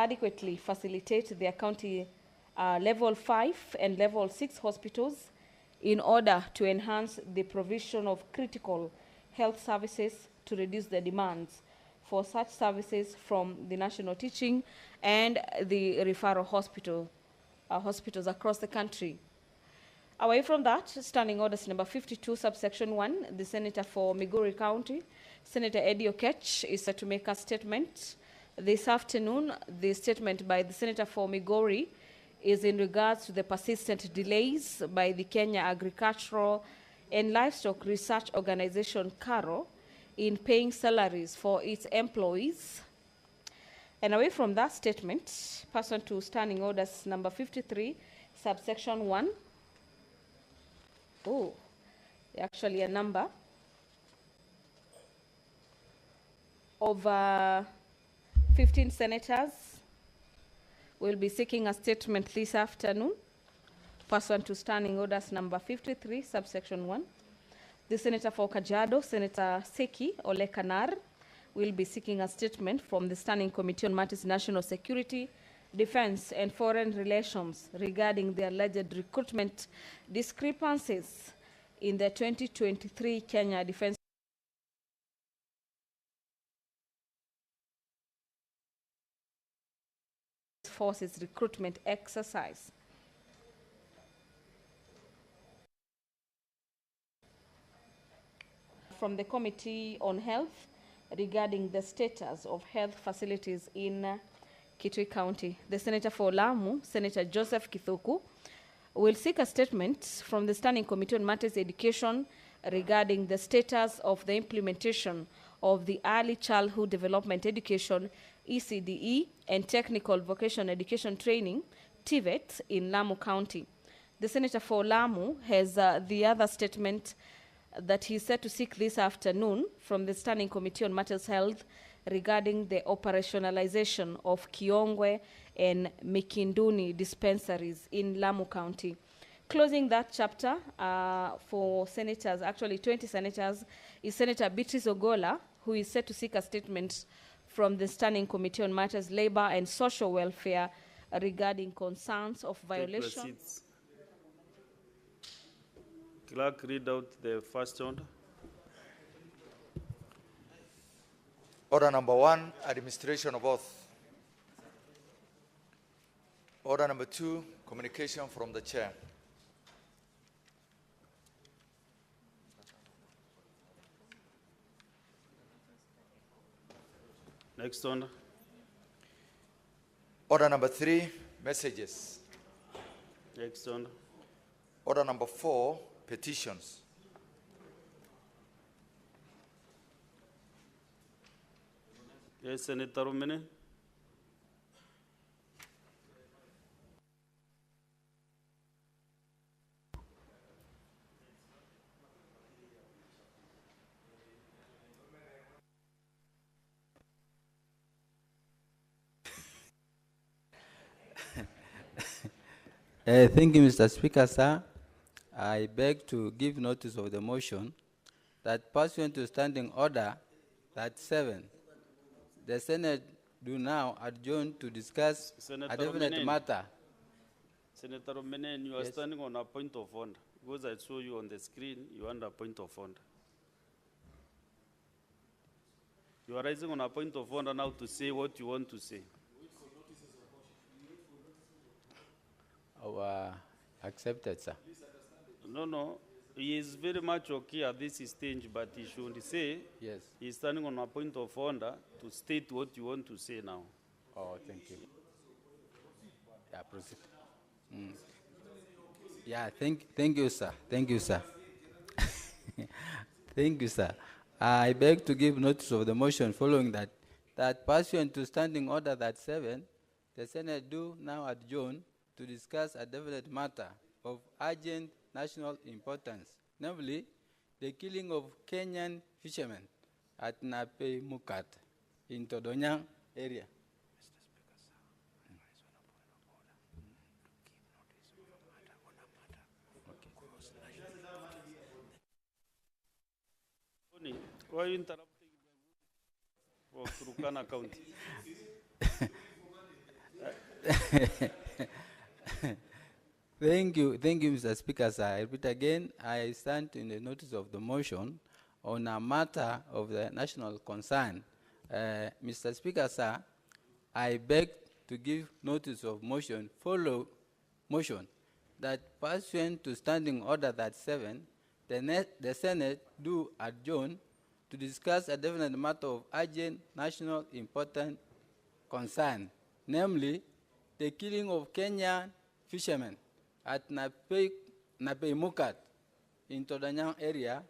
adequately facilitate their county level 5 and level 6 hospitals in order to enhance the provision of critical health services to reduce the demands for such services from the national teaching and the referral hospitals across the country. Away from that, Standing Orders number 52, subsection 1, the Senator for Migori County, Senator Eddie Oketch, is set to make a statement this afternoon. The statement by the Senator for Migori is in regards to the persistent delays by the Kenya Agricultural and Livestock Research Organization, CARO, in paying salaries for its employees. And away from that statement, person to Standing Orders number 53, subsection 1. Oh, actually a number of 15 senators will be seeking a statement this afternoon, pursuant to Standing Orders number 53, subsection 1. The Senator for Kajiado, Senator Seki Olekanar, will be seeking a statement from the Standing Committee on Matters National Security, Defense and Foreign Relations regarding the alleged recruitment discrepancies in the 2023 Kenya Defense Forces recruitment exercise. From the Committee on Health regarding the status of health facilities in Kitui County, the Senator for Lamu, Senator Joseph Kithuku, will seek a statement from the Standing Committee on Matters Education regarding the status of the implementation of the Early Childhood Development Education, ECDE, and Technical Vocational Education Training, TVET, in Lamu County. The Senator for Lamu has the other statement that he is set to seek this afternoon from the Standing Committee on Matters Health regarding the operationalization of Kiongwe and Mikinduni dispensaries in Lamu County. Closing that chapter for senators, actually 20 senators, is Senator Beatrice Ogola, who is set to seek a statement from the Standing Committee on Matters Labor and Social Welfare regarding concerns of violation. Clerk, read out the first order. Order number 1, administration of oath. Order number 2, communication from the chair. Next order. Order number 3, messages. Next order. Order number 4, petitions. Yes, Senator Rumene. Thank you, Mr. Speaker, sir. I beg to give notice of the motion that pursuant to Standing Order that 7, the Senate do now adjourn to discuss a definite matter. Senator Rumene, you are standing on a point of order. Because I saw you on the screen, you are under a point of order. You are rising on a point of order now to say what you want to say. Accepted, sir. No. He is very much okay at this stage, but he should say yes. He is standing on a point of order to state what you want to say now. Oh, thank you. Yeah, proceed. Yeah, thank you, sir. Thank you, sir. Thank you, sir. I beg to give notice of the motion following that pursuant to Standing Order that 7, the Senate do now adjourn to discuss a definite matter of urgent national importance, namely the killing of Kenyan fishermen at Nape Mukat in Todonyang area. Why are you interrupting for Turkana County? Thank you, Mr. Speaker, sir. I repeat again, I stand in the notice of the motion on a matter of the national concern. Mr. Speaker, sir, I beg to give notice of motion, motion that pursuant to Standing Order 37, the Senate do adjourn to discuss a definite matter of urgent national important concern, namely the killing of Kenyan fishermen at Napeimukat in Todanyang area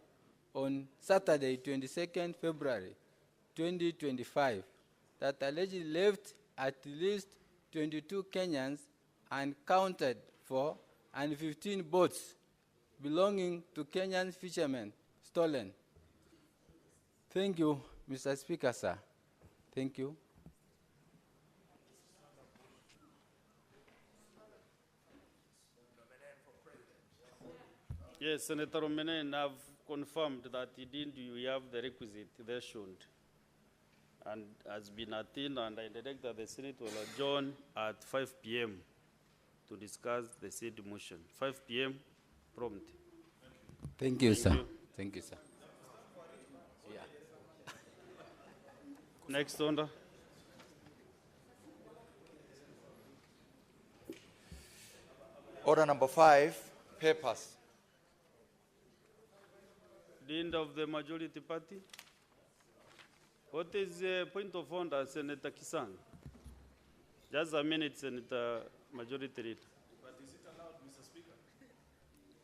on Saturday, 22nd February 2025, that allegedly left at least 22 Kenyans unaccounted for and 15 boats belonging to Kenyan fishermen stolen. Thank you, Mr. Speaker, sir. Thank you. Yes, Senator Romenen, I've confirmed that indeed you have the requisite threshold and has been attained, and I direct that the Senate will adjourn at 5 p.m. to discuss the said motion. 5 p.m. prompt. Thank you, sir. you. Thank you, sir. Yeah. Next order. Order number 5, papers. The end of the majority party. What is the point of order, Senator Kisang? Just a minute, Senator Majority Leader. But is it allowed, Mr. Speaker?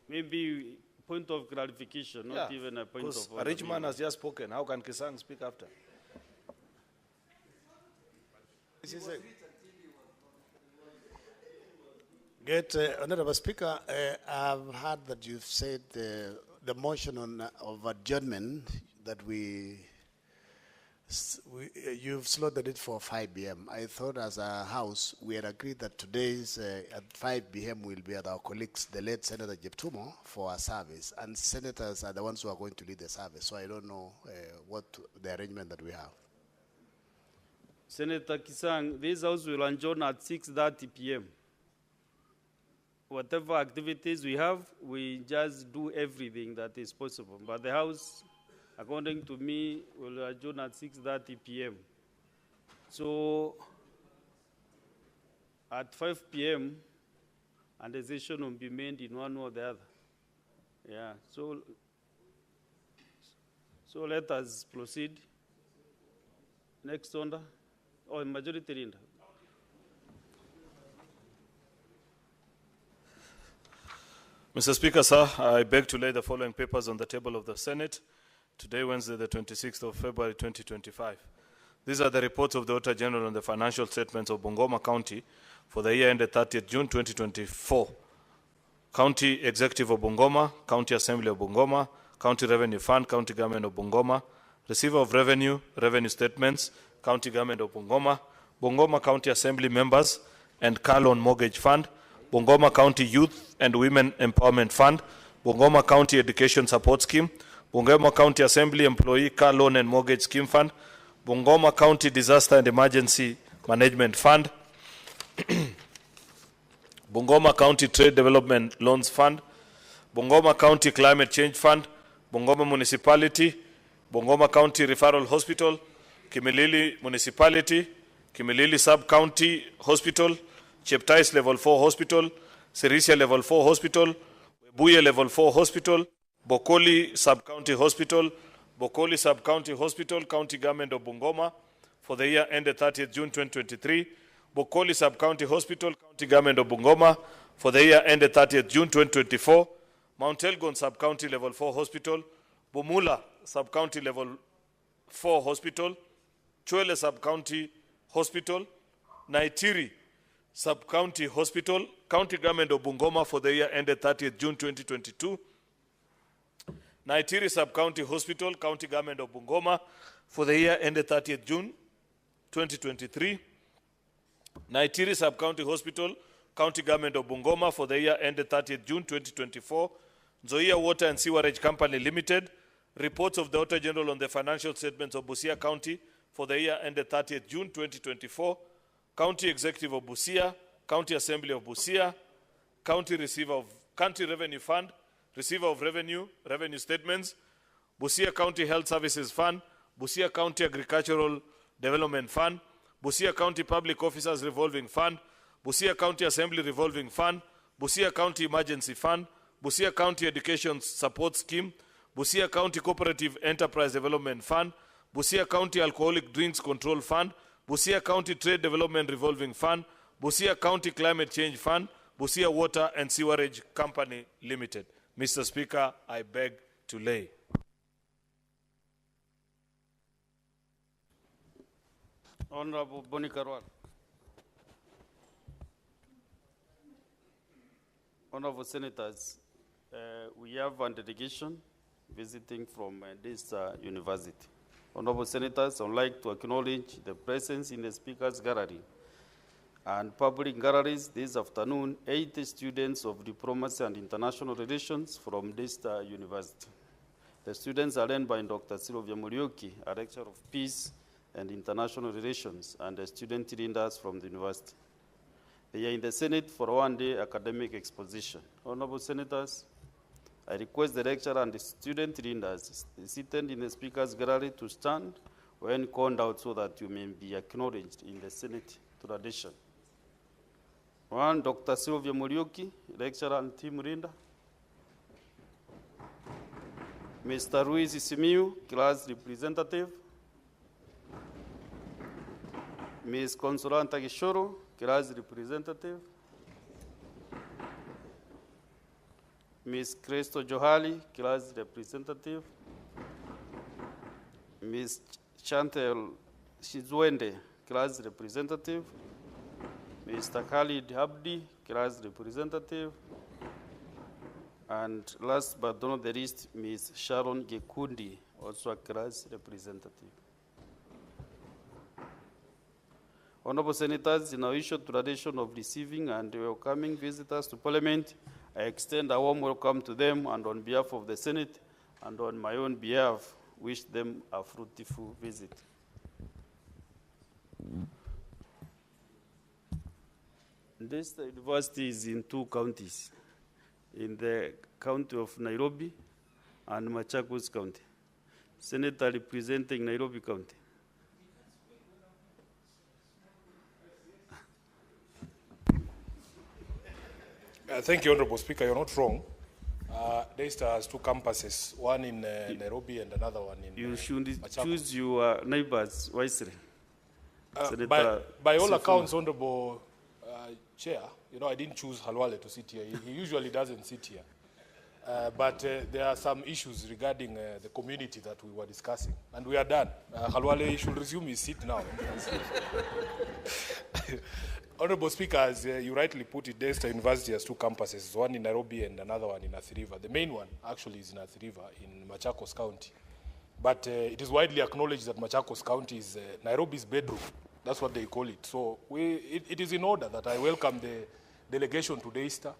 Maybe point of clarification, not even a point of Because order. a rich man has just spoken. How can Kisang speak after? This is Honorable Speaker, I've heard that you've said the motion of adjournment that you've slotted it for 5 p.m. I thought as a House we had agreed that today's at 5 p.m. we'll be at our colleagues, the late Senator Jeptumo, for a service. And senators are the ones who are going to lead the service. So I don't know what the arrangement that we have. Senator Kisang, this House will adjourn at 6:30 p.m. Whatever activities we have, we just do everything that is possible. But the House, according to me, will adjourn at 6:30 p.m. So at 5 p.m., a decision will be made in one or the other. Yeah, so let us proceed. Next order. Oh, majority leader. Mr. Speaker, sir, I beg to lay the following papers on the table of the Senate today, Wednesday, the 26th of February, 2025. These are the reports of the Auditor General on the financial statements of Bungoma County for the year ended 30th June 2024. County Executive of Bungoma, County Assembly of Bungoma, County Revenue Fund, County Government of Bungoma, Receiver of Revenue, Revenue Statements, County Government of Bungoma, Bungoma County Assembly members, and Car Loan Mortgage Fund, Bungoma County Youth and Women Empowerment Fund, Bungoma County Education Support Scheme, Bungoma County Assembly Employee Car Loan and Mortgage Scheme Fund, Bungoma County Disaster and Emergency Management Fund, Bungoma County Trade Development Loans Fund, Bungoma County Climate Change Fund, Bungoma Municipality, Bungoma County Referral Hospital, Kimilili Municipality, Kimilili Sub-County Hospital, Cheptais Level 4 Hospital, Sirisia Level 4 Hospital, Webuye Level 4 Hospital, Bokoli Sub-County Hospital, Bokoli Sub-County Hospital, County Government of Bungoma, for the year ended 30th June 2023, Bokoli Sub-County Hospital, County Government of Bungoma, for the year ended 30th June 2024, Mount Elgon Sub-County Level 4 Hospital, Bumula Sub-County Level 4 Hospital, Chwele Sub-County Hospital, Naitiri Sub-County Hospital, County Government of Bungoma, for the year ended 30th June 2022, Naitiri Sub-County Hospital, County Government of Bungoma, for the year ended 30th June 2023, Naitiri Sub-County Hospital, County Government of Bungoma, for the year ended 30th June 2024, Nzoia Water and Sewerage Company Limited, reports of the Auditor General on the financial statements of Busia County for the year ended 30th June 2024, County Executive of Busia, County Assembly of Busia, County Revenue Fund, Receiver of Revenue Statements, Busia County Health Services Fund, Busia County Agricultural Development Fund, Busia County Public Officers Revolving Fund, Busia County Assembly Revolving Fund, Busia County Emergency Fund, Busia County Education Support Scheme, Busia County Cooperative Enterprise Development Fund, Busia County Alcoholic Drinks Control Fund, Busia County Trade Development Revolving Fund, Busia County Climate Change Fund, Busia Water and Sewerage Company Limited. Mr. Speaker, I beg to lay. Honorable Boni Karwal. Honorable Senators, we have a delegation visiting from this university. Honorable Senators, I would like to acknowledge the presence in the Speaker's Gallery and public galleries this afternoon, 80 students of Diplomacy and International Relations from this university. The students are led by Dr. Sylvia Murioki, a lecturer of Peace and International Relations, and the student leaders from the university. They are in the Senate for a one-day academic exposition. Honorable Senators, I request the lecturer and the student leaders seated in the Speaker's Gallery to stand when called out so that you may be acknowledged in the Senate tradition. One, Dr. Sylvia Murioki, lecturer and team leader. Mr. Ruiz Simiu, class representative. Ms. Consolanta Gishoro, class representative. Ms. Cresto Johali, class representative. Ms. Chantel Shizwende, class representative. Mr. Khalid Abdi, class representative. And last but not the least, Ms. Sharon Gekundi, also a class representative. Honorable Senators, in our usual tradition of receiving and welcoming visitors to Parliament, I extend a warm welcome to them, and on behalf of the Senate and on my own behalf, wish them a fruitful visit. This university is in two counties, in the county of Nairobi and Machakos County. Senator representing Nairobi County. Thank you, Honorable Speaker. You're not wrong. Daystar has two campuses, one in Nairobi and another one in You should Machakos. choose your neighbors wisely. By all accounts, Honorable Chair, you know, I didn't choose Halwale to sit here. He usually doesn't sit here. But there are some issues regarding the community that we were discussing. And we are done. Halwale should resume his seat now. Honorable Speaker, as you rightly put it, Daystar University has two campuses, one in Nairobi and another one in Athi River. The main one actually is in Athi River in Machakos County. But it is widely acknowledged that Machakos County is Nairobi's bedroom. That's what they call it. So it is in order that I welcome the delegation to Daystar,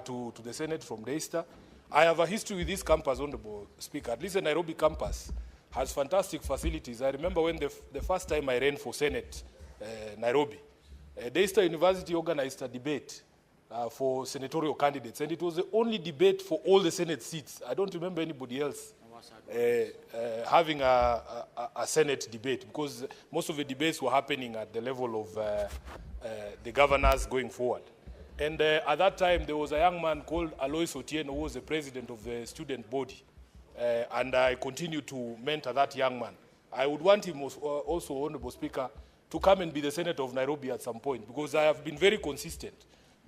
to the Senate from Daystar. I have a history with this campus, Honorable Speaker. At least the Nairobi campus has fantastic facilities. I remember when the first time I ran for Senate, Nairobi, Daystar University organized a debate for senatorial candidates, and it was the only debate for all the Senate seats. I don't remember anybody else having a Senate debate, because most of the debates were happening at the level of the governors going forward. And at that time, there was a young man called Alois Otieno, who was the president of the student body. And I continued to mentor that young man. I would want him also, Honorable Speaker, to come and be the senator of Nairobi at some point, because I have been very consistent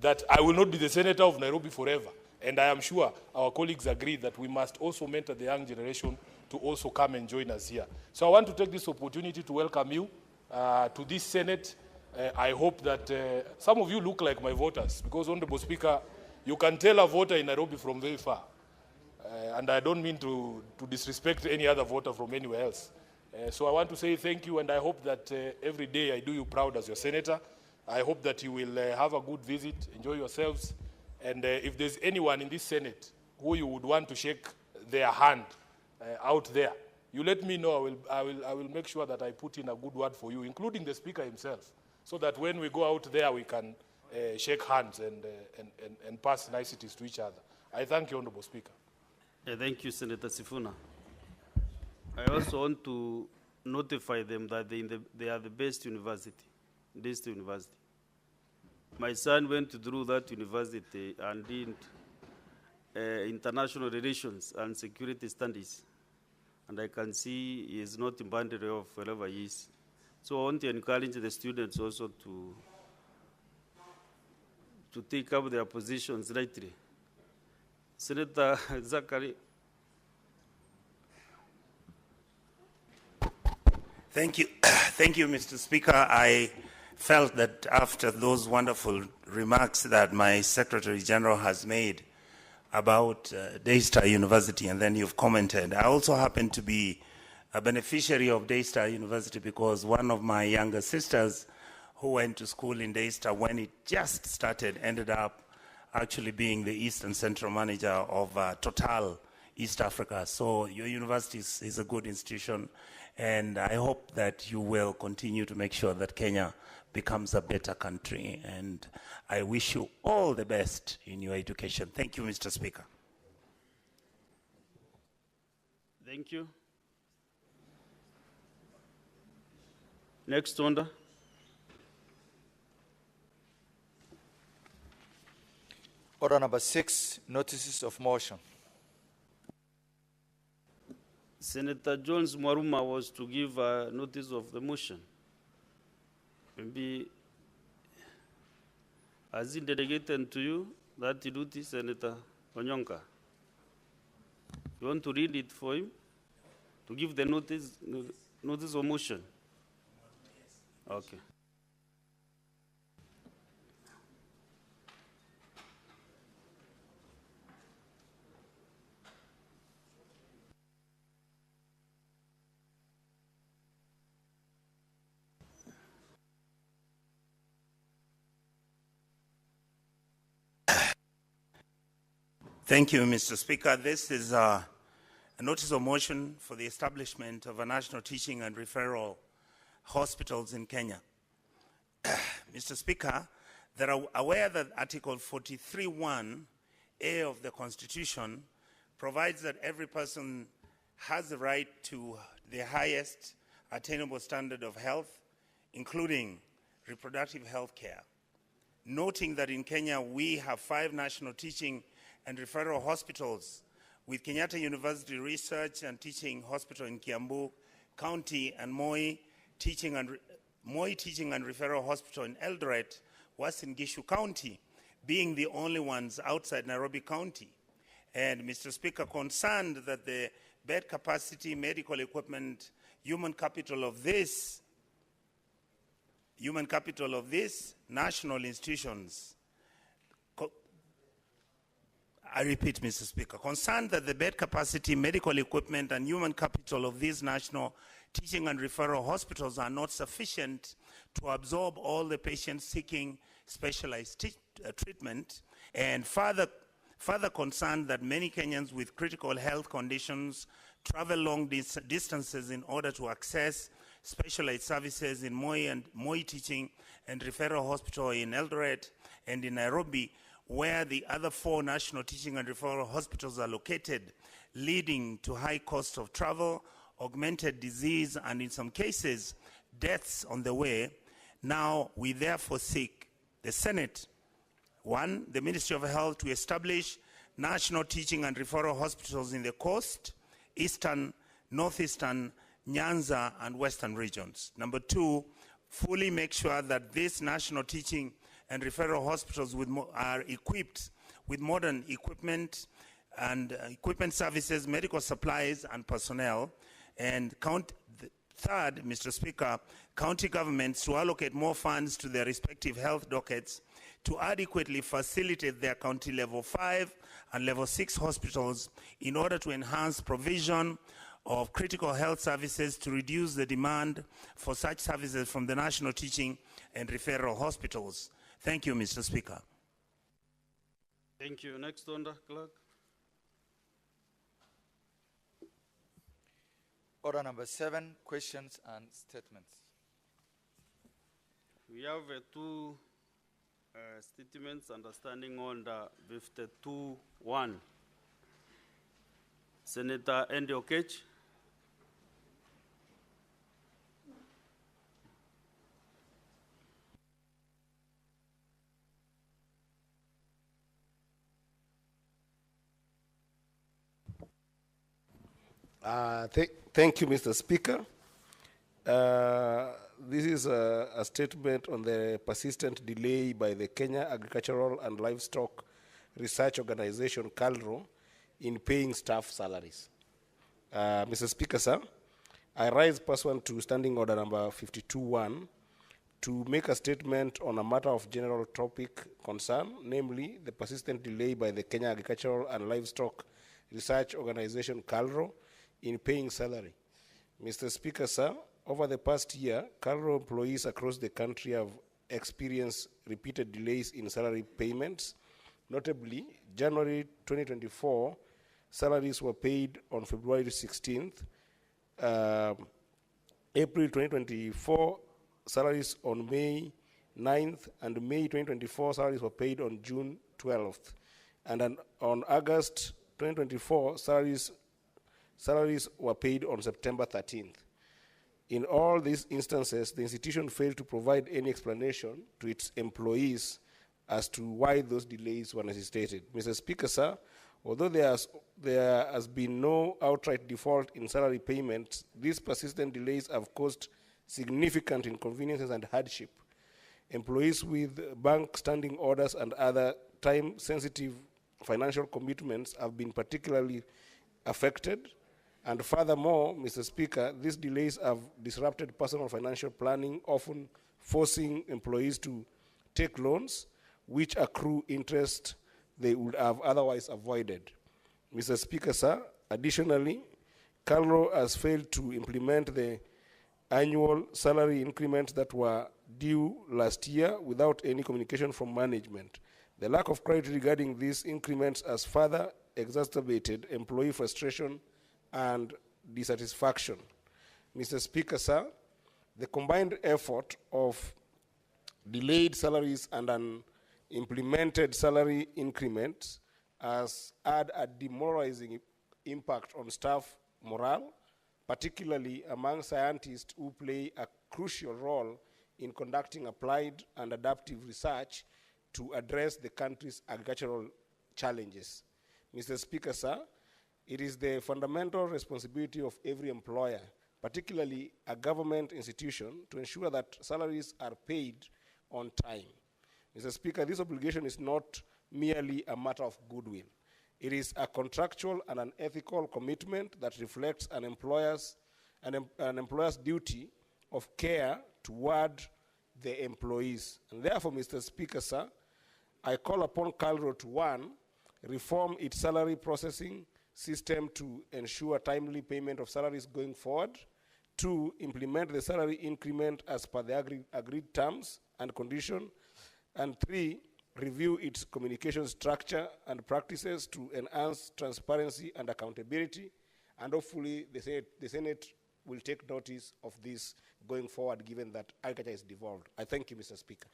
that I will not be the senator of Nairobi forever. And I am sure our colleagues agree that we must also mentor the young generation to also come and join us here. So I want to take this opportunity to welcome you to this Senate. I hope that some of you look like my voters, because, Honorable Speaker, you can tell a voter in Nairobi from very far. And I don't mean to disrespect any other voter from anywhere else. So I want to say thank you, and I hope that every day I do you proud as your senator. I hope that you will have a good visit, enjoy yourselves, and if there's anyone in this Senate who you would want to shake their hand out there, you let me know. I will make sure that I put in a good word for you, including the Speaker himself, so that when we go out there, we can shake hands and pass niceties to each other. I thank you, Honorable Speaker. Thank you, Senator Sifuna. I also want to notify them that they are the best university, this university. My son went through that university and did international relations and security studies. And I can see he is not in boundary of wherever he is. So I want to encourage the students also to take up their positions rightly. Senator Zachary. Thank you. Thank you, Mr. Speaker. I felt that after those wonderful remarks that my Secretary General has made about Daystar University, and then you've commented, I also happen to be a beneficiary of Daystar University because one of my younger sisters who went to school in Daystar when it just started ended up actually being the Eastern Central Manager of Total East Africa. So your university is a good institution, and I hope that you will continue to make sure that Kenya becomes a better country. And I wish you all the best in your education. Thank you, Mr. Speaker. Thank you. Next order. Order number 6, notices of motion. Senator Jones Mwaruma was to give a notice of the motion. Maybe has he delegated to you that duty, Senator Onyonka? You want to read it for him? To give the notice of motion? Okay. Thank you, Mr. Speaker. This is a notice of motion for the establishment of a national teaching and referral hospitals in Kenya. Mr. Speaker, they are aware that Article 43(1)(a) of the Constitution provides that every person has the right to the highest attainable standard of health, including reproductive health care. Noting that in Kenya we have 5 national teaching and referral hospitals, with Kenyatta University Research and Teaching Hospital in Kiambu County and Moi Teaching and Referral Hospital in Eldoret, Uasin Gishu County, being the only ones outside Nairobi County. And Mr. Speaker, concerned that the bed capacity, medical equipment, human capital of these national institutions, I repeat, Mr. Speaker, concerned that the bed capacity, medical equipment, and human capital of these national teaching and referral hospitals are not sufficient to absorb all the patients seeking specialized treatment, and further concerned that many Kenyans with critical health conditions travel long distances in order to access specialized services in Moi Teaching and Referral Hospital in Eldoret and in Nairobi, where the other 4 national teaching and referral hospitals are located, leading to high cost of travel, augmented disease, and in some cases, deaths on the way. Now, we therefore seek the Senate, 1, the Ministry of Health to establish national teaching and referral hospitals in the coast, eastern, northeastern, Nyanza, and western regions. Number 2, fully make sure that these national teaching and referral hospitals are equipped with modern equipment and equipment services, medical supplies, and personnel. And third, Mr. Speaker, county governments to allocate more funds to their respective health dockets to adequately facilitate their county level 5 and level 6 hospitals in order to enhance provision of critical health services to reduce the demand for such services from the national teaching and referral hospitals. Thank you, Mr. Speaker. Thank you. Next order, clerk. Order number 7, questions and statements. We have 2 statements understanding under 52.1. Senator Andy Okech. Thank you, Mr. Speaker. This is a statement on the persistent delay by the Kenya Agricultural and Livestock Research Organization, KALRO, in paying staff salaries. Mr. Speaker, sir, I rise pursuant to Standing Order number 52.1 to make a statement on a matter of general topic concern, namely the persistent delay by the Kenya Agricultural and Livestock Research Organization, KALRO, in paying salary. Mr. Speaker, sir, over the past year, KALRO employees across the country have experienced repeated delays in salary payments. Notably, January 2024, salaries were paid on February 16th. April 2024, salaries on May 9th, and May 2024, salaries were paid on June 12th. And then on August 2024, salaries were paid on September 13th. In all these instances, the institution failed to provide any explanation to its employees as to why those delays were necessitated. Mr. Speaker, sir, although there has been no outright default in salary payments, these persistent delays have caused significant inconveniences and hardship. Employees with bank standing orders and other time-sensitive financial commitments have been particularly affected. And furthermore, Mr. Speaker, these delays have disrupted personal financial planning, often forcing employees to take loans which accrue interest they would have otherwise avoided. Mr. Speaker, sir, additionally, KALRO has failed to implement the annual salary increments that were due last year without any communication from management. The lack of clarity regarding these increments has further exacerbated employee frustration and dissatisfaction. Mr. Speaker, sir, the combined effort of delayed salaries and an implemented salary increment has had a demoralizing impact on staff morale, particularly among scientists who play a crucial role in conducting applied and adaptive research to address the country's agricultural challenges. Mr. Speaker, sir, it is the fundamental responsibility of every employer, particularly a government institution, to ensure that salaries are paid on time. Mr. Speaker, this obligation is not merely a matter of goodwill. It is a contractual and an ethical commitment that reflects an employer's duty of care toward the employees. And therefore, Mr. Speaker, sir, I call upon KALRO to, 1, reform its salary processing system to ensure timely payment of salaries going forward, 2, implement the salary increment as per the agreed terms and condition, and 3, review its communication structure and practices to enhance transparency and accountability, and hopefully the Senate will take notice of this going forward, given that agriculture is devolved. I thank you, Mr. Speaker.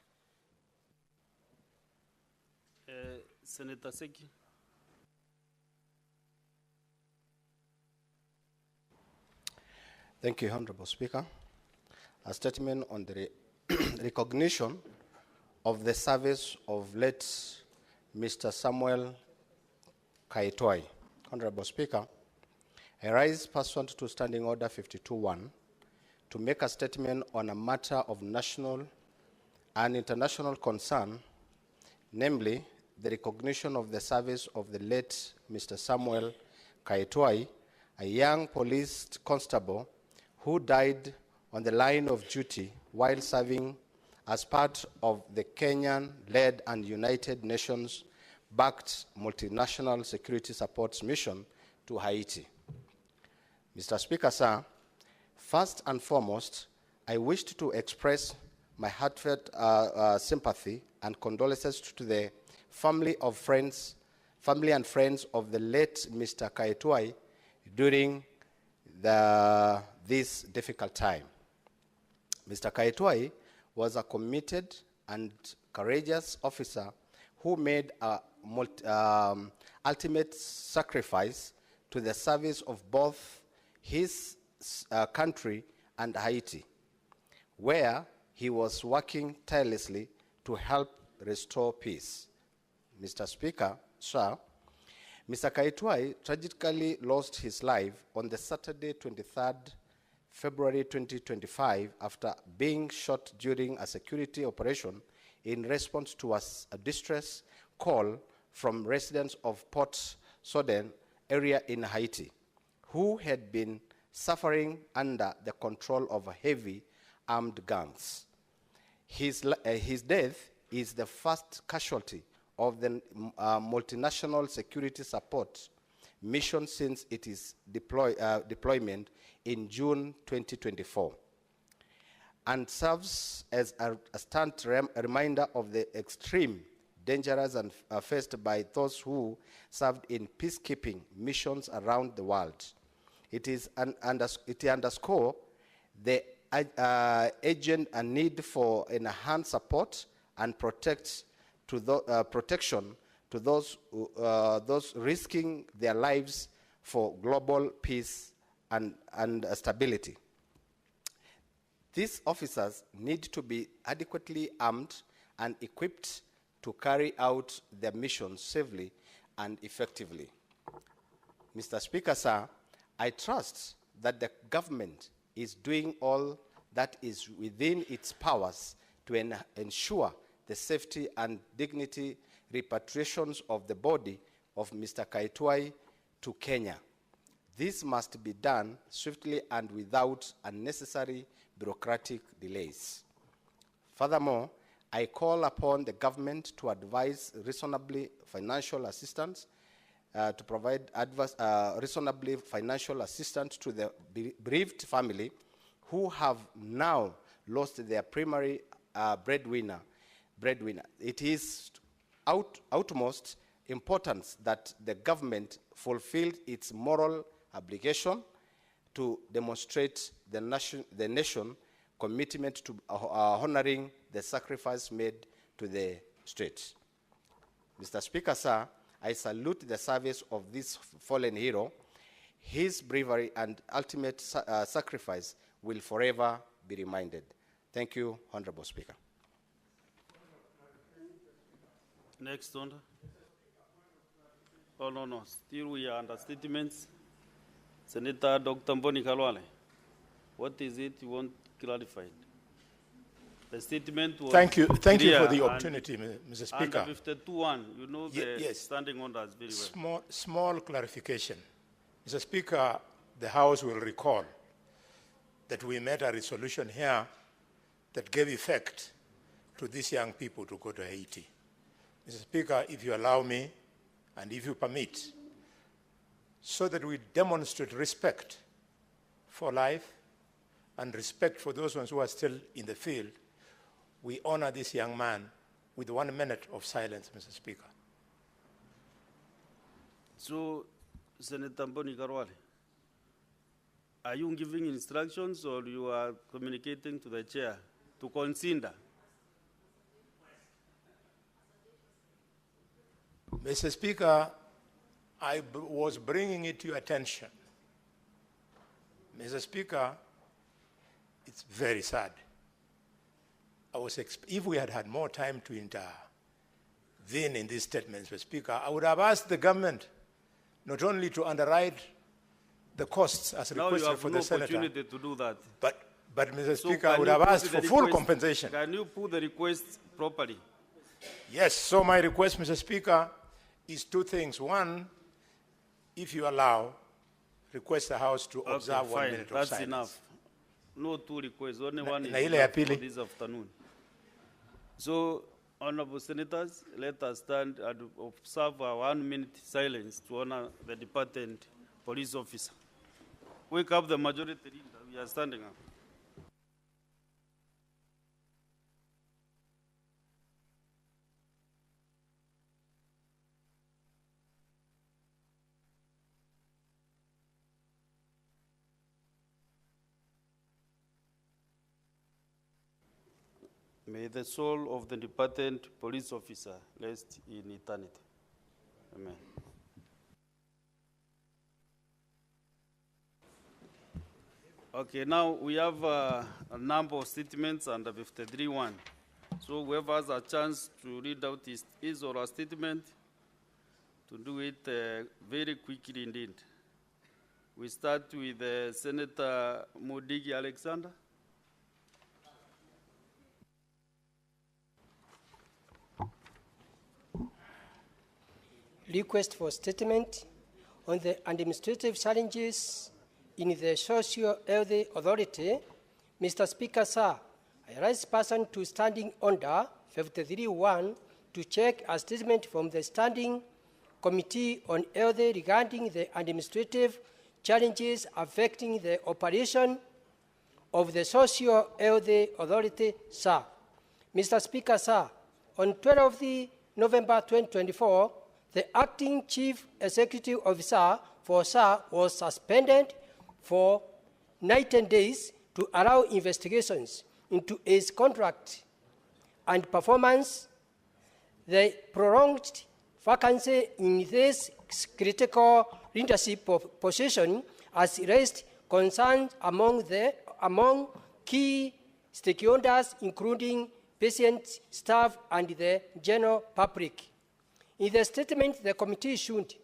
Senator Seki. Thank you, Honorable Speaker. A statement on the recognition of the service of late Mr. Samuel Kaitoi. Honorable Speaker, I rise pursuant to Standing Order 52.1 to make a statement on a matter of national and international concern, namely the recognition of the service of the late Mr. Samuel Kaitoi, a young police constable who died on the line of duty while serving as part of the Kenyan-led and United Nations-backed multinational security support mission to Haiti. Mr. Speaker, sir, first and foremost, I wished to express my heartfelt sympathy and condolences to the family and friends of the late Mr. Kaitoi during this difficult time. Mr. Kaitoi was a committed and courageous officer who made a ultimate sacrifice to the service of both his country and Haiti, where he was working tirelessly to help restore peace. Mr. Speaker, sir, Mr. Kaitwai tragically lost his life on the Saturday, 23rd February 2025 after being shot during a security operation in response to a distress call from residents of Port Soudan area in Haiti, who had been suffering under the control of heavy armed gangs. His death is the first casualty of the multinational security support mission since its deployment in June 2024, and serves as a stunt reminder of the extreme dangers faced by those who served in peacekeeping missions around the world. It underscores the urgent need for enhanced support and protection to those risking their lives for global peace and stability. These officers need to be adequately armed and equipped to carry out their mission safely and effectively. Mr. Speaker, sir, I trust that the government is doing all that is within its powers to ensure the safety and dignity repatriations of the body of Mr. Kaitwai to Kenya. This must be done swiftly and without unnecessary bureaucratic delays. Furthermore, I call upon the government to advise reasonably financial assistance, to provide reasonably financial assistance to the bereaved family who have now lost their primary breadwinner. It is utmost importance that the government fulfill its moral obligation to demonstrate the nation commitment to honoring the sacrifice made to the state. Mr. Speaker, sir, I salute the service of this fallen hero. His bravery and ultimate sacrifice will forever be reminded. Thank you, Honorable Speaker. Next order. Oh, no. Still we are under statements. Senator Dr. Mboni Kalwale, what is it you want clarified? The statement was Thank you for clear, the opportunity, Mr. Speaker. Under 52.1, you know the standing orders very well. Small clarification. Mr. Speaker, the House will recall that we made a resolution here that gave effect to these young people to go to Haiti. Mr. Speaker, if you allow me, and if you permit, so that we demonstrate respect for life and respect for those ones who are still in the field, we honor this young man with 1 minute of silence, Mr. Speaker. So, Senator Mboni Kalwale, are you giving instructions or you are communicating to the chair to consider? Mr. Speaker, I was bringing it to your attention. Mr. Speaker, it's very sad. If we had had more time to intervene in these statements, Mr. Speaker, I would have asked the government not only to underwrite the costs as requested for the senator. Now you have no opportunity to do that. But Mr. Speaker, I would have asked for full compensation. Can you put the request properly? Yes, so my request, Mr. Speaker, is two things. One, if you allow, request the House to observe 1 minute of silence. That's enough. No two requests, only one na is ile ya enough for pili. this afternoon. So, honorable senators, let us stand and observe a 1 minute silence to honor the departed police officer. Wake up the majority leader. We are standing up. May the soul of the departed police officer rest in eternity. Amen. Okay, now we have a number of statements under 53.1. So whoever has a chance to read out his or her statement, to do it very quickly indeed. We start with Senator Modigi Alexander. Request for statement on the administrative challenges in the Social Health Authority. Mr. Speaker, sir, I rise person to standing order 53.1 to check a statement from the Standing Committee on Health regarding the administrative challenges affecting the operation of the Social Health Authority, sir. Mr. Speaker, sir, on 12 November 2024, the acting chief executive officer for SAR was suspended for 19 days to allow investigations into his contract and performance. The prolonged vacancy in this critical leadership position has raised concerns among key stakeholders, including patients, staff, and the general public. In the statement, the committee should,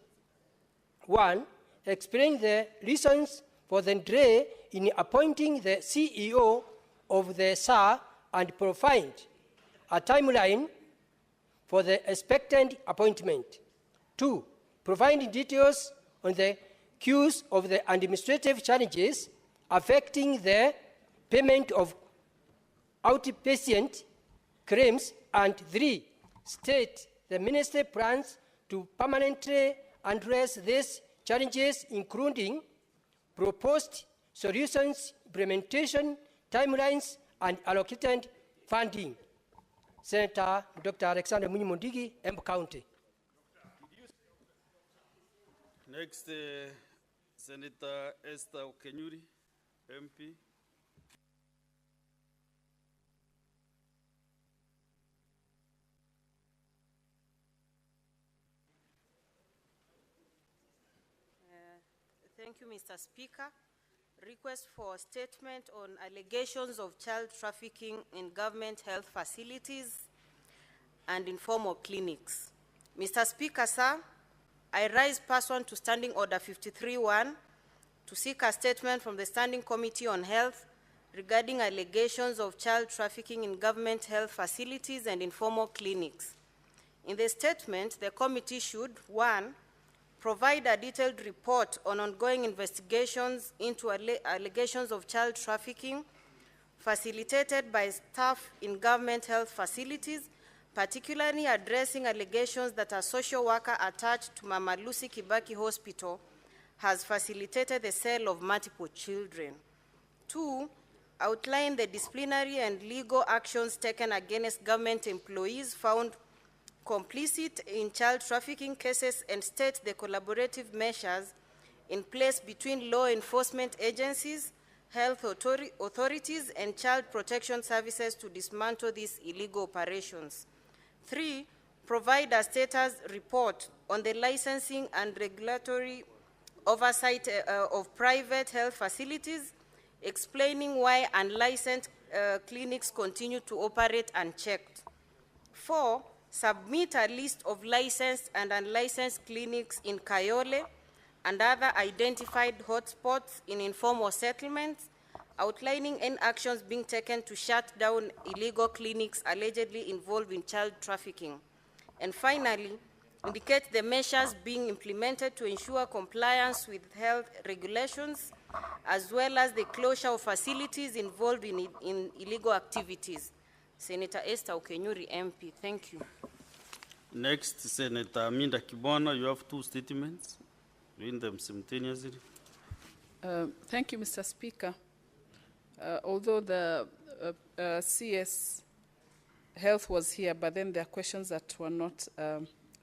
1, explain the reasons for the delay in appointing the CEO of the SAR and provide a timeline for the expected appointment. 2, provide details on the cause of the administrative challenges affecting the payment of outpatient claims. And 3, state the ministry plans to permanently address these challenges, including proposed solutions, implementation, timelines, and allocated funding. Senator Dr. Alexander Munyimondigi, Embu County. Next, Senator Esther Okenyuri, MP. Thank you, Mr. Speaker. Request for statement on allegations of child trafficking in government health facilities and informal clinics. Mr. Speaker, sir, I rise pursuant to Standing Order 53.1 to seek a statement from the Standing Committee on Health regarding allegations of child trafficking in government health facilities and informal clinics. In the statement, the committee should, 1, provide a detailed report on ongoing investigations into allegations of child trafficking facilitated by staff in government health facilities, particularly addressing allegations that a social worker attached to Mama Lucy Kibaki Hospital has facilitated the sale of multiple children. 2, outline the disciplinary and legal actions taken against government employees found complicit in child trafficking cases and state the collaborative measures in place between law enforcement agencies, health authorities, and child protection services to dismantle these illegal operations. 3, provide a status report on the licensing and regulatory oversight of private health facilities, explaining why unlicensed clinics continue to operate unchecked. 4, submit a list of licensed and unlicensed clinics in Kayole and other identified hotspots in informal settlements, outlining any actions being taken to shut down illegal clinics allegedly involved in child trafficking. And finally, indicate the measures being implemented to ensure compliance with health regulations, as well as the closure of facilities involved in illegal activities. Senator Esther Okenyuri, MP. Thank you. Next, Senator Aminda Kibwana, you have 2 statements. Read them simultaneously. Thank you, Mr. Speaker. Although the CS Health was here, but then there are questions that were not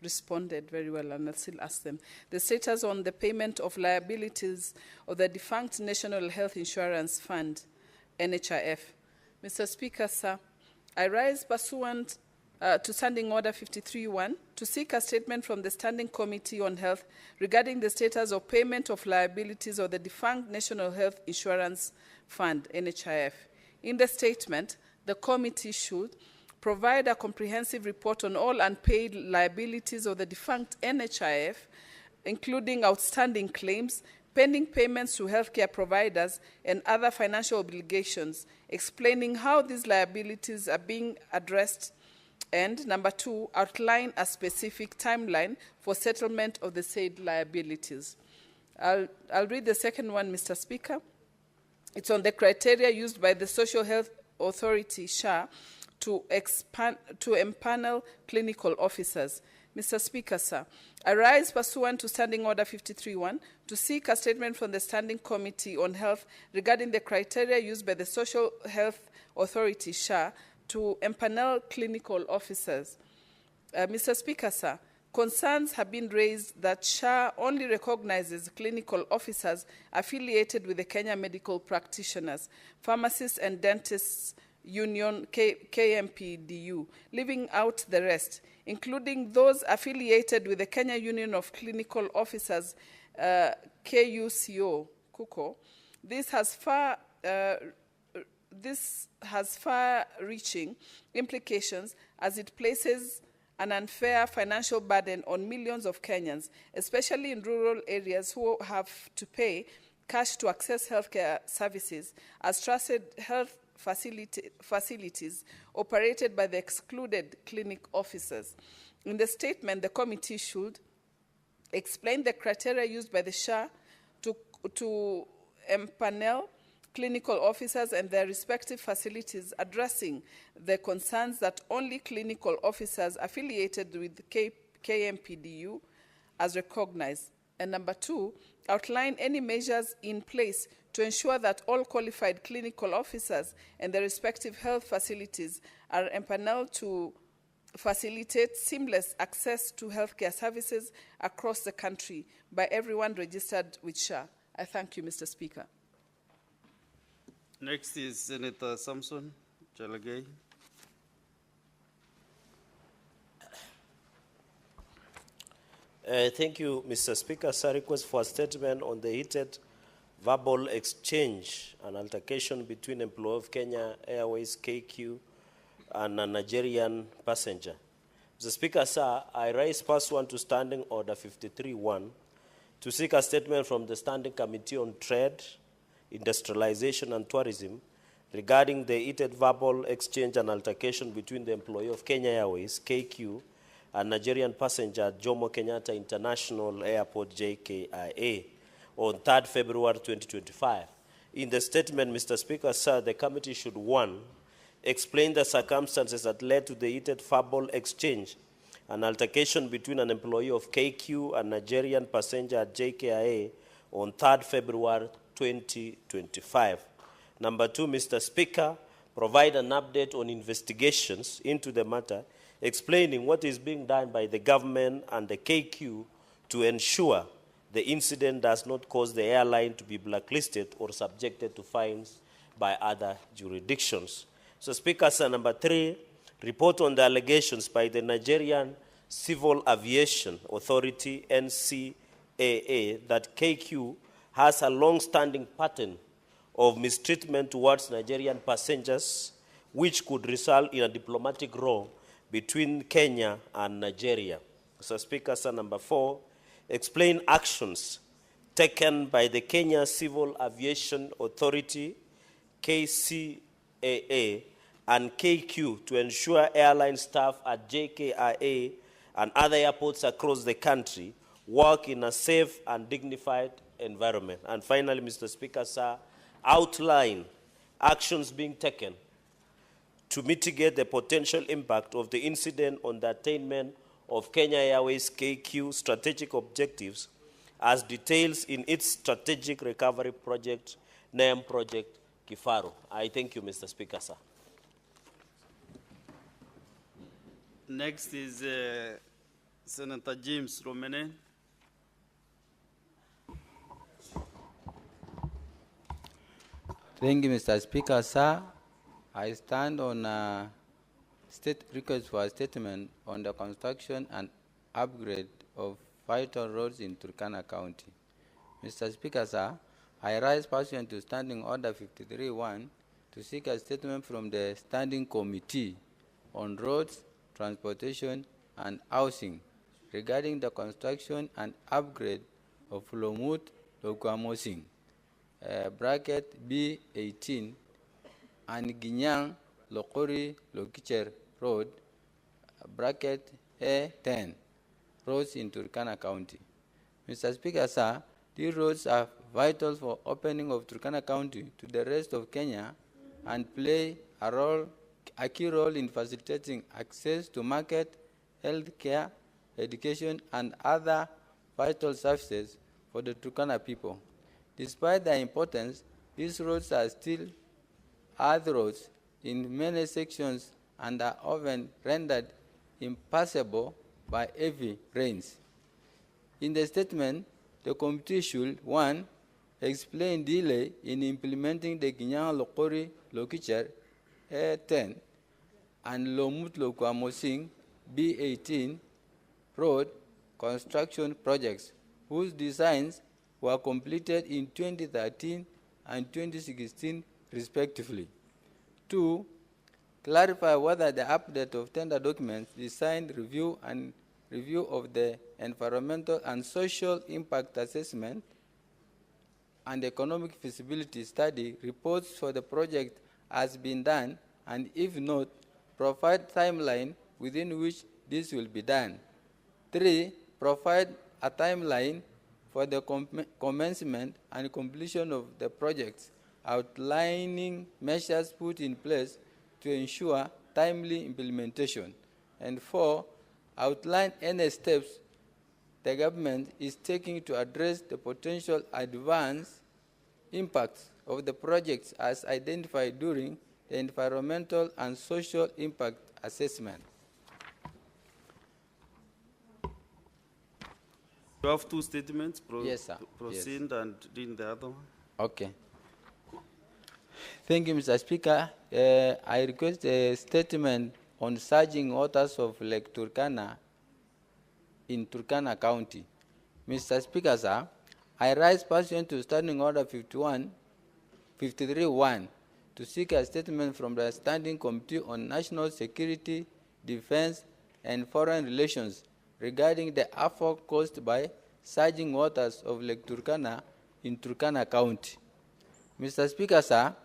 responded very well, and I'll still ask them. The status on the payment of liabilities of the defunct National Health Insurance Fund, NHIF. Mr. Speaker, sir, I rise pursuant to Standing Order 53.1 to seek a statement from the Standing Committee on Health regarding the status of payment of liabilities of the defunct National Health Insurance Fund, NHIF. In the statement, the committee should provide a comprehensive report on all unpaid liabilities of the defunct NHIF, including outstanding claims, pending payments to healthcare providers, and other financial obligations, explaining how these liabilities are being addressed, and number 2, outline a specific timeline for settlement of the said liabilities. I'll read the second one, Mr. Speaker. It's on the criteria used by the Social Health Authority, SHA, to empanel clinical officers. Mr. Speaker, sir, I rise pursuant to Standing Order 53.1 to seek a statement from the Standing Committee on Health regarding the criteria used by the Social Health Authority, SHA, to empanel clinical officers. Mr. Speaker, sir, concerns have been raised that SHA only recognizes clinical officers affiliated with the Kenya Medical Practitioners, Pharmacists and Dentists Union, KMPDU, leaving out the rest, including those affiliated with the Kenya Union of Clinical Officers, KUCO, KUCO. This has far-reaching implications as it places an unfair financial burden on millions of Kenyans, especially in rural areas who have to pay cash to access healthcare services as trusted health facilities operated by the excluded clinic officers. In the statement, the committee should explain the criteria used by the SHA to empanel clinical officers and their respective facilities, addressing the concerns that only clinical officers affiliated with KMPDU as recognized. And number 2, outline any measures in place to ensure that all qualified clinical officers and their respective health facilities are empaneled to facilitate seamless access to healthcare services across the country by everyone registered with SHA. I thank you, Mr. Speaker. Next is Senator Samson Chalagay. Thank you, Mr. Speaker. Sir, request for a statement on the heated verbal exchange and altercation between employee of Kenya Airways KQ and a Nigerian passenger. Mr. Speaker, sir, I raise pursuant to Standing Order 53.1 to seek a statement from the Standing Committee on Trade, Industrialization and Tourism regarding the heated verbal exchange and altercation between the employee of Kenya Airways KQ and Nigerian passenger at Jomo Kenyatta International Airport, JKIA, on 3rd February 2025. In the statement, Mr. Speaker, sir, the committee should, 1, explain the circumstances that led to the heated verbal exchange and altercation between an employee of KQ and Nigerian passenger at JKIA on 3rd February 2025. Number 2, Mr. Speaker, provide an update on investigations into the matter, explaining what is being done by the government and the KQ to ensure the incident does not cause the airline to be blacklisted or subjected to fines by other jurisdictions. So, Speaker, sir, number 3, report on the allegations by the Nigerian Civil Aviation Authority, NCAA, that KQ has a long-standing pattern of mistreatment towards Nigerian passengers, which could result in a diplomatic row between Kenya and Nigeria. So, Speaker, sir, number 4, explain actions taken by the Kenya Civil Aviation Authority, KCAA, and KQ to ensure airline staff at JKIA and other airports across the country work in a safe and dignified environment. And finally, Mr. Speaker, sir, outline actions being taken to mitigate the potential impact of the incident on the attainment of Kenya Airways KQ strategic objectives as details in its strategic recovery project, named Project Kifaru. I thank you, Mr. Speaker, sir. Next is Senator James Romene. Thank you, Mr. Speaker, sir. I stand on request for a statement on the construction and upgrade of vital roads in Turkana County. Mr. Speaker, sir, I rise pursuant to Standing Order 53-1 to seek a statement from the Standing Committee on Roads, Transportation, and Housing regarding the construction and upgrade of Lomut Lokwamosing, bracket B18, and Ginyang Lokori Lokicher Road, bracket A10, roads in Turkana County. Mr. Speaker, sir, these roads are vital for opening of Turkana County to the rest of Kenya and play a key role in facilitating access to market, health care, education, and other vital services for the Turkana people. Despite their importance, these roads are still earth roads in many sections and are often rendered impassable by heavy rains. In the statement, the committee should, 1, explain delay in implementing the Ginyang Lokori Lokicher A10 and Lomut Lokwamosing B18 road construction projects whose designs were completed in 2013 and 2016 respectively. 2, clarify whether the update of tender documents, design review and review of the environmental and social impact assessment and economic feasibility study reports for the project has been done, and if not, provide timeline within which this will be done. 3, provide a timeline for the commencement and completion of the projects, outlining measures put in place to ensure timely implementation. And 4, outline any steps the government is taking to address the potential adverse impacts of the projects as identified during the environmental and social impact assessment. You have 2 statements. Yes, sir. Proceed Yes. and read the other one. Okay. Thank you, Mr. Speaker. I request a statement on surging waters of Lake Turkana in Turkana County. Mr. Speaker, sir, I rise pursuant to Standing Order 53-1 to seek a statement from the Standing Committee on National Security, Defense, and Foreign Relations regarding the effort caused by surging waters of Lake Turkana in Turkana County. Mr. Speaker, sir,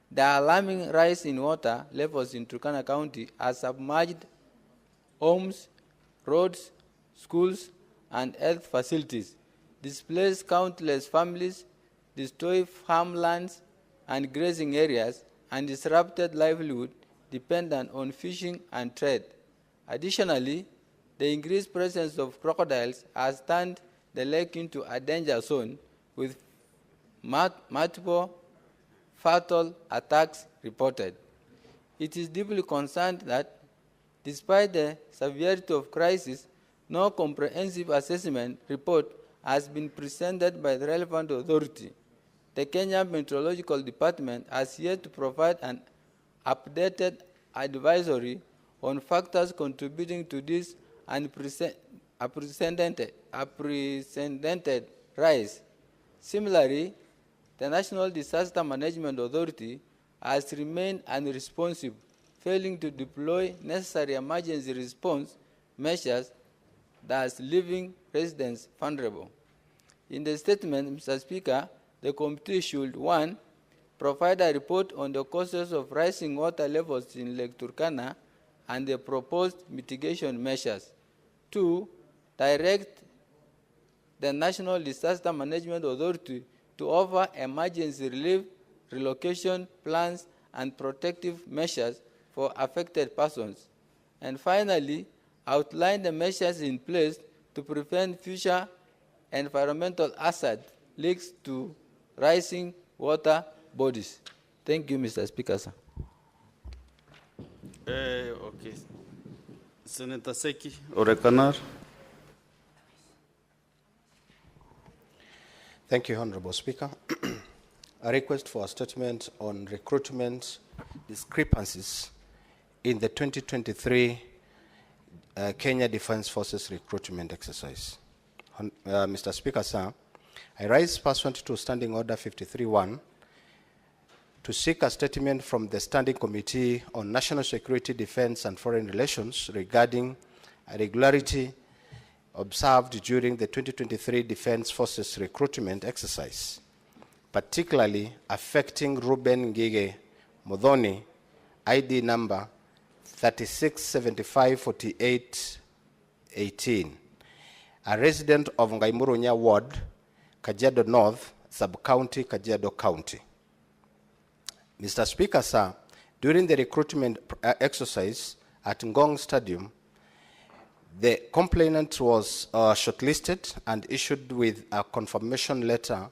the alarming rise in water levels in Turkana County has submerged homes, roads, schools, and health facilities, displaced countless families, destroyed farmlands and grazing areas, and disrupted livelihood dependent on fishing and trade. Additionally, the increased presence of crocodiles has turned the lake into a danger zone with multiple fatal attacks reported. It is deeply concerned that despite the severity of crisis, no comprehensive assessment report has been presented by the relevant authority. The Kenya Meteorological Department has yet to provide an updated advisory on factors contributing to this unprecedented rise. Similarly, the National Disaster Management Authority has remained unresponsive, failing to deploy necessary emergency response measures, thus leaving residents vulnerable. In the statement, Mr. Speaker, the committee should, 1, provide a report on the causes of rising water levels in Lake Turkana and the proposed mitigation measures. 2, direct the National Disaster Management Authority to offer emergency relief, relocation plans, and protective measures for affected persons. And finally, outline the measures in place to prevent future environmental hazard leaks to rising water bodies. Thank you, Mr. Speaker, sir. Okay. Senator Seki Orekanar. Thank you, Honorable Speaker. A request for a statement on recruitment discrepancies in the 2023 Kenya Defence Forces recruitment exercise. Mr. Speaker, sir, I rise pursuant to Standing Order 53-1 to seek a statement from the Standing Committee on National Security, Defence and Foreign Relations regarding a regularity observed during the 2023 Defence Forces recruitment exercise, particularly affecting Ruben Ngige Modhoni, ID number 36754818, a resident of Ngaimurunya Ward, Kajiado North, Sub-County, Kajiado County. Mr. Speaker, sir, during the recruitment exercise at Ngong Stadium, the complainant was shortlisted and issued with a confirmation letter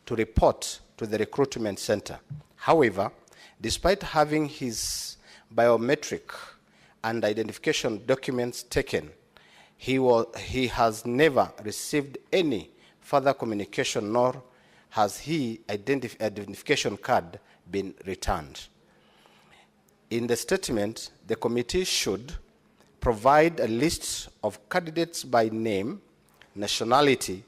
to report to the recruitment center. However, despite having his biometric and identification documents taken, he has never received any further communication, nor has his identification card been returned. In the statement, the committee should provide a list of candidates by name, nationality,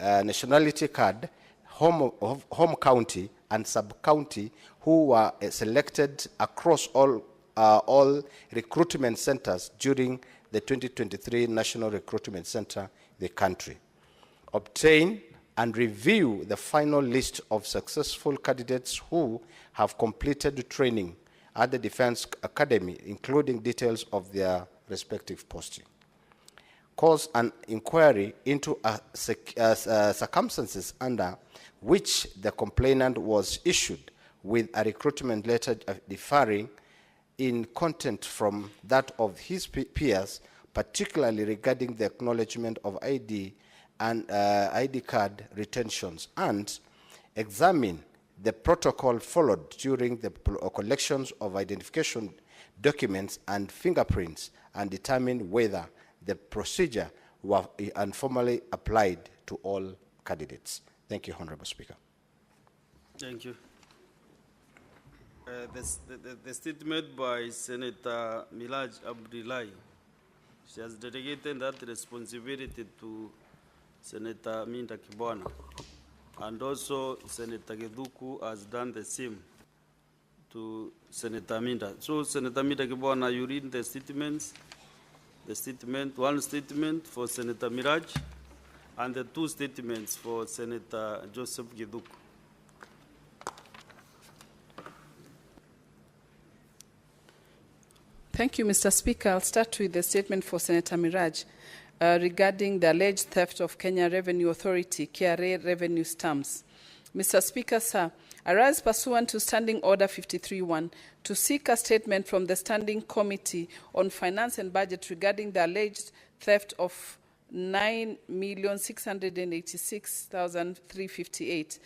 nationality card, home county, and sub-county who were selected across all recruitment centers during the 2023 National Recruitment Center in the country. Obtain and review the final list of successful candidates who have completed training at the Defense Academy, including details of their respective posting. Cause an inquiry into circumstances under which the complainant was issued with a recruitment letter differing in content from that of his peers, particularly regarding the acknowledgement of ID and ID card retentions, and examine the protocol followed during the collections of identification documents and fingerprints, and determine whether the procedure was informally applied to all candidates. Thank you, Honorable Speaker. Thank you. The statement by Senator Milaj Abdullahi, she has delegated that responsibility to Senator Minda Kibwana, and also Senator Geduku has done the same to Senator Minda. So Senator Minda Kibwana, you read the statements, one statement for Senator Miraj, and the two statements for Senator Joseph Geduku. Thank you, Mr. Speaker. I'll start with the statement for Senator Miraj regarding the alleged theft of Kenya Revenue Authority, KRA revenue stamps. Mr. Speaker, sir, I rise pursuant to Standing Order 53-1 to seek a statement from the Standing Committee on Finance and Budget regarding the alleged theft of 9,686,358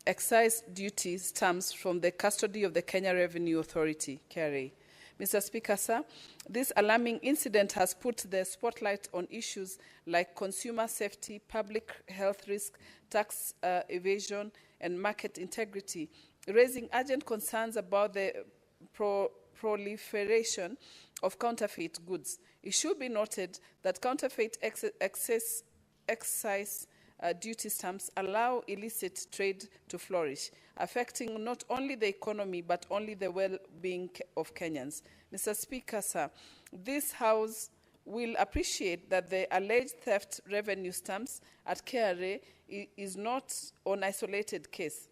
excise duty stamps from the custody of the Kenya Revenue Authority, KRA. Mr. Speaker, sir, this alarming incident has put the spotlight on issues like consumer safety, public health risk, tax evasion, and market integrity, raising urgent concerns about the proliferation of counterfeit goods. It should be noted that counterfeit excise duty stamps allow illicit trade to flourish, affecting not only the economy but only the well-being of Kenyans. Mr. Speaker, sir, this House will appreciate that the alleged theft revenue stamps at KRA is not an isolated case.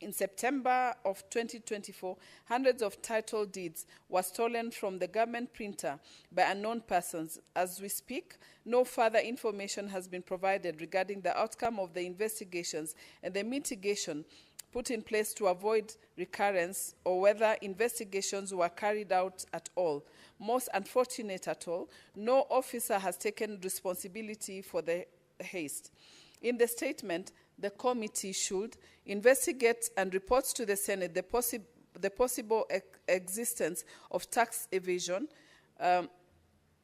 In September of 2024, hundreds of title deeds were stolen from the government printer by unknown persons. As we speak, no further information has been provided regarding the outcome of the investigations and the mitigation put in place to avoid recurrence, or whether investigations were carried out at all. Most unfortunate at all, no officer has taken responsibility for the haste. In the statement, the committee should investigate and report to the Senate the possible existence of tax evasion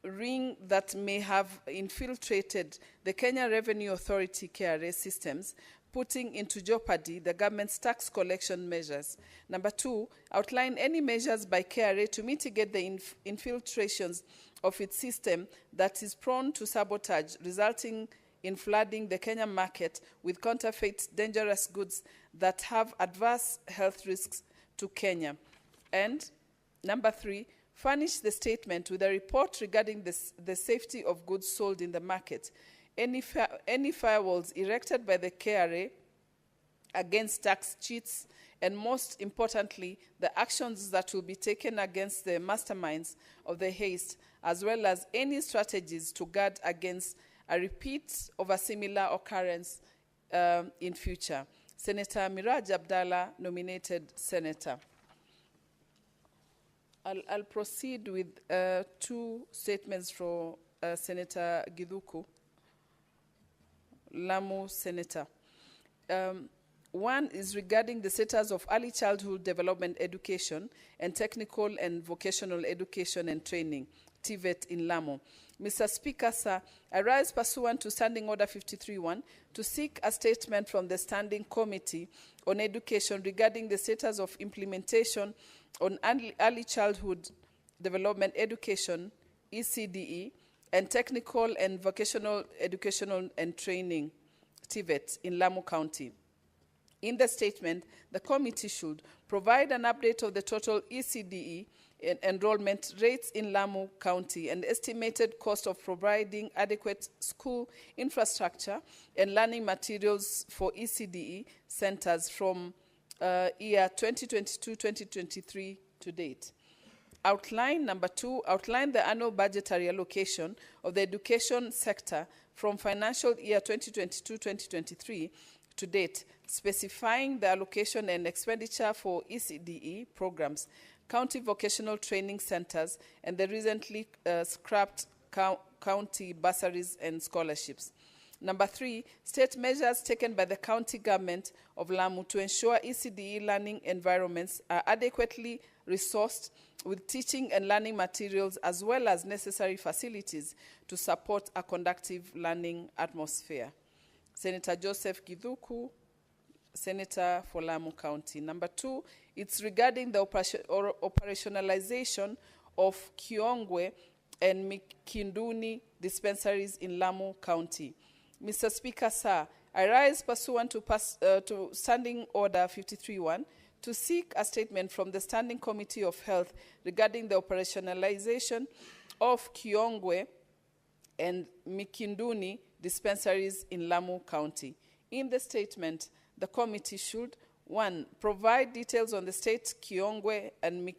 ring that may have infiltrated the Kenya Revenue Authority KRA systems, putting into jeopardy the government's tax collection measures. Number 2, outline any measures by KRA to mitigate the infiltrations of its system that is prone to sabotage, resulting in flooding the Kenyan market with counterfeit dangerous goods that have adverse health risks to Kenya. And number 3, furnish the statement with a report regarding the safety of goods sold in the market, any firewalls erected by the KRA against tax cheats, and most importantly, the actions that will be taken against the masterminds of the heist, as well as any strategies to guard against a repeat of a similar occurrence in future. Senator Miraj Abdallah, nominated senator. I'll proceed with 2 statements from Senator Githuku, Lamu Senator. One is regarding the status of early childhood development education and technical and vocational education and training, TVET in Lamu. Mr. Speaker, sir, I rise pursuant to Standing Order 53.1 to seek a statement from the Standing Committee on Education regarding the status of implementation on early childhood development education, ECDE, and technical and vocational educational and training, TVET, in Lamu County. In the statement, the committee should provide an update of the total ECDE enrollment rates in Lamu County and estimated cost of providing adequate school infrastructure and learning materials for ECDE centers from year 2022-2023 to date. Outline, number 2, outline the annual budgetary allocation of the education sector from financial year 2022-2023 to date, specifying the allocation and expenditure for ECDE programs, county vocational training centers, and the recently scrapped county bursaries and scholarships. Number 3, state measures taken by the county government of Lamu to ensure ECDE learning environments are adequately resourced with teaching and learning materials as well as necessary facilities to support a conducive learning atmosphere. Senator Joseph Githuku, Senator for Lamu County. Number 2, it's regarding the operationalization of Kiongwe and Mikinduni dispensaries in Lamu County. Mr. Speaker, sir, I rise pursuant to Standing Order 53.1 to seek a statement from the Standing Committee of Health regarding the operationalization of Kiongwe and Mikinduni dispensaries in Lamu County. In the statement, the committee should, 1, provide details on the state Kiongwe and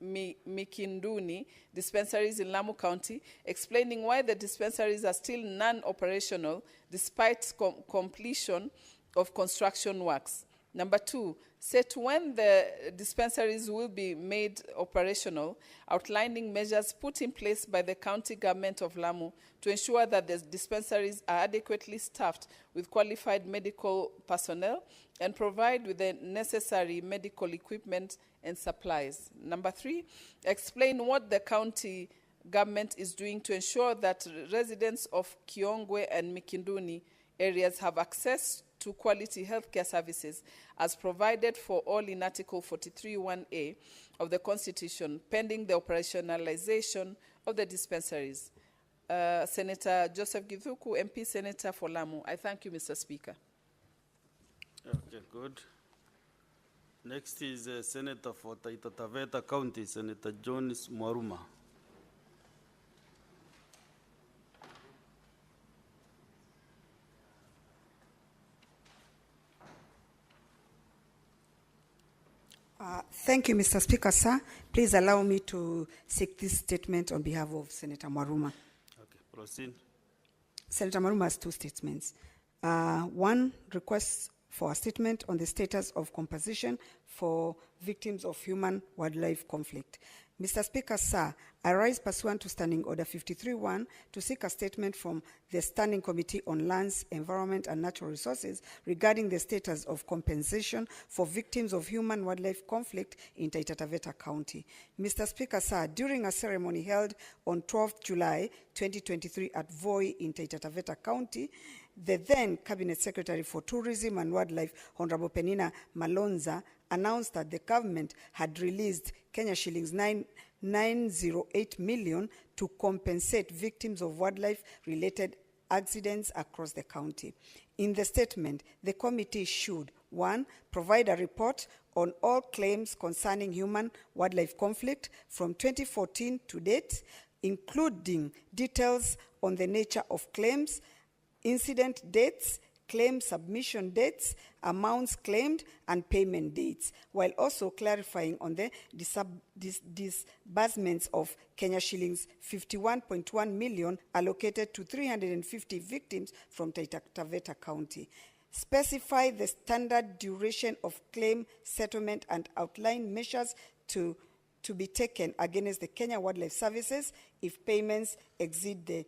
Mikinduni dispensaries in Lamu County, explaining why the dispensaries are still non-operational despite completion of construction works. Number 2, set when the dispensaries will be made operational, outlining measures put in place by the county government of Lamu to ensure that the dispensaries are adequately staffed with qualified medical personnel and provide with the necessary medical equipment and supplies. Number 3, explain what the county government is doing to ensure that residents of Kiongwe and Mikinduni areas have access to quality healthcare services as provided for all in Article 43(1)(a) of the Constitution, pending the operationalization of the dispensaries. Senator Joseph Githuku, MP Senator for Lamu. I thank you, Mr. Speaker. Okay, good. Next is Senator for Taita Taveta County, Senator Jones Mwaruma. Thank you, Mr. Speaker, sir. Please allow me to seek this statement on behalf of Senator Mwaruma. Okay, proceed. Senator Mwaruma has 2 statements. 1, requests for a statement on the status of compensation for victims of human-wildlife conflict. Mr. Speaker, sir, I rise pursuant to Standing Order 53-1 to seek a statement from the Standing Committee on Lands, Environment and Natural Resources regarding the status of compensation for victims of human-wildlife conflict in Taita Taveta County. Mr. Speaker, sir, during a ceremony held on 12th July 2023 at Voi in Taita Taveta County, the then Cabinet Secretary for Tourism and Wildlife, Honorable Penina Malonza, announced that the government had released Kenya shillings 908 million to compensate victims of wildlife-related accidents across the county. In the statement, the committee should, 1, provide a report on all claims concerning human-wildlife conflict from 2014 to date, including details on the nature of claims, incident dates, claim submission dates, amounts claimed, and payment dates, while also clarifying on the disbursements of Kenya shillings 51.1 million allocated to 350 victims from Taita Taveta County. Specify the standard duration of claim settlement and outline measures to be taken against the Kenya Wildlife Services if payments exceed the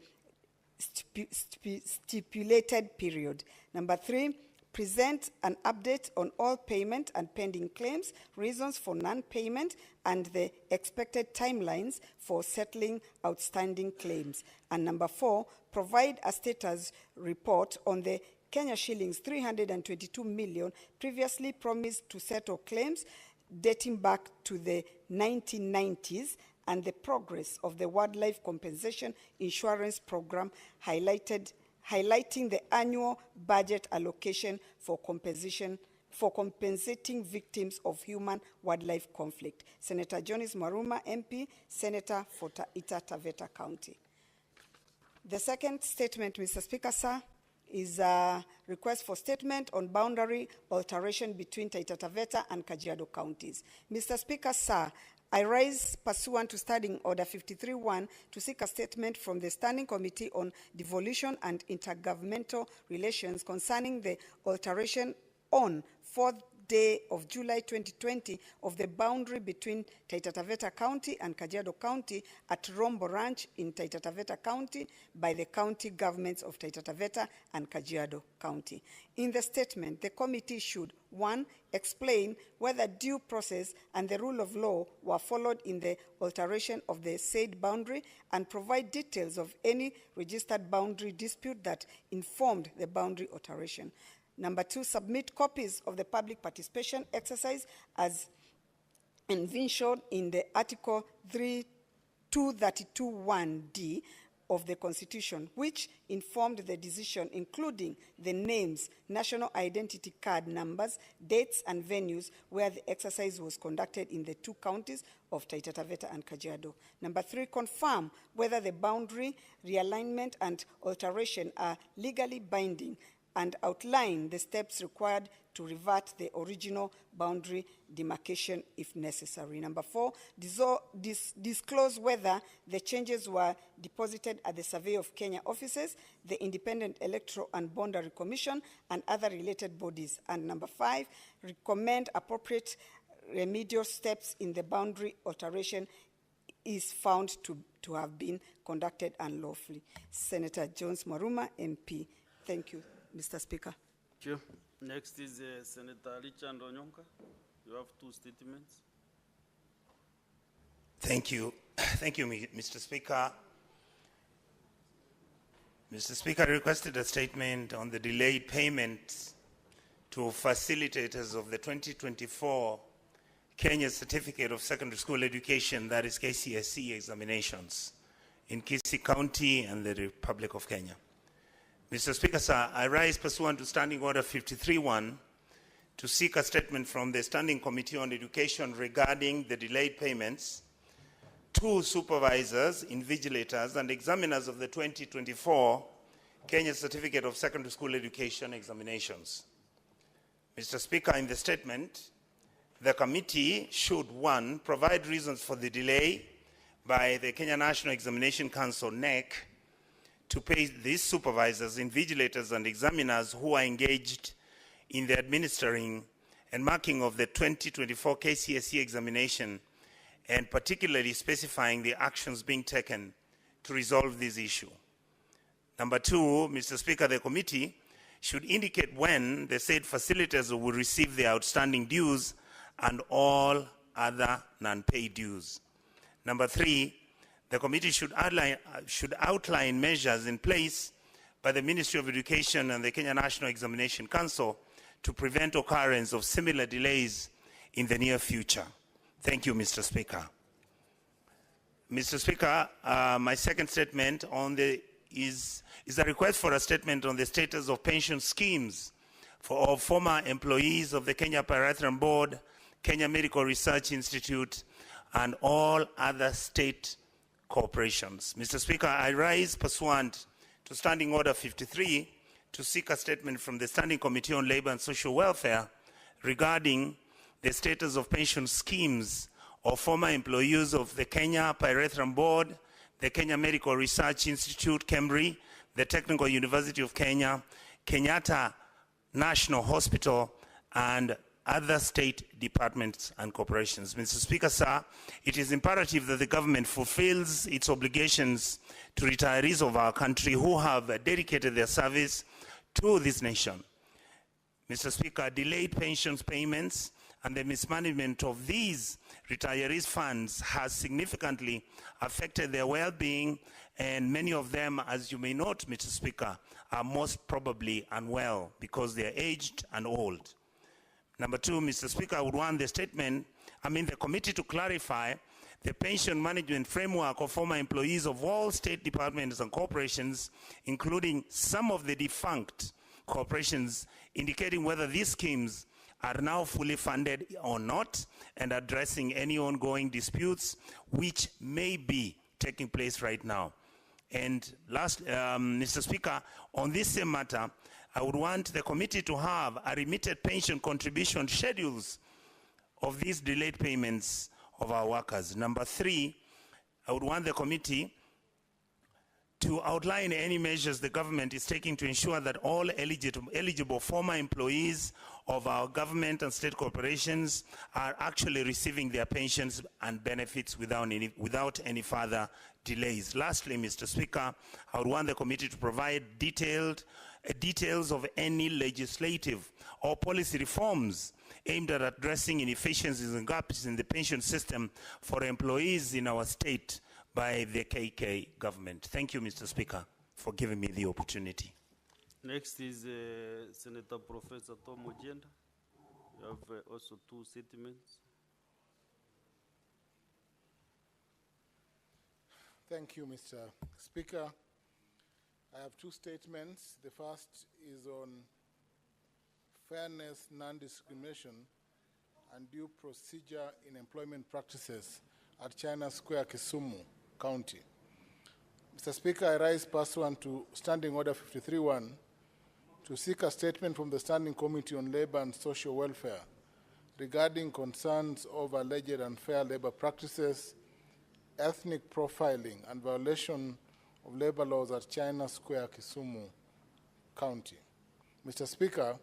stipulated period. Number 3, present an update on all payment and pending claims, reasons for non-payment, and the expected timelines for settling outstanding claims. And number 4, provide a status report on the Kenya shillings 322 million previously promised to settle claims dating back to the 1990s and the progress of the Wildlife Compensation Insurance Program, highlighting the annual budget allocation for compensating victims of human-wildlife conflict. Senator Jonis Maruma, MP, Senator for Taita Taveta County. The second statement, Mr. Speaker, sir, is a request for statement on boundary alteration between Taita Taveta and Kajiado counties. Mr. Speaker, sir, I rise pursuant to Standing Order 53-1 to seek a statement from the Standing Committee on Devolution and Intergovernmental Relations concerning the alteration on 4th day of July 2020 of the boundary between Taita Taveta County and Kajiado County at Rombo Ranch in Taita Taveta County by the county governments of Taita Taveta and Kajiado County. In the statement, the committee should, 1, explain whether due process and the rule of law were followed in the alteration of the said boundary and provide details of any registered boundary dispute that informed the boundary alteration. Number 2, submit copies of the public participation exercise as envisioned in the Article 232(1)(d) of the Constitution, which informed the decision, including the names, national identity card numbers, dates, and venues where the exercise was conducted in the 2 counties of Taita Taveta and Kajiado. Number 3, confirm whether the boundary realignment and alteration are legally binding and outline the steps required to revert the original boundary demarcation if necessary. Number 4, disclose whether the changes were deposited at the Survey of Kenya offices, the Independent Electoral and Boundary Commission, and other related bodies. And number 5, recommend appropriate remedial steps in the boundary alteration is found to have been conducted unlawfully. Senator Jones Maruma, MP. Thank you, Mr. Speaker. Thank you. Next is Senator Richard Onyonka. You have 2 statements. Thank you. Thank you, Mr. Speaker. Mr. Speaker, I requested a statement on the delayed payments to facilitators of the 2024 Kenya Certificate of Secondary School Education, that is KCSE examinations in Kisii County and the Republic of Kenya. Mr. Speaker, sir, I rise pursuant to Standing Order 53-1 to seek a statement from the Standing Committee on Education regarding the delayed payments to supervisors, invigilators, and examiners of the 2024 Kenya Certificate of Secondary School Education examinations. Mr. Speaker, in the statement, the committee should, 1, provide reasons for the delay by the Kenya National Examination Council, NEC, to pay these supervisors, invigilators, and examiners who are engaged in the administering and marking of the 2024 KCSE examination and particularly specifying the actions being taken to resolve this issue. Number two, Mr. Speaker, the committee should indicate when the said facilitators will receive their outstanding dues and all other non-paid dues. Number three, the committee should outline measures in place by the Ministry of Education and the Kenya National Examination Council to prevent occurrence of similar delays in the near future. Thank you, Mr. Speaker. Mr. Speaker, my second statement is a request for a statement on the status of pension schemes for former employees of the Kenya Pyrethrum Board, Kenya Medical Research Institute, and all other state corporations. Mr. Speaker, I rise pursuant to Standing Order 53 to seek a statement from the Standing Committee on Labor and Social Welfare regarding the status of pension schemes of former employees of the Kenya Pyrethrum Board, the Kenya Medical Research Institute, KEMRI, the Technical University of Kenya, Kenyatta National Hospital, and other state departments and corporations. Mr. Speaker, sir, it is imperative that the government fulfills its obligations to retirees of our country who have dedicated their service to this nation. Mr. Speaker, delayed pensions payments and the mismanagement of these retirees' funds has significantly affected their well-being, and many of them, as you may note, Mr. Speaker, are most probably unwell because they are aged and old. Number two, Mr. Speaker, I would want the committee to clarify the pension management framework of former employees of all state departments and corporations, including some of the defunct corporations, indicating whether these schemes are now fully funded or not, and addressing any ongoing disputes which may be taking place right now. And last, Mr. Speaker, on this same matter, I would want the committee to have a remitted pension contribution schedules of these delayed payments of our workers. Number three, I would want the committee to outline any measures the government is taking to ensure that all eligible former employees of our government and state corporations are actually receiving their pensions and benefits without any further delays. Lastly, Mr. Speaker, I would want the committee to provide details of any legislative or policy reforms aimed at addressing inefficiencies and gaps in the pension system for employees in our state by the KK government. Thank you, Mr. Speaker, for giving me the opportunity. Next is Senator Professor Tom Ojenda. You have also two statements. Thank you, Mr. Speaker. I have two statements. The first is on fairness, non-discrimination, and due procedure in employment practices at China Square, Kisumu County. Mr. Speaker, I rise pursuant to Standing Order 53-1 to seek a statement from the Standing Committee on Labor and Social Welfare regarding concerns over alleged unfair labor practices, ethnic profiling, and violation of labor laws at China Square, Kisumu County. Mr. Speaker,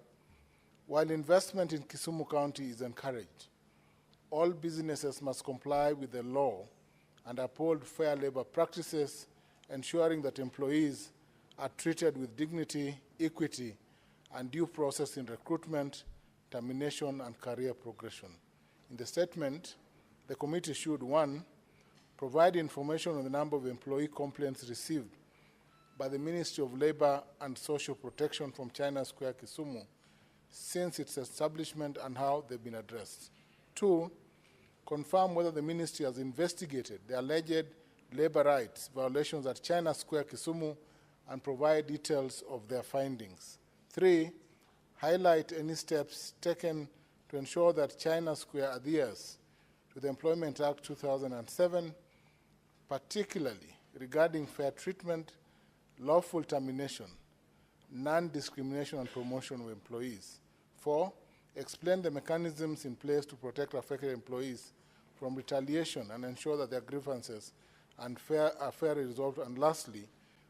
while investment in Kisumu County is encouraged, all businesses must comply with the law and uphold fair labor practices, ensuring that employees are treated with dignity, equity, and due process in recruitment, termination, and career progression. In the statement, the committee should, 1, provide information on the number of employee complaints received by the Ministry of Labor and Social Protection from China Square, Kisumu, since its establishment and how they've been addressed. 2, confirm whether the ministry has investigated the alleged labor rights violations at China Square, Kisumu, and provide details of their findings. 3, highlight any steps taken to ensure that China Square adheres to the Employment Act 2007, particularly regarding fair treatment, lawful termination, non-discrimination, and promotion of employees. 4, explain the mechanisms in place to protect affected employees from retaliation and ensure that their grievances are fairly resolved. And lastly,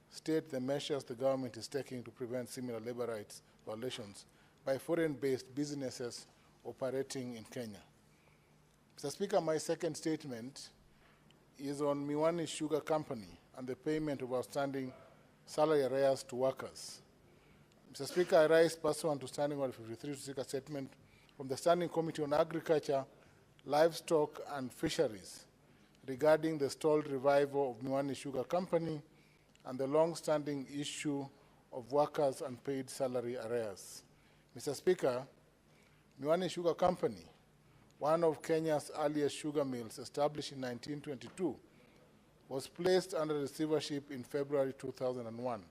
state the measures the government is taking to prevent similar labor rights violations by foreign-based businesses operating in Kenya. Mr. Speaker, my second statement is on Miwani Sugar Company and the payment of outstanding salary arrears to workers. Mr. Speaker, I rise pursuant to Standing Order 53 to seek a statement from the Standing Committee on Agriculture, Livestock and Fisheries regarding the stalled revival of Miwani Sugar Company and the long-standing issue of workers' unpaid salary arrears. Mr. Speaker, Miwani Sugar Company, one of Kenya's earliest sugar mills established in 1922, was placed under receivership in February 2001.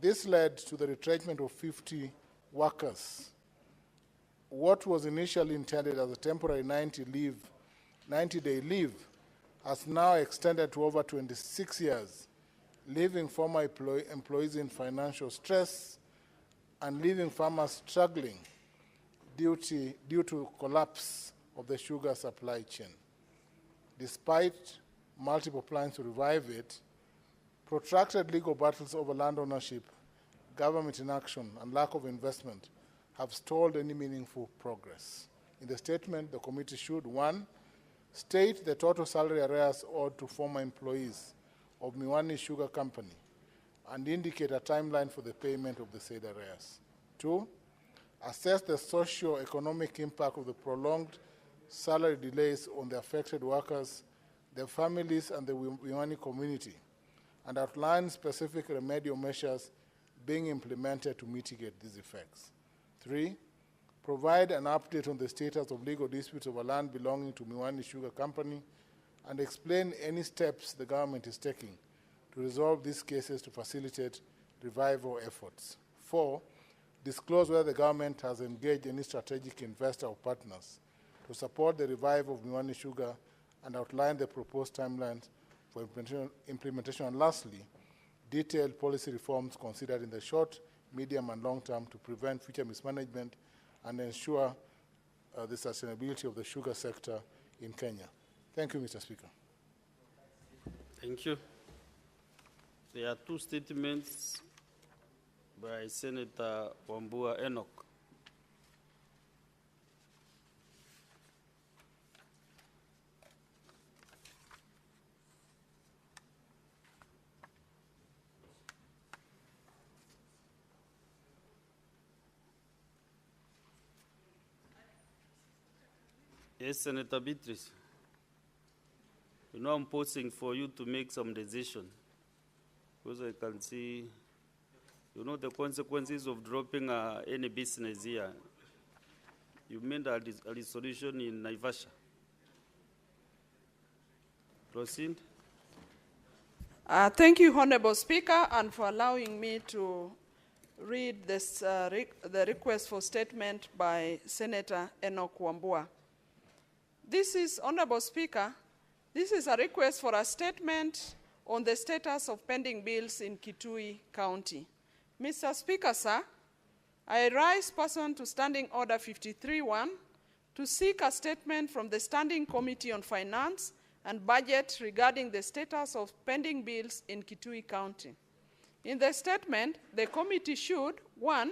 This led to the retrenchment of 50 workers. What was initially intended as a temporary 90-day leave has now extended to over 26 years, leaving former employees in financial stress and leaving farmers struggling due to collapse of the sugar supply chain. Despite multiple plans to revive it, protracted legal battles over land ownership, government inaction, and lack of investment have stalled any meaningful progress. In the statement, the committee should, 1, state the total salary arrears owed to former employees of Miwani Sugar Company and indicate a timeline for the payment of the said arrears. 2, assess the socio-economic impact of the prolonged salary delays on the affected workers, their families, and the Miwani community, and outline specific remedial measures being implemented to mitigate these effects. 3, provide an update on the status of legal disputes over land belonging to Miwani Sugar Company and explain any steps the government is taking to resolve these cases to facilitate revival efforts. 4, disclose whether the government has engaged any strategic investor or partners to support the revival of Miwani Sugar and outline the proposed timelines for implementation. And lastly, detailed policy reforms considered in the short, medium, and long term to prevent future mismanagement and ensure the sustainability of the sugar sector in Kenya. Thank you, Mr. Speaker. Thank you. There are two statements by Senator Wambua Enoch. Yes, Senator Beatrice. You know I'm posing for you to make some decision, because I can see, you know, the consequences of dropping any business here. You made a resolution in Naivasha. Proceed. Thank you, Honorable Speaker, and for allowing me to read this, the request for statement by Senator Enoch Wambua. This is, Honorable Speaker, this is a request for a statement on the status of pending bills in Kitui County. Mr. Speaker, sir, I rise pursuant to Standing Order 53-1 to seek a statement from the Standing Committee on Finance and Budget regarding the status of pending bills in Kitui County. In the statement, the committee should, 1,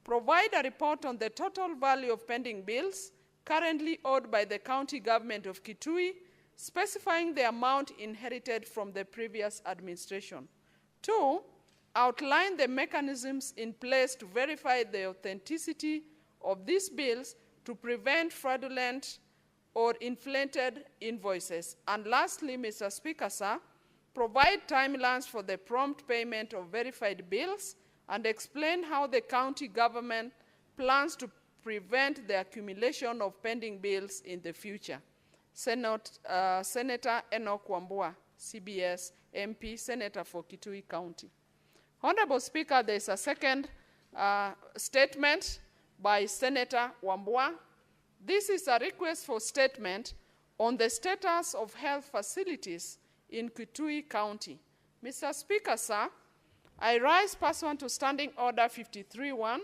provide a report on the total value of pending bills currently owed by the county government of Kitui, specifying the amount inherited from the previous administration. 2, outline the mechanisms in place to verify the authenticity of these bills to prevent fraudulent or inflated invoices. And lastly, Mr. Speaker, sir, provide timelines for the prompt payment of verified bills and explain how the county government plans to prevent the accumulation of pending bills in the future. Senator Enoch Wambua, CBS, MP, Senator for Kitui County. Honorable Speaker, there is a second statement by Senator Wambua. This is a request for statement on the status of health facilities in Kitui County. Mr. Speaker, sir, I rise pursuant to Standing Order 53-1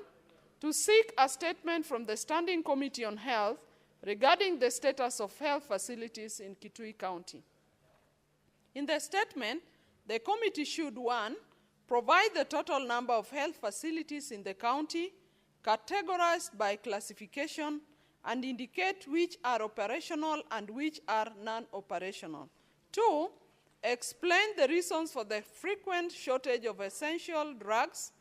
to seek a statement from the Standing Committee on Health regarding the status of health facilities in Kitui County. In the statement, the committee should, 1, provide the total number of health facilities in the county, categorized by classification and indicate which are operational and which are non-operational. 2, explain the reasons for the frequent shortage of essential drugs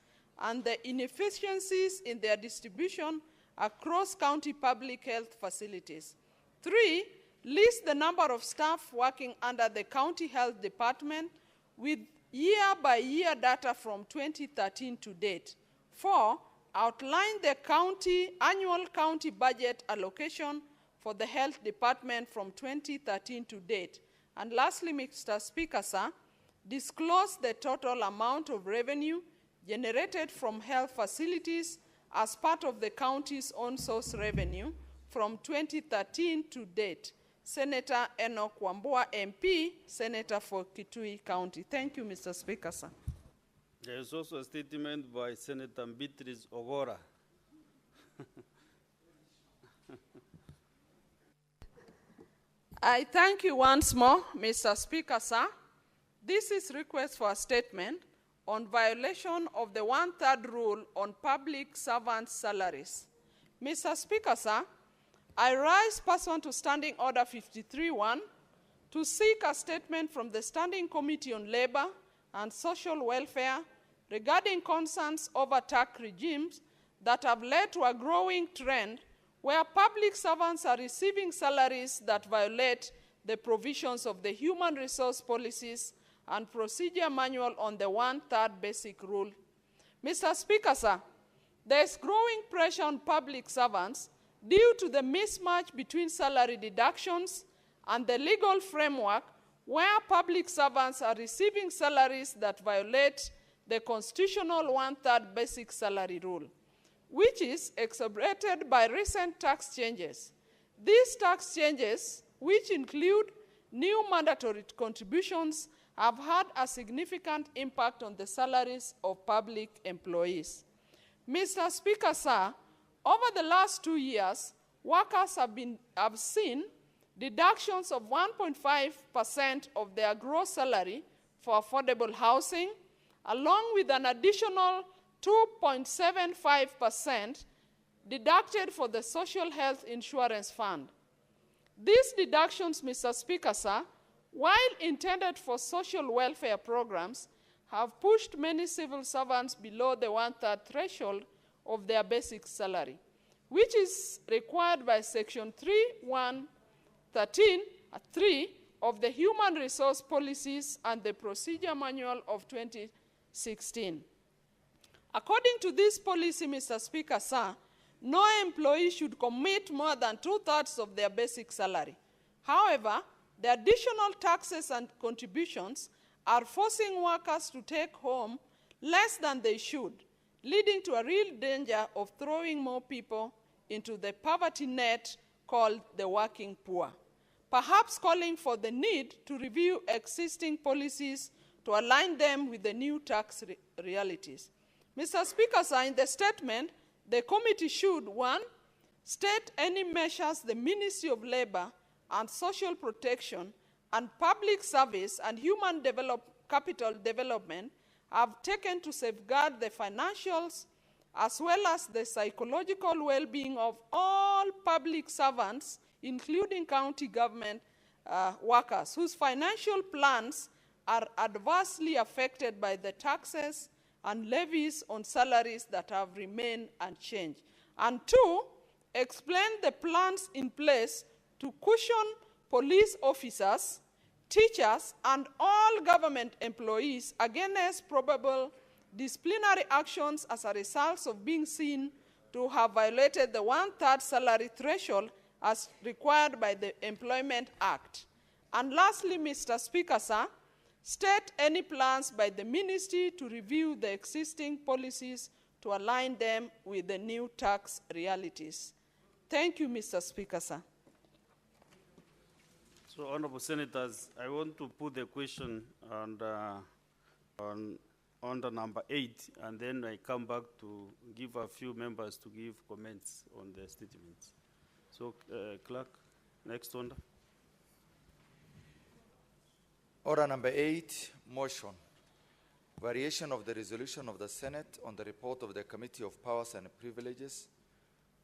and the inefficiencies in their distribution across county public health facilities. 3, list the number of staff working under the county health department with year-by-year data from 2013 to date. 4, outline the annual county budget allocation for the health department from 2013 to date. And lastly, Mr. Speaker, sir, disclose the total amount of revenue generated from health facilities as part of the county's own source revenue from 2013 to date. Senator Enoch Wambua, MP, Senator for Kitui County. Thank you, Mr. Speaker, sir. There is also a statement by Senator Beatrice Ogora. I thank you once more, Mr. Speaker, sir. This is request for a statement on violation of the 1/3 rule on public servants' salaries. Mr. Speaker, sir, I rise pursuant to Standing Order 53-1 to seek a statement from the Standing Committee on Labor and Social Welfare regarding concerns over tax regimes that have led to a growing trend where public servants are receiving salaries that violate the provisions of the Human Resource Policies and Procedure Manual on the 1/3 basic rule. Mr. Speaker, sir, there is growing pressure on public servants due to the mismatch between salary deductions and the legal framework where public servants are receiving salaries that violate the constitutional 1/3 basic salary rule, which is exacerbated by recent tax changes. These tax changes, which include new mandatory contributions, have had a significant impact on the salaries of public employees. Mr. Speaker, sir, over the last 2 years, workers have seen deductions of 1.5% of their gross salary for affordable housing, along with an additional 2.75% deducted for the Social Health Insurance Fund. These deductions, Mr. Speaker, sir, while intended for social welfare programs, have pushed many civil servants below the 1/3 threshold of their basic salary, which is required by Section 3.1.13.3 of the Human Resource Policies and the Procedure Manual of 2016. According to this policy, Mr. Speaker, sir, no employee should commit more than 2/3 of their basic salary. However, the additional taxes and contributions are forcing workers to take home less than they should, leading to a real danger of throwing more people into the poverty net called the working poor, perhaps calling for the need to review existing policies to align them with the new tax realities. Mr. Speaker, sir, in the statement, the committee should, 1, state any measures the Ministry of Labor and Social Protection and Public Service and Human Capital Development have taken to safeguard the financials as well as the psychological well-being of all public servants, including county government workers, whose financial plans are adversely affected by the taxes and levies on salaries that have remained unchanged. And 2, explain the plans in place to cushion police officers, teachers, and all government employees against probable disciplinary actions as a result of being seen to have violated the 1/3 salary threshold as required by the Employment Act. And lastly, Mr. Speaker, sir, state any plans by the ministry to review the existing policies to align them with the new tax realities. Thank you, Mr. Speaker, sir. So, honorable senators, I want to put the question on the number 8, and then I come back to give a few members to give comments on the statements. So, clerk, next order. Order number 8, motion. Variation of the resolution of the Senate on the report of the Committee of Powers and Privileges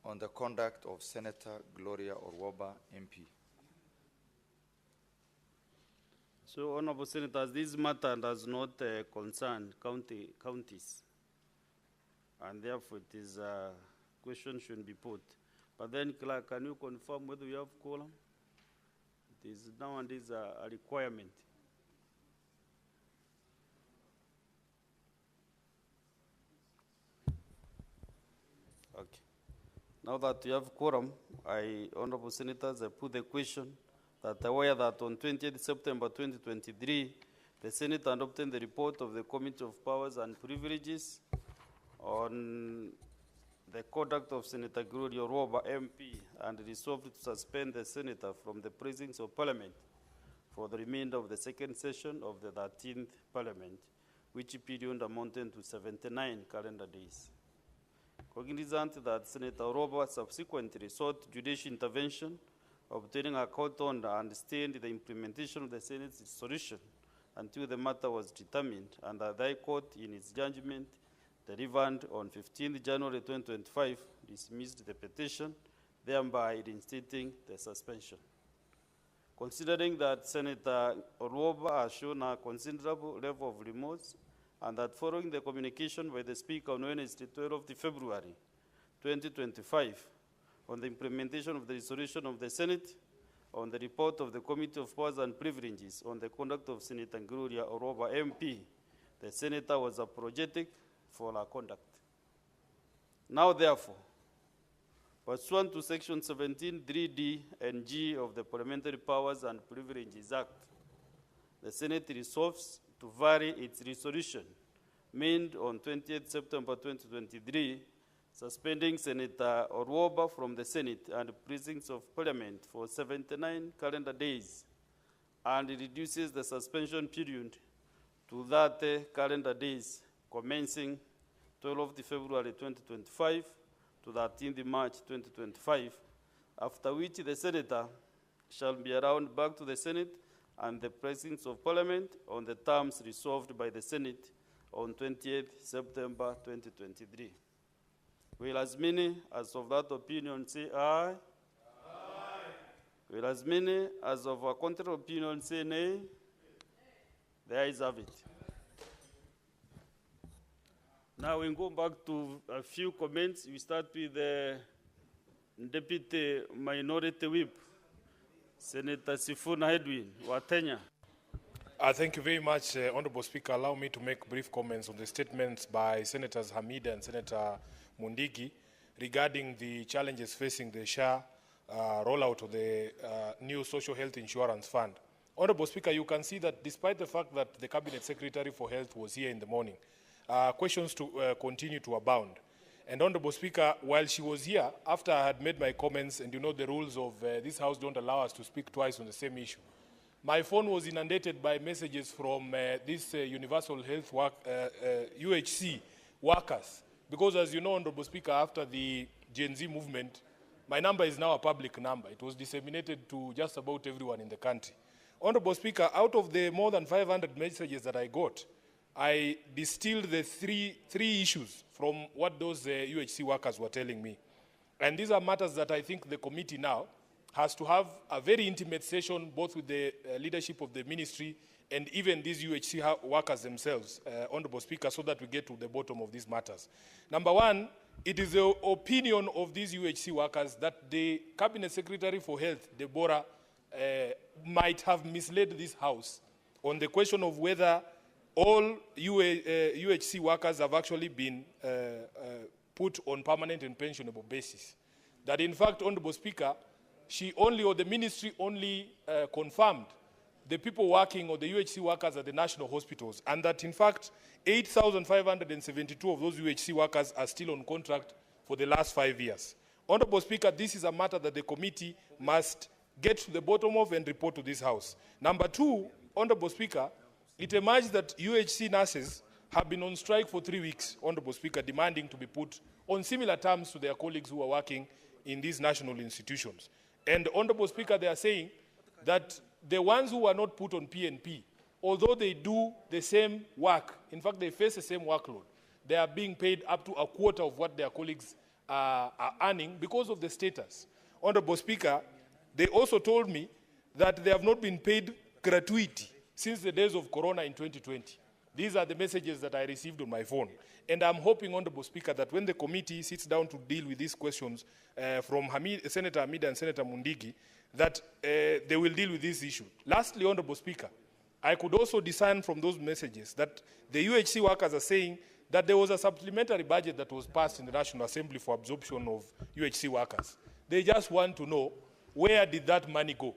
on the conduct of Senator Gloria Orwoba, MP. So, Honorable Senators, this matter does not concern counties, and therefore it is a question shouldn't be put. But then, Clerk, can you confirm whether you have quorum? It is nowadays a requirement. Okay. Now that you have quorum, Honorable Senators, I put the question that aware that on 20th September 2023, the Senate adopted the report of the Committee of Powers and Privileges on the conduct of Senator Gloria Orwoba, MP, and resolved to suspend the Senator from the presence of Parliament for the remainder of the second session of the 13th Parliament, which period amounted to 79 calendar days. Cognizant that Senator Orwoba subsequently sought judicial intervention, obtaining a court order and stayed the implementation of the Senate's resolution until the matter was determined, and that the High Court, in its judgment delivered on 15 January 2025, dismissed the petition, thereby reinstating the suspension. Considering that Senator Orwoba has shown a considerable level of remorse, and that following the communication by the Speaker on Wednesday, 12th February 2025, on the implementation of the resolution of the Senate, on the report of the Committee of Powers and Privileges on the conduct of Senator Gloria Orwoba, MP, the Senator was apologetic for her conduct. Now, therefore, pursuant to Section 17, 3D and G of the Parliamentary Powers and Privileges Act, the Senate resolves to vary its resolution made on 20th September 2023, suspending Senator Orwoba from the Senate and presence of Parliament for 79 calendar days, and reduces the suspension period to 30 calendar days, commencing 12th February 2025 to 13th March 2025, after which the Senator shall be allowed back to the Senate and the presence of Parliament on the terms resolved by the Senate on 20th September 2023. Will as many as of that opinion say aye? Aye. Will as many as of a contrary opinion say nay? The ayes have it. Now we go back to a few comments. We start with the Deputy Minority Whip, Senator Sifuna Edwin, Watenya. Thank you very much, Honorable Speaker. Allow me to make brief comments on the statements by Senators Hamida and Senator Mundigi regarding the challenges facing the SHA rollout of the new Social Health Insurance Fund. Honorable Speaker, you can see that despite the fact that the Cabinet Secretary for Health was here in the morning, questions continue to abound. And Honorable Speaker, while she was here, after I had made my comments, and you know the rules of this House don't allow us to speak twice on the same issue, my phone was inundated by messages from these Universal Health UHC workers. Because as you know, Honorable Speaker, after the Gen Z movement, my number is now a public number. It was disseminated to just about everyone in the country. Honorable Speaker, out of the more than 500 messages that I got, I distilled the three issues from what those UHC workers were telling me. And these are matters that I think the committee now has to have a very intimate session, both with the leadership of the ministry and even these UHC workers themselves, Honorable Speaker, so that we get to the bottom of these matters. Number one, it is the opinion of these UHC workers that the Cabinet Secretary for Health, Deborah, might have misled this House on the question of whether all UHC workers have actually been put on permanent and pensionable basis. That in fact, Honorable Speaker, the ministry only confirmed the people working or the UHC workers at the national hospitals, and that in fact 8,572 of those UHC workers are still on contract for the last 5 years. Honorable Speaker, this is a matter that the committee must get to the bottom of and report to this House. Number two, Honorable Speaker, it emerged that UHC nurses have been on strike for 3 weeks, Honorable Speaker, demanding to be put on similar terms to their colleagues who are working in these national institutions. And Honorable Speaker, they are saying that the ones who are not put on PNP, although they do the same work, in fact, they face the same workload, they are being paid up to a quarter of what their colleagues are earning because of the status. Honorable Speaker, they also told me that they have not been paid gratuity since the days of Corona in 2020. These are the messages that I received on my phone. And I'm hoping, Honorable Speaker, that when the committee sits down to deal with these questions from Senator Hamida and Senator Mundigi, that they will deal with this issue. Lastly, Honorable Speaker, I could also discern from those messages that the UHC workers are saying that there was a supplementary budget that was passed in the National Assembly for absorption of UHC workers. They just want to know, where did that money go?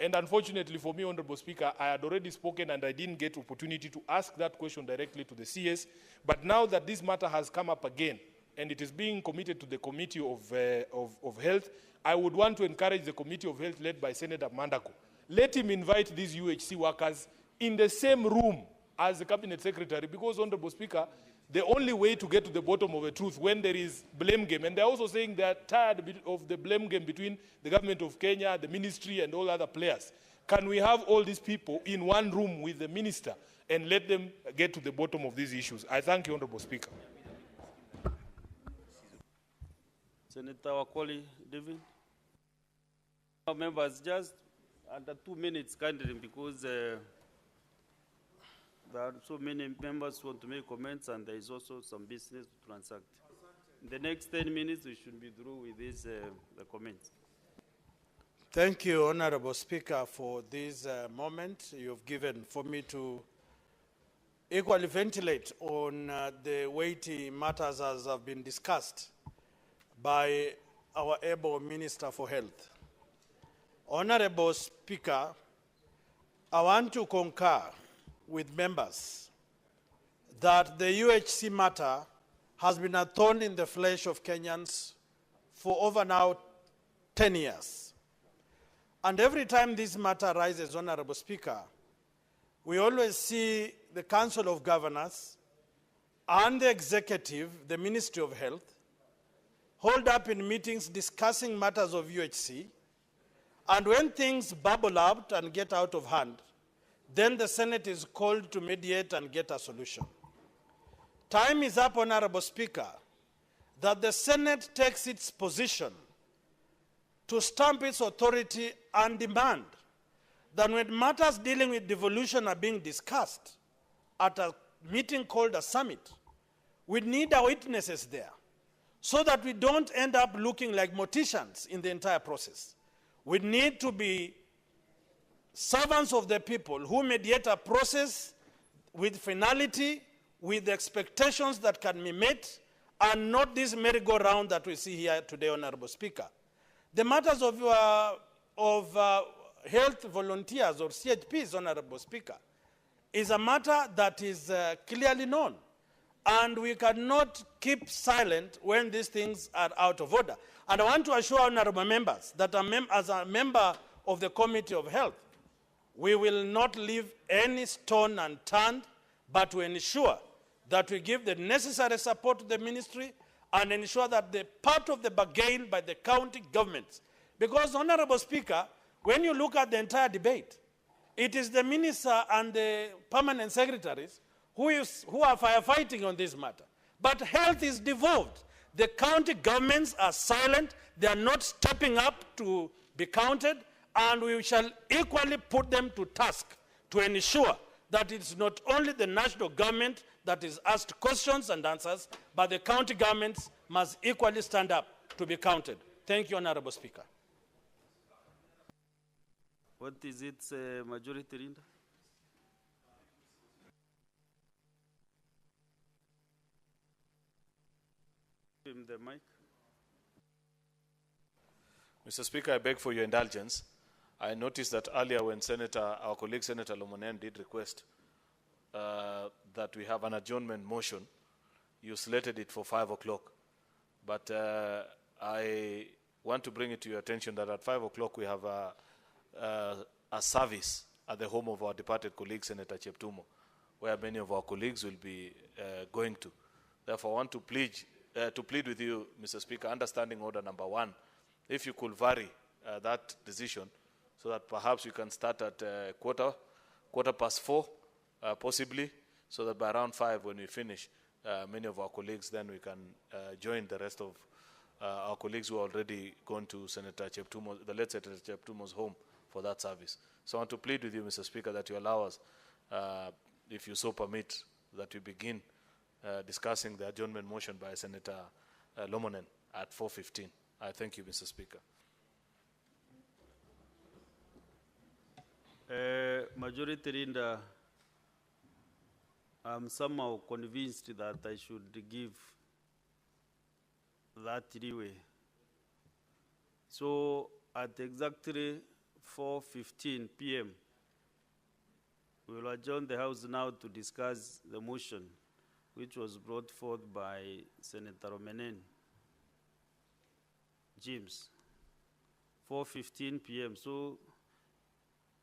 And unfortunately for me, Honorable Speaker, I had already spoken and I didn't get opportunity to ask that question directly to the CS. But now that this matter has come up again and it is being committed to the Committee of Health, I would want to encourage the Committee of Health led by Senator Mandako. Let him invite these UHC workers in the same room as the Cabinet Secretary, because, Honorable Speaker, the only way to get to the bottom of the truth when there is blame game, and they're also saying they're tired of the blame game between the government of Kenya, the ministry, and all other players. Can we have all these people in one room with the minister and let them get to the bottom of these issues? I thank you, Honorable Speaker. Senator Wakoli, David. Members, just under 2 minutes, kindly, because there are so many members who want to make comments, and there is also some business to transact. In the next 10 minutes, we should be through with these the comments. Thank you, Honorable Speaker, for this moment you've given for me to equally ventilate on the weighty matters as have been discussed by our able Minister for Health. Honorable Speaker, I want to concur with members that the UHC matter has been a thorn in the flesh of Kenyans for over now 10 years. And every time this matter arises, Honorable Speaker, we always see the Council of Governors and the Executive, the Ministry of Health, hold up in meetings discussing matters of UHC, and when things bubble out and get out of hand, then the Senate is called to mediate and get a solution. Time is up, Honorable Speaker, that the Senate takes its position to stamp its authority and demand that when matters dealing with devolution are being discussed at a meeting called a summit, we need our witnesses there so that we don't end up looking like morticians in the entire process. We need to be servants of the people who mediate a process with finality, with expectations that can be met, and not this merry-go-round that we see here today, Honorable Speaker. The matters of health volunteers or CHPs, Honorable Speaker, is a matter that is clearly known. And we cannot keep silent when these things are out of order. And I want to assure honorable members that as a member of the Committee of Health, we will not leave any stone unturned, but to ensure that we give the necessary support to the ministry and ensure that the part of the bargain by the county governments, because, Honorable Speaker, when you look at the entire debate, it is the minister and the permanent secretaries who are firefighting on this matter. But health is devolved. The county governments are silent. They are not stepping up to be counted, and we shall equally put them to task to ensure that it's not only the national government that is asked questions and answers, but the county governments must equally stand up to be counted. Thank you, Honorable Speaker. What is its majority, Linda? The mic. Mr. Speaker, I beg for your indulgence. I noticed that earlier when our colleague Senator Lomonen did request that we have an adjournment motion, you slated it for 5 o'clock. But I want to bring it to your attention that at 5 o'clock we have a service at the home of our departed colleague, Senator Cheptumo, where many of our colleagues will be going to. Therefore, I want to plead with you, Mr. Speaker, understanding order number 1, if you could vary that decision so that perhaps we can start at quarter past 4, possibly, so that by around 5 when we finish, many of our colleagues then we can join the rest of our colleagues who are already gone to Senator Cheptumo, the late Senator Cheptumo's home for that service. So I want to plead with you, Mr. Speaker, that you allow us, if you so permit, that we begin discussing the adjournment motion by Senator Lomonen at 4:15. I thank you, Mr. Speaker. Majority Leader, I'm somehow convinced that I should give that leeway. So at exactly 4:15 p.m., we will adjourn the House now to discuss the motion which was brought forth by Senator Romenen. James, 4:15 p.m. So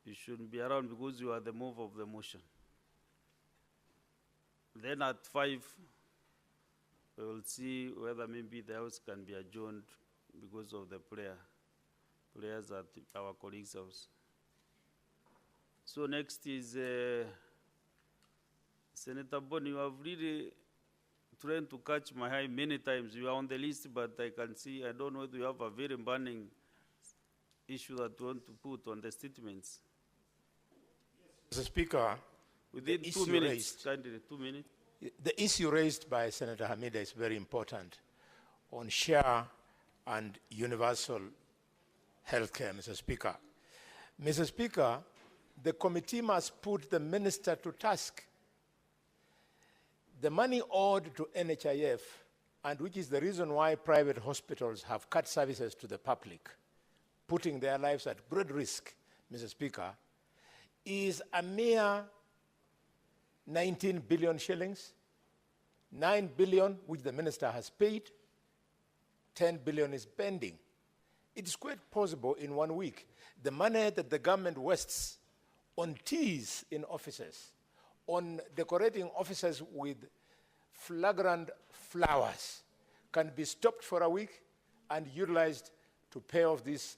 you shouldn't be around because you are the mover of the motion. Then at 5, we will see whether maybe the House can be adjourned because of the prayers at our colleagues' house. So next is Senator Boni. You have really tried to catch my eye many times. You are on the list, but I can see, I don't know if you have a very burning issue that you want to put on the statements. Mr. Speaker, within 2 minutes, kindly, 2 minutes. The issue raised by Senator Hamida is very important on share and universal health care, Mr. Speaker. Mr. Speaker, the committee must put the minister to task. The money owed to NHIF, and which is the reason why private hospitals have cut services to the public, putting their lives at great risk, Mr. Speaker, is a mere 19 billion shillings, 9 billion which the minister has paid, 10 billion is pending. It is quite possible in 1 week. The money that the government wastes on teas in offices, on decorating offices with flagrant flowers, can be stopped for a week and utilized to pay off these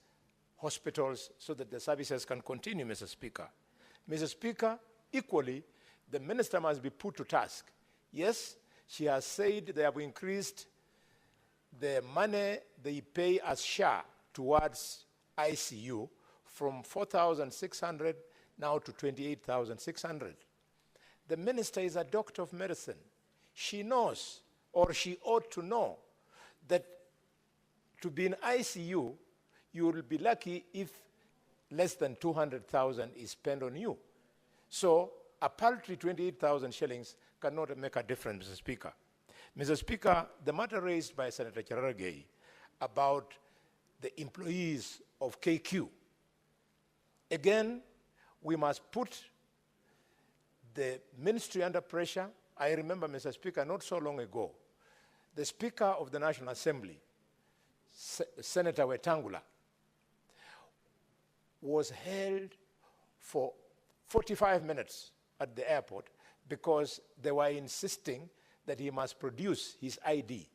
hospitals so that the services can continue, Mr. Speaker. Mr. Speaker, equally, the minister must be put to task. Yes, she has said they have increased the money they pay as share towards ICU from 4,600 now to 28,600. The minister is a doctor of medicine. She knows, or she ought to know, that to be in ICU, you will be lucky if less than 200,000 is spent on you. So a paltry 28,000 shillings cannot make a difference, Mr. Speaker. Mr. Speaker, the matter raised by Senator Cherargei about the employees of KQ, again, we must put the ministry under pressure. I remember, Mr. Speaker, not so long ago, the Speaker of the National Assembly, Senator Wetangula, was held for 45 minutes at the airport because they were insisting that he must produce his ID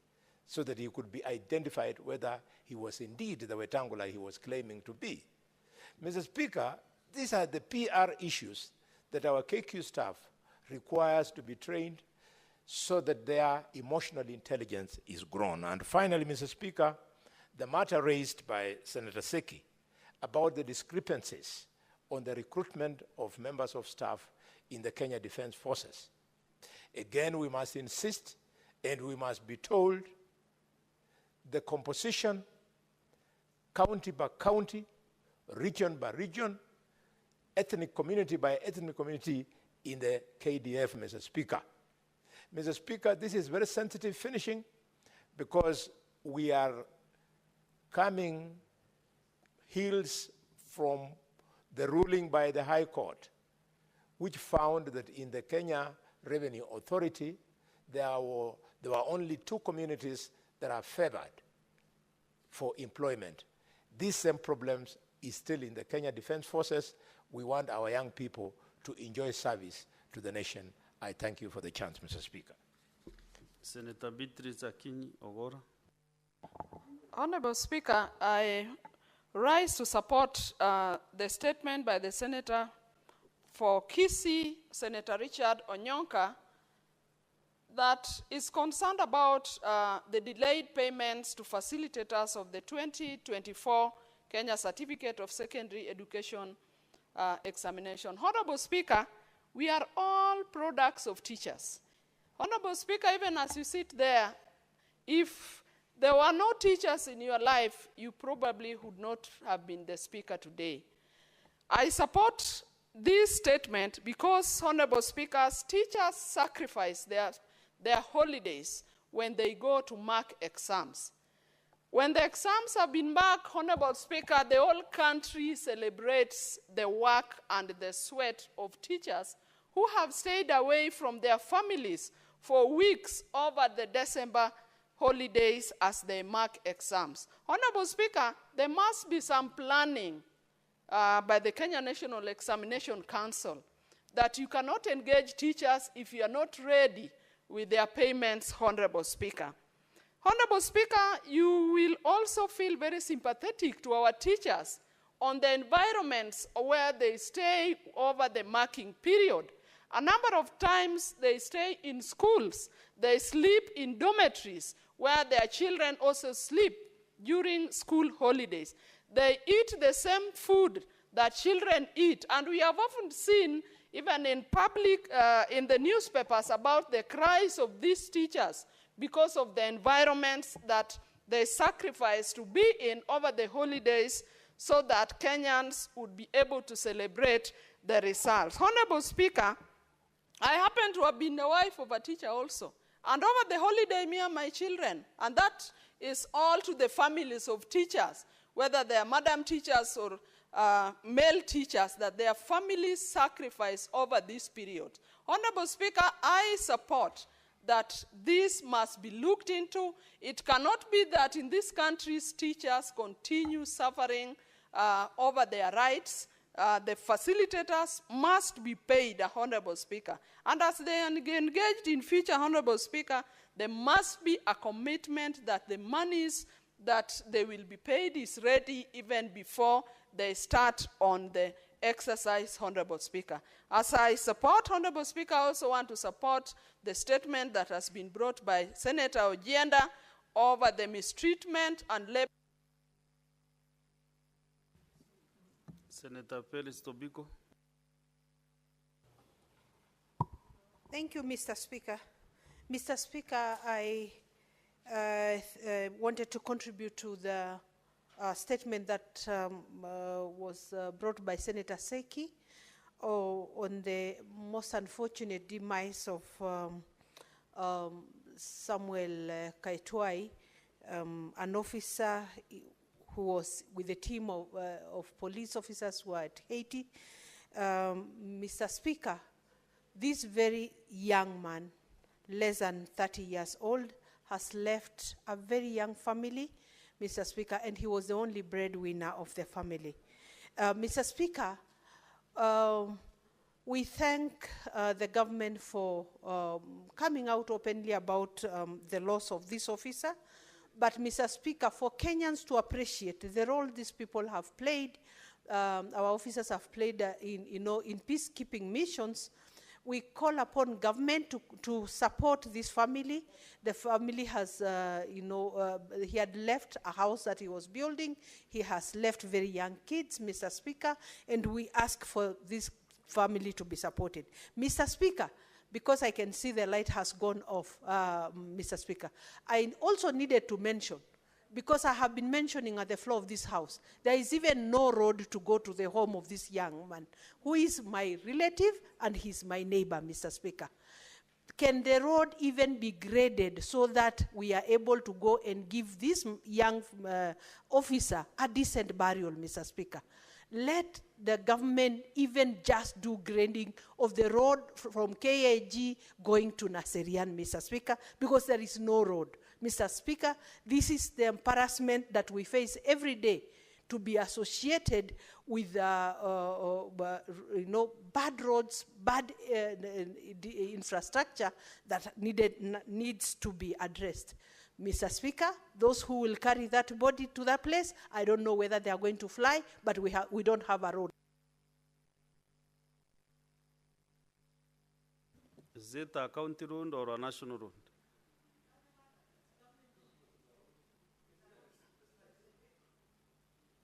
so that he could be identified whether he was indeed the Wetangula he was claiming to be. Mr. Speaker, these are the PR issues that our KQ staff requires to be trained so that their emotional intelligence is grown. And finally, Mr. Speaker, the matter raised by Senator Seki about the discrepancies on the recruitment of members of staff in the Kenya Defense Forces. Again, we must insist and we must be told the composition, county by county, region by region, ethnic community by ethnic community in the KDF, Mr. Speaker. Mr. Speaker, this is very sensitive finishing because we are coming heels from the ruling by the High Court, which found that in the Kenya Revenue Authority, there were only 2 communities that are favored for employment. These same problems is still in the Kenya Defense Forces. We want our young people to enjoy service to the nation. I thank you for the chance, Mr. Speaker. Senator Beatrice Akinyi Ogora. Honorable Speaker, I rise to support the statement by the Senator for Kisii, Senator Richard Onyonka, that is concerned about the delayed payments to facilitators of the 2024 Kenya Certificate of Secondary Education examination. Honorable Speaker, we are all products of teachers. Honorable Speaker, even as you sit there, if there were no teachers in your life, you probably would not have been the Speaker today. I support this statement because, Honorable Speakers, teachers sacrifice their holidays when they go to mark exams. When the exams have been marked, Honorable Speaker, the whole country celebrates the work and the sweat of teachers who have stayed away from their families for weeks over the December holidays as they mark exams. Honorable Speaker, there must be some planning by the Kenya National Examination Council that you cannot engage teachers if you are not ready with their payments, Honorable Speaker. Honorable Speaker, you will also feel very sympathetic to our teachers on the environments where they stay over the marking period. A number of times they stay in schools, they sleep in dormitories where their children also sleep during school holidays. They eat the same food that children eat, and we have often seen, even in public, in the newspapers, about the cries of these teachers because of the environments that they sacrifice to be in over the holidays so that Kenyans would be able to celebrate the results. Honorable Speaker, I happen to have been the wife of a teacher also. And over the holiday, me and my children, and that is all to the families of teachers, whether they are madam teachers or male teachers, that their families sacrifice over this period. Honorable Speaker, I support that this must be looked into. It cannot be that in this country's teachers continue suffering over their rights. The facilitators must be paid, Honorable Speaker. And as they are engaged in future, Honorable Speaker, there must be a commitment that the monies that they will be paid is ready even before they start on the exercise, Honorable Speaker. As I support, Honorable Speaker, I also want to support the statement that has been brought by Senator Ojienda over the mistreatment and labor. Senator Pelis Tobiko. Thank you, Mr. Speaker. Mr. Speaker, I wanted to contribute to the statement that was brought by Senator Seki on the most unfortunate demise of Samuel Kaitwai, an officer who was with a team of police officers who were at Haiti. Mr. Speaker, this very young man, less than 30 years old, has left a very young family, Mr. Speaker, and he was the only breadwinner of the family. Mr. Speaker, we thank the government for coming out openly about the loss of this officer. But, Mr. Speaker, for Kenyans to appreciate the role these people have played, our officers have played in peacekeeping missions, we call upon government to support this family. The family has, he had left a house that he was building. He has left very young kids, Mr. Speaker, and we ask for this family to be supported. Mr. Speaker, because I can see the light has gone off, Mr. Speaker, I also needed to mention, because I have been mentioning at the floor of this house, there is even no road to go to the home of this young man, who is my relative and he's my neighbor, Mr. Speaker. Can the road even be graded so that we are able to go and give this young officer a decent burial, Mr. Speaker? Let the government even just do grading of the road from KAG going to Naserian, Mr. Speaker, because there is no road. Mr. Speaker, this is the embarrassment that we face every day, to be associated with bad roads, bad infrastructure that needs to be addressed. Mr. Speaker, those who will carry that body to that place, I don't know whether they are going to fly, but we don't have a road. Is it a county road or a national road?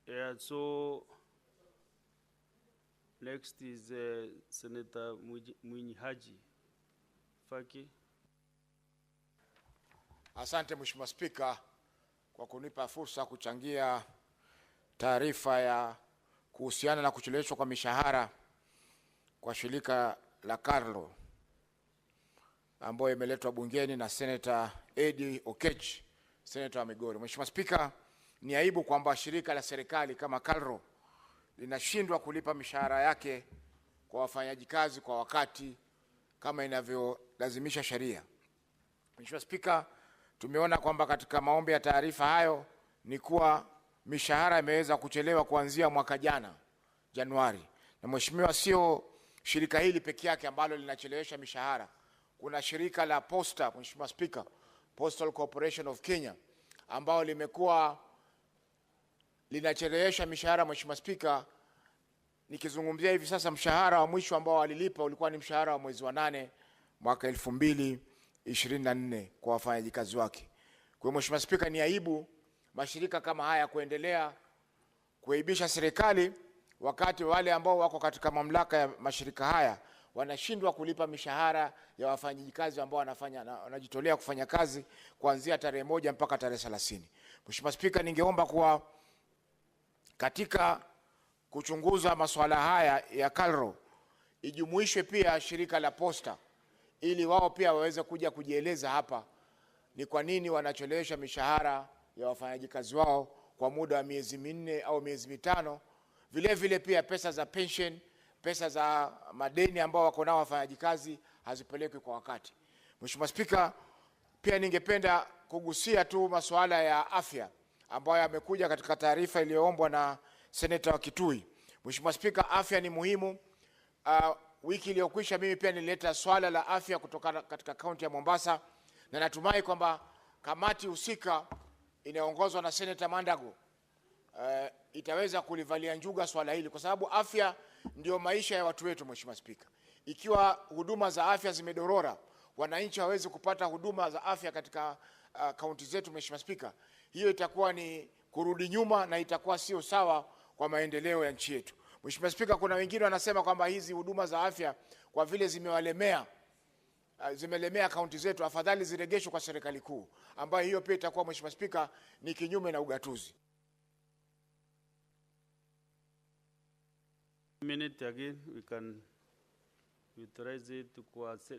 Yeah, so next is Senator Mwinyi Haji Faki. Asante Mheshimiwa Spika kwa kunipa fursa kuchangia taarifa ya kuhusiana na kucheleweshwa kwa mishahara kwa shirika la Carlo ambayo imeletwa bungeni na Senator Eddie Okech, Senator wa Migori. Mheshimiwa Spika, ni aibu kwamba shirika la serikali kama Carlo linashindwa kulipa mishahara yake kwa wafanyaji kazi kwa wakati kama inavyolazimisha sheria. Mheshimiwa Spika, tumeona kwamba katika maombi ya taarifa hayo ni kuwa mishahara imeweza kuchelewa kuanzia mwaka jana Januari. Na mheshimiwa, sio shirika hili pekee yake ambalo linachelewesha mishahara. Kuna shirika la Posta, Mheshimiwa Spika, Postal Corporation of Kenya, ambao limekuwa linachelewesha mishahara. Mheshimiwa Spika, nikizungumzia hivi sasa mshahara wa mwisho ambao walilipa ulikuwa ni mshahara wa mwezi wa 8 mwaka 2024 kwa wafanyakazi wake. Kwa hiyo Mheshimiwa Spika, ni aibu mashirika kama haya kuendelea kuaibisha serikali wakati wale ambao wako katika mamlaka ya mashirika haya wanashindwa kulipa mishahara ya wafanyikazi ambao wanajitolea kufanya kazi kuanzia tarehe 1 mpaka tarehe 30. Mheshimiwa Spika, ningeomba kuwa katika kuchunguza masuala haya ya Carlo ijumuishwe pia shirika la Posta ili wao pia waweze kuja kujieleza hapa ni kwa nini wanachelewesha mishahara ya wafanyakazi wao kwa muda wa miezi 4 au miezi 5. Vile vile pia pesa za pension, pesa za madeni ambao wako nao wafanyakazi hazipelekwi kwa wakati. Mheshimiwa Spika, pia ningependa kugusia tu masuala ya afya ambayo yamekuja katika taarifa iliyoombwa na Senator wa Kitui. Mheshimiwa Spika, afya ni muhimu. Wiki iliyokwisha mimi pia nilileta swala la afya kutoka katika kaunti ya Mombasa, na natumai kwamba kamati husika inaongozwa na Senator Mandago itaweza kulivalia njuga swala hili, kwa sababu afya ndio maisha ya watu wetu. Mheshimiwa Spika, ikiwa huduma za afya zimedorora, wananchi hawezi kupata huduma za afya katika kaunti zetu, Mheshimiwa Spika, hiyo itakuwa ni kurudi nyuma na itakuwa sio sawa kwa maendeleo ya nchi yetu. Mheshimiwa Spika, kuna wengine wanasema kwamba hizi huduma za afya kwa vile zimelemea kaunti zetu, afadhali ziregeshwe kwa serikali kuu, ambayo hiyo pia itakuwa Mheshimiwa Spika ni kinyume na ugatuzi. Minute again, we can authorize it to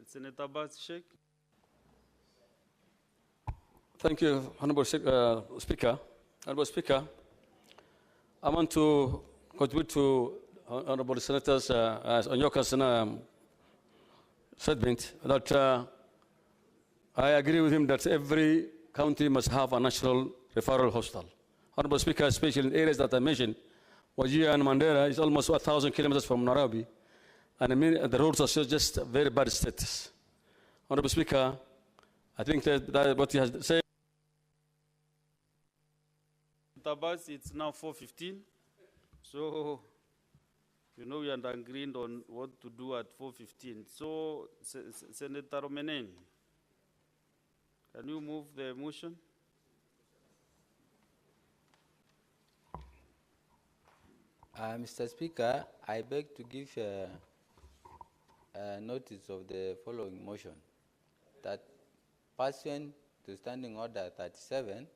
Senator Bas Sheikh. Thank you, Honorable Speaker. Honorable Speaker, I want to contribute to Honorable Senators Onyoka's statement that I agree with him that every county must have a national referral hospital. Honorable Speaker, especially in areas that I mentioned, Wajir and Mandera is almost 1,000 kilometers from Nairobi, and I mean, the roads are just very bad status. Honorable Speaker, I think that what he has said. Tabas, it's now 4:15, so you know we are agreed on what to do at 4:15. So, Senator Romenen, can you move the motion? Mr. Speaker, I beg to give notice of the following motion, that pursuant to Standing Order 37,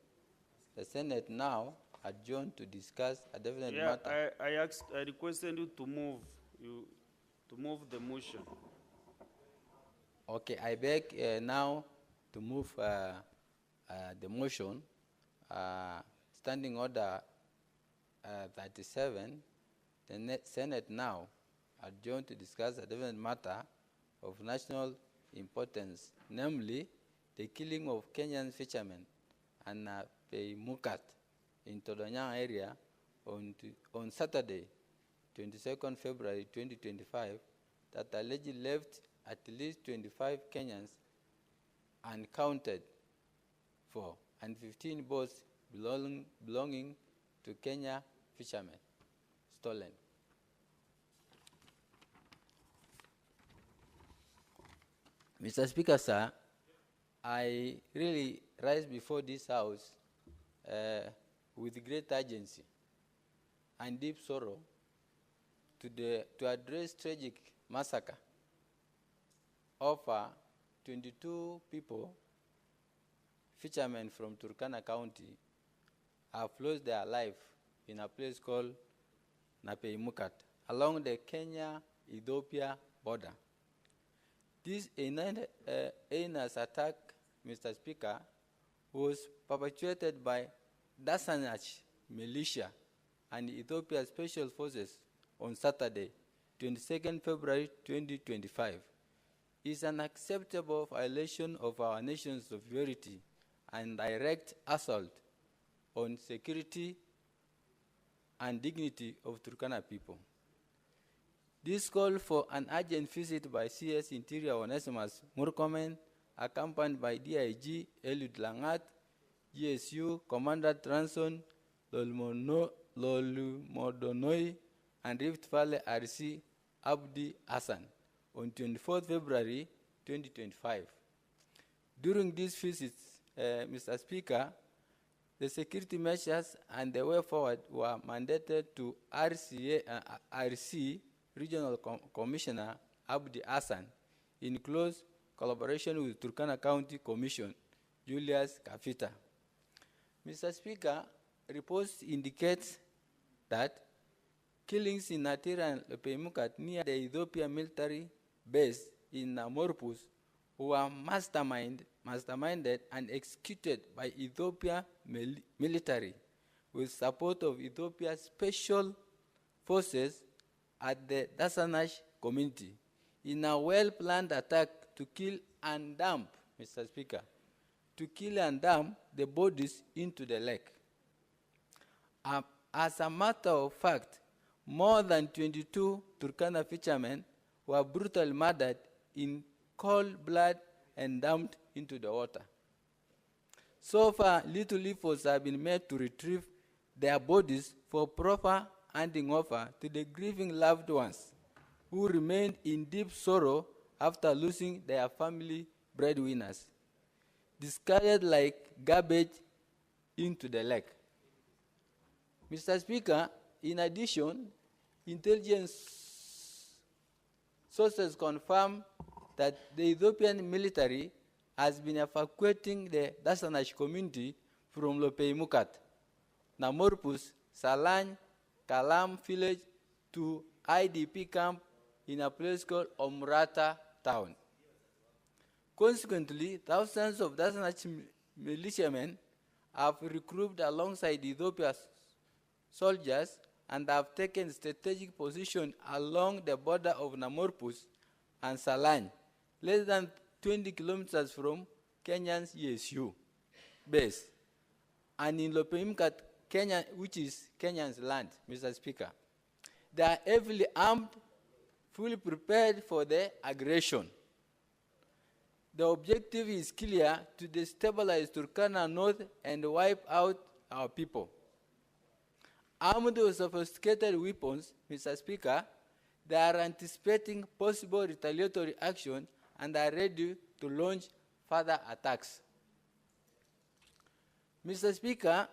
the Senate now adjourned to discuss a definite matter. I requested you to move the motion. Okay, I beg now to move the motion, Standing Order 37, the Senate now adjourned to discuss a definite matter of national importance, namely the killing of Kenyan fishermen and Mukat in Todonyang area on Saturday, 22nd February 2025, that allegedly left at least 25 Kenyans unaccounted for and 15 boats belonging to Kenya fishermen stolen. Mr. Speaker, sir, I really rise before this House with great urgency and deep sorrow to address tragic massacre of 22 people, fishermen from Turkana County, have lost their life in a place called Napeimukat along the Kenya-Ethiopia border. This heinous attack, Mr. Speaker, was perpetrated by Dasanach militia and Ethiopia Special Forces on Saturday, 22nd February 2025. Is an unacceptable violation of our nation's sovereignty and direct assault on security and dignity of Turkana people. This call for an urgent visit by CS Interior Onesimus Murkomen, accompanied by DIG Eliud Langat, GSU Commander Transon Lolumodonoi, and Rift Valley RC Abdi Hassan on 24th February 2025. During these visits, Mr. Speaker, the security measures and the way forward were mandated to RC Regional Commissioner Abdi Hassan in close collaboration with Turkana County Commission, Julius Kafita. Mr. Speaker, reports indicate that killings in Natira and Lepeimukat near the Ethiopia military base in Morpus were masterminded and executed by Ethiopia military with support of Ethiopia Special Forces at the Dasanash community in a well-planned attack to kill and dump, Mr. Speaker, to kill and dump the bodies into the lake. As a matter of fact, more than 22 Turkana fishermen were brutally murdered in cold blood and dumped into the water. So far, little efforts have been made to retrieve their bodies for proper handing over to the grieving loved ones who remained in deep sorrow after losing their family breadwinners, discarded like garbage into the lake. Mr. Speaker, in addition, intelligence sources confirm that the Ethiopian military has been evacuating the Dasanash community from Lopeimukat, Namorpus, Salany, Kalam village to IDP camp in a place called Omrata town. Consequently, thousands of Dasanash militiamen have recruited alongside Ethiopia's soldiers and have taken strategic position along the border of Namorpus and Salany, less than 20 kilometers from Kenya's ESU base, and in Lopeimukat, Kenya, which is Kenya's land, Mr. Speaker. They are heavily armed, fully prepared for the aggression. The objective is clear: to destabilize Turkana North and wipe out our people. Armed with sophisticated weapons, Mr. Speaker, they are anticipating possible retaliatory action and are ready to launch further attacks. Mr. Speaker,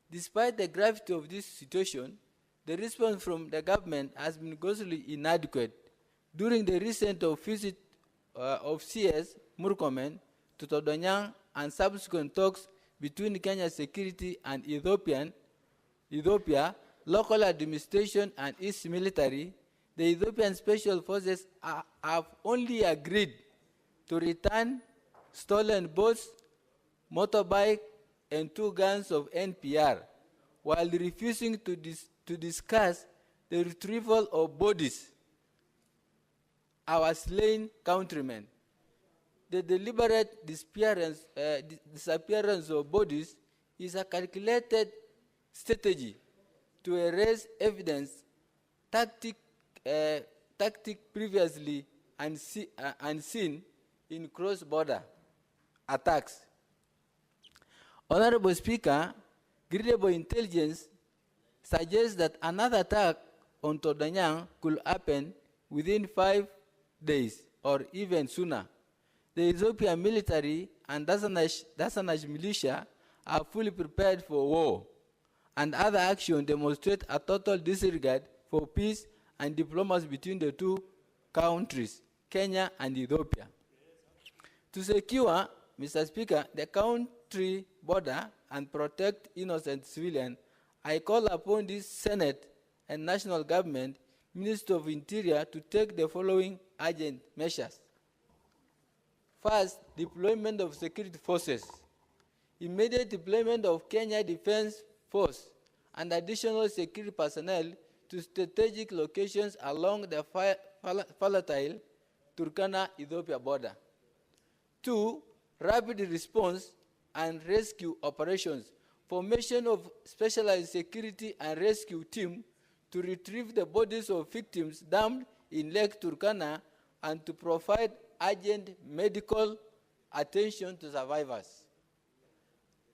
despite the gravity of this situation, the response from the government has been grossly inadequate. During the recent visit of CS Murkomen to Todonyang and subsequent talks between Kenya security and Ethiopia, local administration and its military, the Ethiopian Special Forces have only agreed to return stolen boats, motorbike, and 2 guns of NPR, while refusing to discuss the retrieval of bodies, our slain countrymen. The deliberate disappearance of bodies is a calculated strategy to erase evidence, tactic previously unseen in cross-border attacks. Honorable Speaker, credible intelligence suggests that another attack on Todonyang could happen within 5 days or even sooner, The Ethiopian military and Dasanash militia are fully prepared for war, and other actions demonstrate a total disregard for peace and diplomacy between the two countries, Kenya and Ethiopia. To secure, Mr. Speaker, the country border and protect innocent civilians, I call upon this Senate and national government, Minister of Interior, to take the following urgent measures. First, deployment of security forces. Immediate deployment of Kenya Defense Force and additional security personnel to strategic locations along the volatile Turkana-Ethiopia border. 2, rapid response and rescue operations. Formation of specialized security and rescue team to retrieve the bodies of victims dumped in Lake Turkana and to provide urgent medical attention to survivors.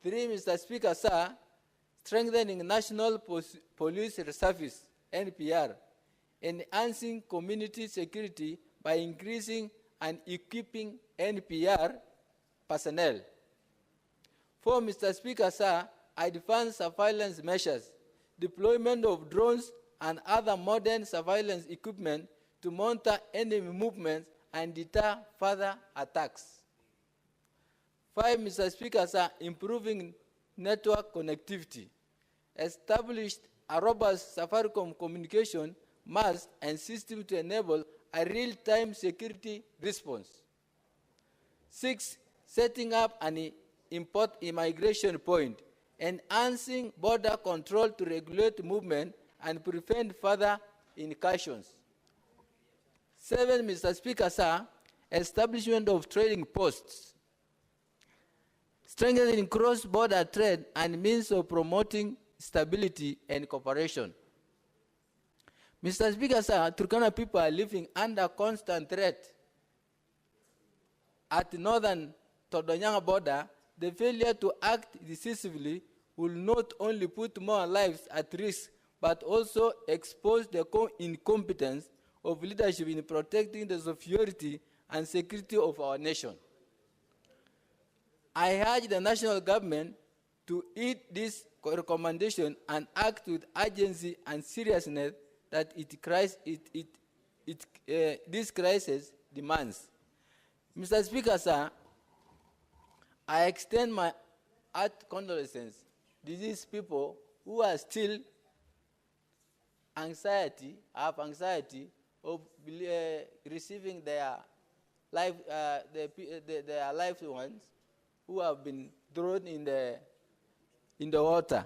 3, Mr. Speaker, sir, strengthening National Police Service, NPR, enhancing community security by increasing and equipping NPR personnel. 4, Mr. Speaker, sir, advanced surveillance measures, deployment of drones and other modern surveillance equipment to monitor enemy movements and deter further attacks. 5, Mr. Speaker, sir, improving network connectivity. Established a robust Safaricom communication mast and system to enable a real-time security response. 6, setting up an import immigration point, enhancing border control to regulate movement and prevent further incursions. 7, Mr. Speaker, sir, establishment of trading posts, strengthening cross-border trade and means of promoting stability and cooperation. Mr. Speaker, sir, Turkana people are living under constant threat. At the northern Todonyanga border, the failure to act decisively will not only put more lives at risk, but also expose the incompetence of leadership in protecting the security and security of our nation. I urge the national government to heed this recommendation and act with urgency and seriousness that this crisis demands. Mr. Speaker, sir, I extend my heart condolences to these people who are still have anxiety of receiving their loved ones who have been thrown in the water.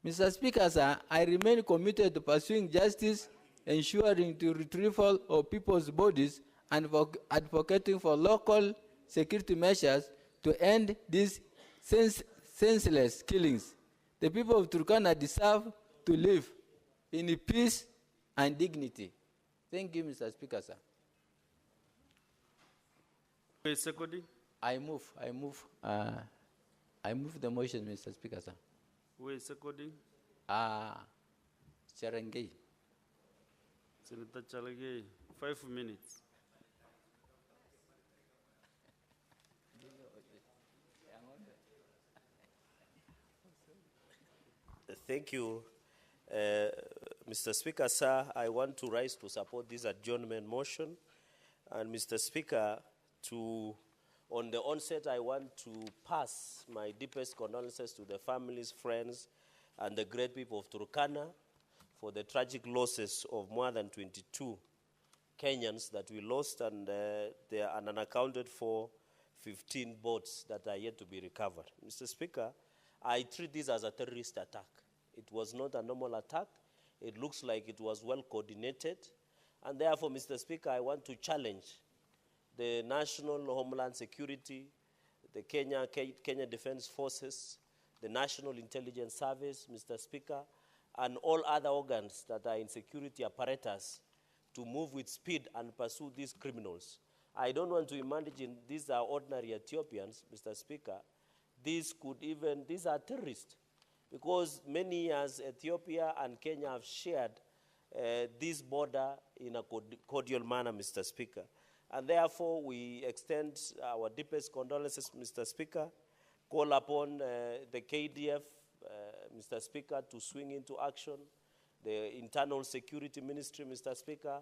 Mr. Speaker, sir, I remain committed to pursuing justice, ensuring the retrieval of people's bodies, and for advocating for local security measures to end these senseless killings. The people of Turkana deserve to live in peace and dignity. Thank you, Mr. Speaker, sir. I move the motion, Mr. Speaker, sir. Who is seconding? Cherengei. Senator Chalagay, 5 minutes. Thank you. Mr. Speaker, sir, I want to rise to support this adjournment motion. And Mr. Speaker, on the onset, I want to pass my deepest condolences to the families, friends, and the great people of Turkana for the tragic losses of more than 22 Kenyans that we lost, and there are unaccounted for 15 boats that are yet to be recovered. Mr. Speaker, I treat this as a terrorist attack. It was not a normal attack. It looks like it was well coordinated. And therefore, Mr. Speaker, I want to challenge the National Homeland Security, the Kenya Defense Forces, the National Intelligence Service, Mr. Speaker, and all other organs that are in security apparatus to move with speed and pursue these criminals. I don't want to imagine these are ordinary Ethiopians, Mr. Speaker. These are terrorists, because many years Ethiopia and Kenya have shared this border in a cordial manner, Mr. Speaker. And therefore, we extend our deepest condolences, Mr. Speaker, call upon the KDF, Mr. Speaker, to swing into action, the Internal Security Ministry, Mr. Speaker,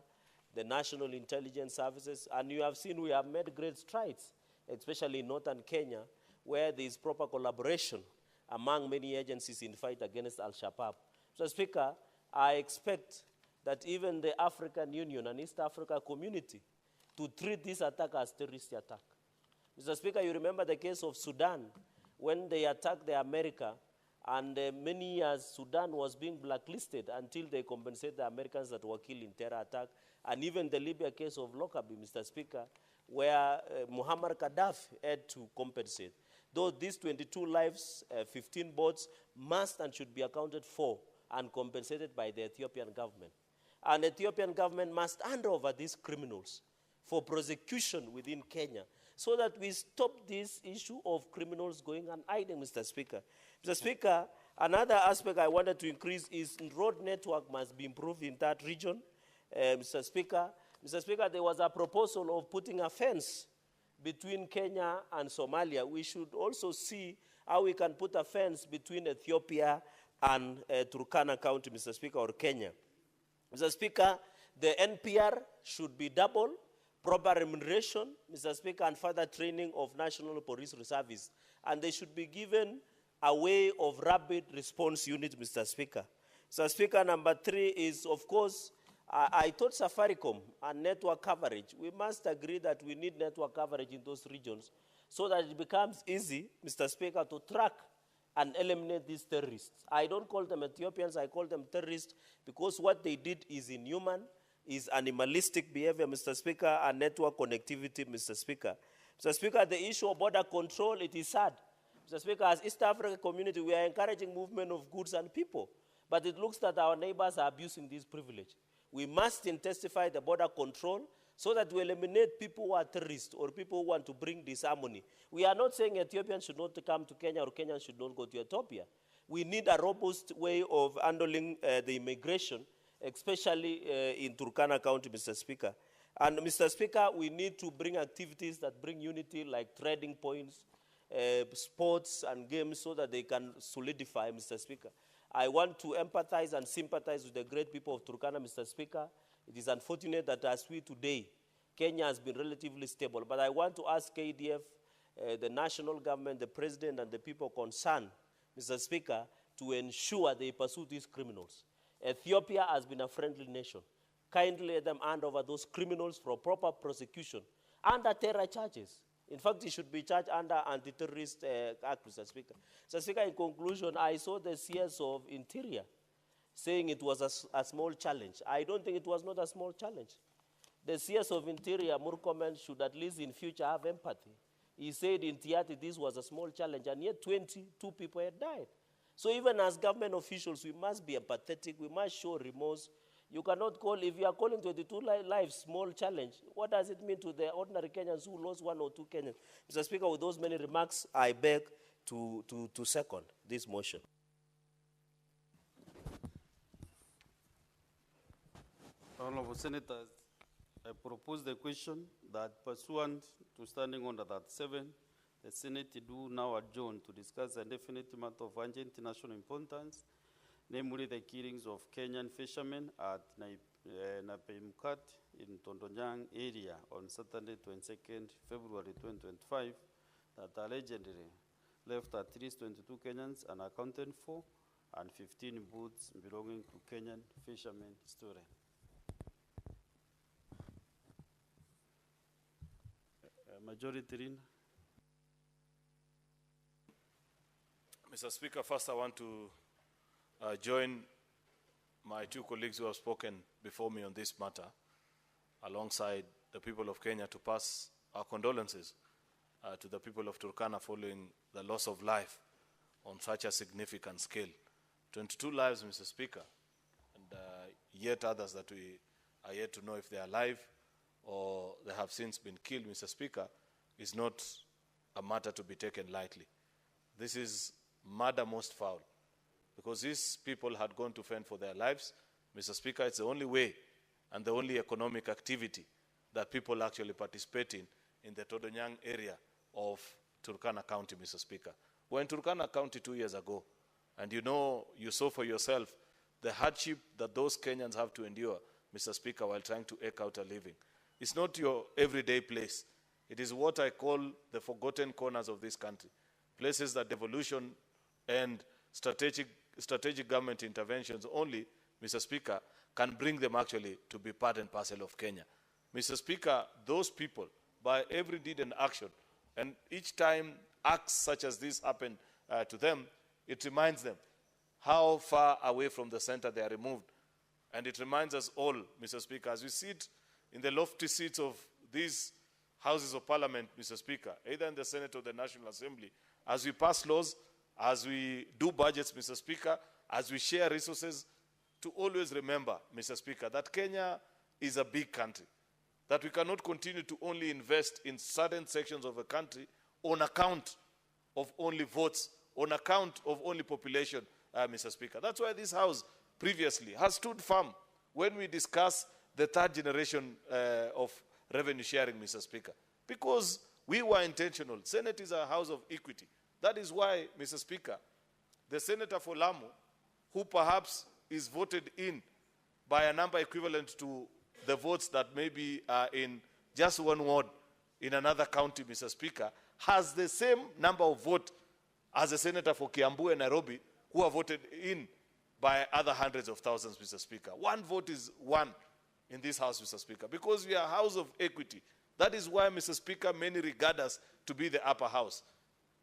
the National Intelligence Services, and you have seen we have made great strides, especially in northern Kenya, where there is proper collaboration among many agencies in fight against Al-Shabaab. Mr. Speaker, I expect that even the African Union and East Africa community to treat this attack as terrorist attack. Mr. Speaker, you remember the case of Sudan, when they attacked the America, and many years Sudan was being blacklisted until they compensated the Americans that were killed in terror attack, and even the Libya case of Lockerbie, Mr. Speaker, where Muammar Gaddafi had to compensate. Though these 22 lives, 15 boats must and should be accounted for and compensated by the Ethiopian government. And the Ethiopian government must hand over these criminals for prosecution within Kenya so that we stop this issue of criminals going and hiding, Mr. Speaker. Mr. Speaker, another aspect I wanted to increase is road network must be improved in that region. Mr. Speaker, there was a proposal of putting a fence between Kenya and Somalia. We should also see how we can put a fence between Ethiopia and Turkana County, Mr. Speaker, or Kenya. Mr. Speaker, the NPR should be double, proper remuneration, Mr. Speaker, and further training of National Police Reservists. And they should be given a way of rapid response unit, Mr. Speaker. Mr. Speaker, number 3 is, of course, I thought Safaricom and network coverage. We must agree that we need network coverage in those regions so that it becomes easy, Mr. Speaker, to track and eliminate these terrorists. I don't call them Ethiopians, I call them terrorists because what they did is inhuman, is animalistic behavior, Mr. Speaker, and network connectivity, Mr. Speaker. Mr. Speaker, the issue of border control, it is sad. Mr. Speaker, as East African community, we are encouraging movement of goods and people, but it looks that our neighbors are abusing this privilege. We must intensify the border control so that we eliminate people who are terrorists or people who want to bring disharmony. We are not saying Ethiopians should not come to Kenya or Kenyans should not go to Ethiopia. We need a robust way of handling the immigration, especially in Turkana County, Mr. Speaker. And Mr. Speaker, we need to bring activities that bring unity like trading points, sports and games so that they can solidify, Mr. Speaker. I want to empathize and sympathize with the great people of Turkana, Mr. Speaker. It is unfortunate that as we today, Kenya has been relatively stable. But I want to ask KDF, the national government, the president, and the people concerned, Mr. Speaker, to ensure they pursue these criminals. Ethiopia has been a friendly nation. Kindly let them hand over those criminals for proper prosecution under terror charges. In fact, it should be charged under anti-terrorist act, Mr. Speaker. Mr. Speaker, in conclusion, I saw the CS of Interior saying it was a small challenge. I don't think it was not a small challenge. The CS of Interior, Murkomen, should at least in future have empathy. He said in Tiati this was a small challenge, and yet 22 people had died. So even as government officials, we must be empathetic. We must show remorse. You cannot call, if you are calling 22 lives small challenge, what does it mean to the ordinary Kenyans who lost 1 or 2 Kenyans? Mr. Speaker, with those many remarks, I beg to second this motion. Honorable Senators, I propose the question that pursuant to Standing Order 37, the Senate do now adjourn to discuss a definite matter of urgent national importance, namely the killings of Kenyan fishermen at Napemkat in Tondonyang area on Saturday, 22nd February 2025, that allegedly left at least 22 Kenyans unaccounted for and 15 boats belonging to Kenyan fishermen stolen. Majority leader. Mr. Speaker, first I want to join my 2 colleagues who have spoken before me on this matter, alongside the people of Kenya, to pass our condolences to the people of Turkana following the loss of life on such a significant scale. 22 lives, Mr. Speaker, and yet others that we are yet to know if they are alive or they have since been killed, Mr. Speaker, is not a matter to be taken lightly. This is murder most foul, because these people had gone to fend for their lives. Mr. Speaker, it's the only way and the only economic activity that people actually participate in the Todonyang area of Turkana County, Mr. Speaker. We're in Turkana County 2 years ago, and you know, you saw for yourself the hardship that those Kenyans have to endure, Mr. Speaker, while trying to eke out a living. It's not your everyday place. It is what I call the forgotten corners of this country, places that devolution and strategic government interventions only, Mr. Speaker, can bring them actually to be part and parcel of Kenya. Mr. Speaker, those people, by every deed and action, and each time acts such as this happen to them, it reminds them how far away from the center they are removed. And it reminds us all, Mr. Speaker, as we sit in the lofty seats of these houses of parliament, Mr. Speaker, either in the Senate or the National Assembly, as we pass laws, as we do budgets, Mr. Speaker, as we share resources, to always remember, Mr. Speaker, that Kenya is a big country, that we cannot continue to only invest in certain sections of a country on account of only votes, on account of only population, Mr. Speaker. That's why this House previously has stood firm when we discuss the third generation of revenue sharing, Mr. Speaker, because we were intentional. Senate is a house of equity. That is why, Mr. Speaker, the senator for Lamu, who perhaps is voted in by a number equivalent to the votes that maybe are in just one ward in another county, Mr. Speaker, has the same number of votes as a senator for Kiambu and Nairobi, who are voted in by other hundreds of thousands, Mr. Speaker. One vote is one in this house, Mr. Speaker, because we are a house of equity. That is why, Mr. Speaker, many regard us to be the upper house.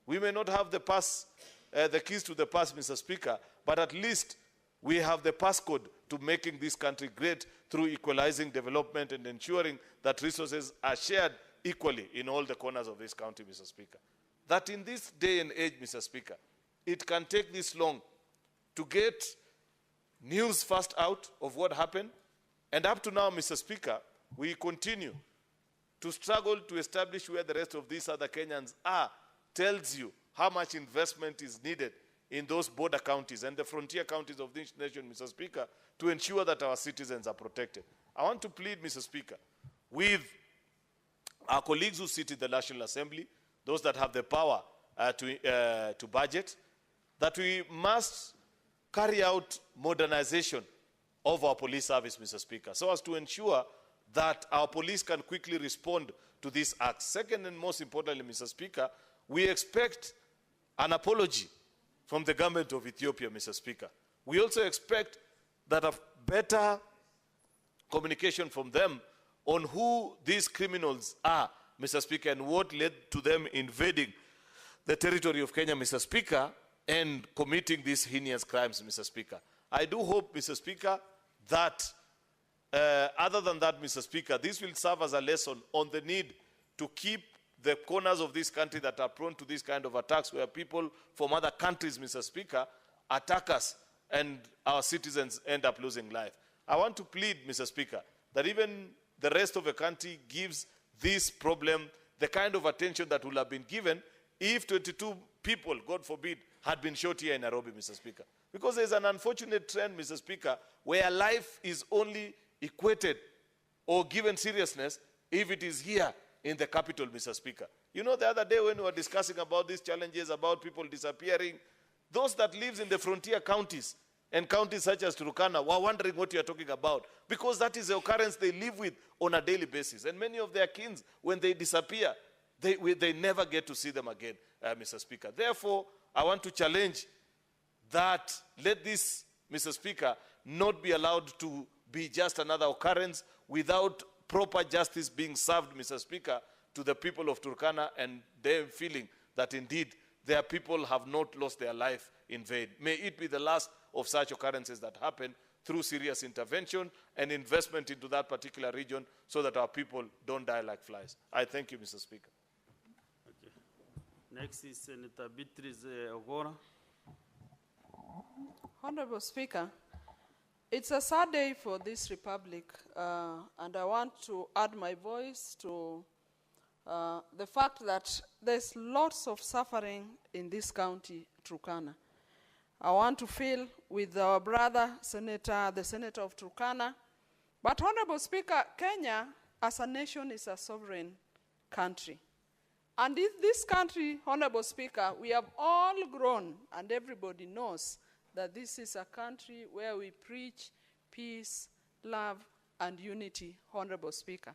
We may not have the keys to the pass, Mr. Speaker, but at least we have the passcode to making this country great through equalizing development and ensuring that resources are shared equally in all the corners of this country, Mr. Speaker. That in this day and age, Mr. Speaker, it can take this long to get news first out of what happened. And up to now, Mr. Speaker, we continue to struggle to establish where the rest of these other Kenyans are, tells you how much investment is needed in those border counties and the frontier counties of this nation, Mr. Speaker, to ensure that our citizens are protected. I want to plead, Mr. Speaker, with our colleagues who sit in the National Assembly, those that have the power to budget, that we must carry out modernization of our police service, Mr. Speaker, so as to ensure that our police can quickly respond to these acts. Second and most importantly, Mr. Speaker, we expect an apology from the government of Ethiopia, Mr. Speaker. We also expect that a better communication from them on who these criminals are, Mr. Speaker, and what led to them invading the territory of Kenya, Mr. Speaker, and committing these heinous crimes, Mr. Speaker. I do hope, Mr. Speaker, that other than that, Mr. Speaker, this will serve as a lesson on the need to keep the corners of this country that are prone to this kind of attacks, where people from other countries, Mr. Speaker, attack us and our citizens end up losing life. I want to plead, Mr. Speaker, that even the rest of the country gives this problem the kind of attention that would have been given if 22 people, God forbid, had been shot here in Nairobi, Mr. Speaker. Because there's an unfortunate trend, Mr. Speaker, where life is only equated or given seriousness if it is here in the capital, Mr. Speaker. You know, the other day when we were discussing about these challenges, about people disappearing, those that live in the frontier counties and counties such as Turkana were wondering what you are talking about, because that is the occurrence they live with on a daily basis. And many of their kins, when they disappear, they never get to see them again, Mr. Speaker. Therefore, I want to challenge that let this, Mr. Speaker, not be allowed to be just another occurrence without proper justice being served, Mr. Speaker, to the people of Turkana and them feeling that indeed their people have not lost their life in vain. May it be the last of such occurrences that happen through serious intervention and investment into that particular region so that our people don't die like flies. I thank you, Mr. Speaker. Okay. Next is Senator Beatrice Ogora. Honorable Speaker, it's a sad day for this republic, and I want to add my voice to the fact that there's lots of suffering in this county, Turkana. I want to feel with our brother senator, the senator of Turkana. But Honorable Speaker, Kenya as a nation, is a sovereign country. And in this country, Honorable Speaker, we have all grown, and everybody knows that this is a country where we preach peace, love, and unity, Honorable Speaker.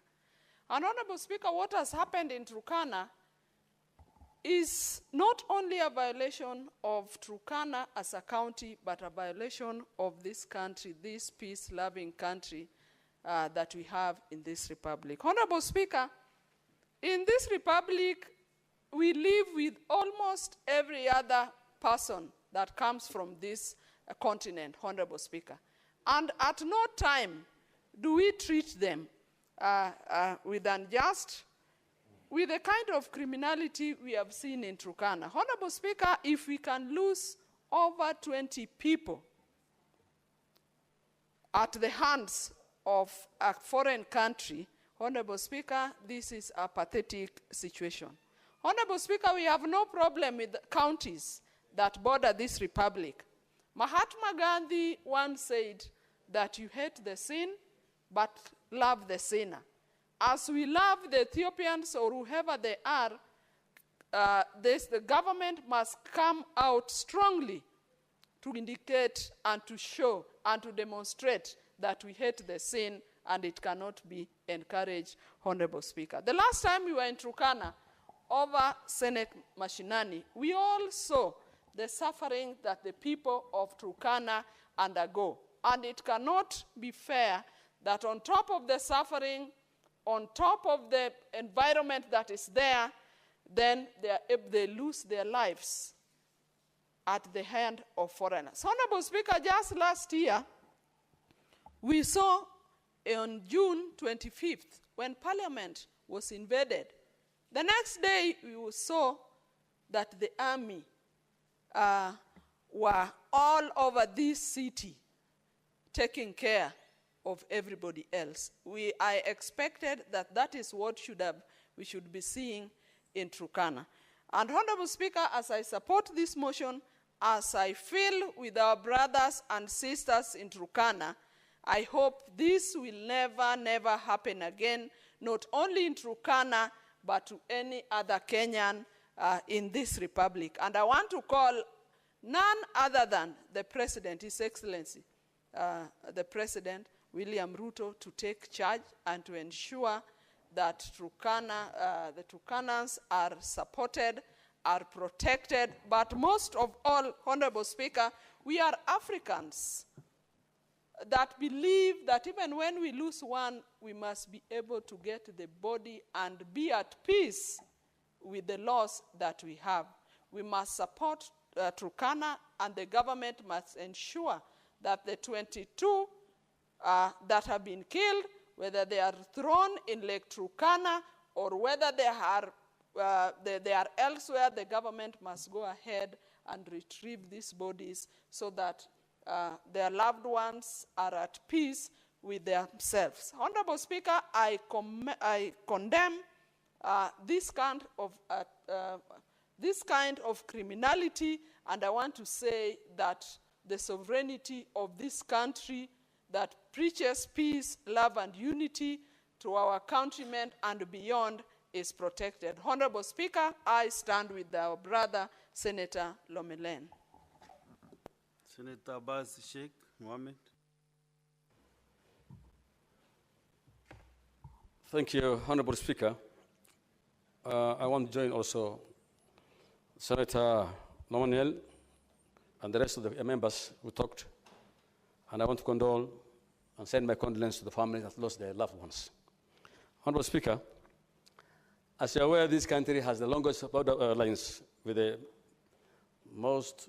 And Honorable Speaker, what has happened in Turkana is not only a violation of Turkana as a county, but a violation of this country, this peace-loving country that we have in this republic. Honorable Speaker, in this republic, we live with almost every other person that comes from this continent, Honorable Speaker. And at no time do we treat them with unjust, with the kind of criminality we have seen in Turkana. Honorable Speaker, if we can lose over 20 people at the hands of a foreign country, Honorable Speaker, this is a pathetic situation. Honorable Speaker, we have no problem with counties that border this republic. Mahatma Gandhi once said that you hate the sin, but love the sinner. As we love the Ethiopians or whoever they are, the government must come out strongly to indicate and to show and to demonstrate that we hate the sin and it cannot be encouraged, Honorable Speaker. The last time we were in Turkana over Senate Mashinani, we all saw the suffering that the people of Turkana undergo. And it cannot be fair that on top of the suffering, on top of the environment that is there, then they lose their lives at the hand of foreigners. Honorable Speaker, just last year, we saw on June 25th, when Parliament was invaded, the next day we saw that the army were all over this city taking care of everybody else. I expected that is what we should be seeing in Turkana. And Honorable Speaker, as I support this motion, as I feel with our brothers and sisters in Turkana, I hope this will never, never happen again, not only in Turkana, but to any other Kenyan in this republic. And I want to call none other than the President, His Excellency, the President, William Ruto, to take charge and to ensure that the Turkanans are supported, are protected, but most of all, Honorable Speaker, we are Africans that believe that even when we lose one, we must be able to get the body and be at peace with the loss that we have. We must support Turkana, and the government must ensure that the 22 that have been killed, whether they are thrown in Lake Turkana or whether they are elsewhere, the government must go ahead and retrieve these bodies so that their loved ones are at peace with themselves. Honorable Speaker, I condemn this kind of criminality, and I want to say that the sovereignty of this country that preaches peace, love, and unity to our countrymen and beyond is protected. Honorable Speaker, I stand with our brother, Senator Lomelen. Senator Abbas Sheikh Mohammed. Thank you, Honorable Speaker. I want to join also Senator Nomanel and the rest of the members who talked, and I want to condole and send my condolences to the families that lost their loved ones. Honorable Speaker, as you're aware, this country has the longest border lines with the most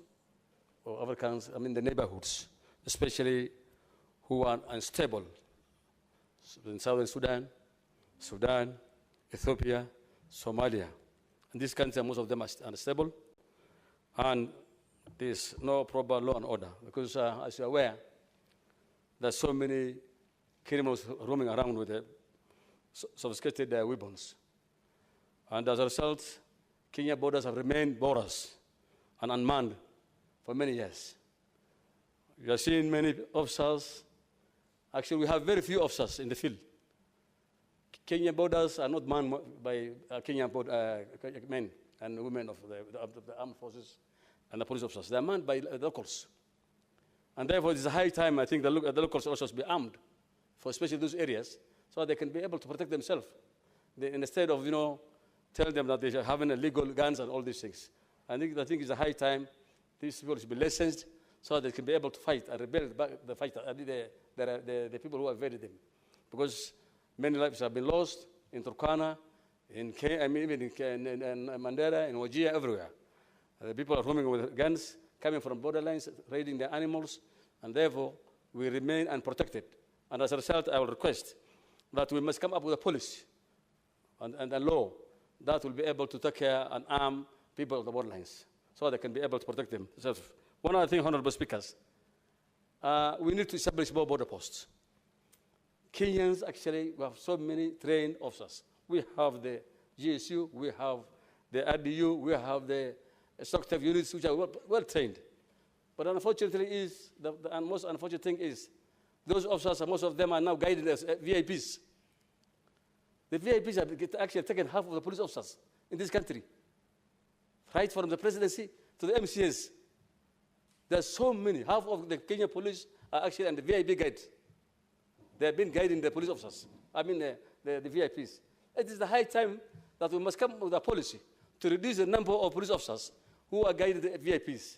of Africans, the neighborhoods, especially who are unstable. In Southern Sudan, Ethiopia, Somalia. In this country, most of them are unstable, and there's no proper law and order, because as you're aware, there's so many criminals roaming around with sophisticated weapons. And as a result, Kenya borders have remained porous and unmanned for many years. We have seen many officers. Actually, we have very few officers in the field. Kenyan borders are not manned by Kenyan men and women of the armed forces and the police officers. They are manned by locals. And therefore, it is a high time, I think, the locals also should be armed, for especially those areas, so they can be able to protect themselves. Instead of, telling them that they are having illegal guns and all these things. I think it's a high time these people should be licensed so they can be able to fight and rebel back the fighter, the people who invaded them. Because many lives have been lost in Turkana, even in Mandera, in Wajir, everywhere. The people are roaming with guns, coming from borderlines, raiding their animals, and therefore we remain unprotected. And as a result, I will request that we must come up with a policy and a law that will be able to take care and arm people of the borderlines so they can be able to protect themselves. One other thing, honorable speakers, we need to establish more border posts. Kenyans actually, we have so many trained officers. We have the GSU, we have the RDU, we have the SOCTEF units which are well trained. But unfortunately the most unfortunate thing is those officers, most of them are now guided as VIPs. The VIPs have actually taken half of the police officers in this country, right from the presidency to the MCS. There's so many. Half of the Kenya police are actually under VIP guide. They have been guiding the police officers, the VIPs. It is the high time that we must come up with a policy to reduce the number of police officers who are guided the VIPs.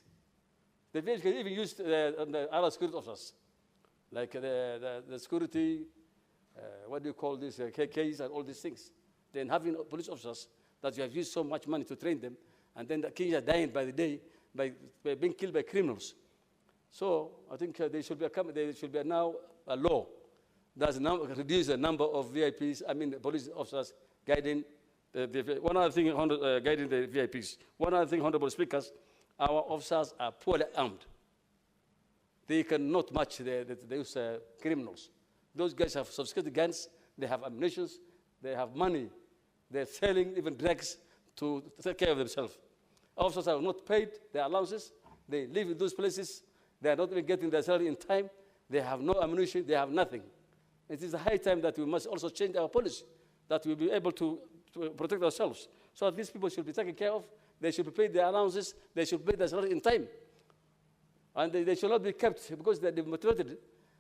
The VIPs can even use the other security officers, like the security, what do you call this, KKs and all these things. Then having police officers that you have used so much money to train them, and then the Kenyans are dying by the day by being killed by criminals. So I think there should be now a law that reduce the number of VIPs, police officers guiding one other thing, guiding the VIPs. One other thing, honorable speakers, our officers are poorly armed. They cannot match those criminals. Those guys have sophisticated guns, they have ammunition, they have money, they're selling even drugs to take care of themselves. Officers are not paid their allowances, they live in those places, they are not even getting their salary in time, they have no ammunition, they have nothing. It is a high time that we must also change our policy, that we'll be able to protect ourselves. So these people should be taken care of, they should be paid their allowances, they should pay their salary in time. And they should not be kept because they're demotivated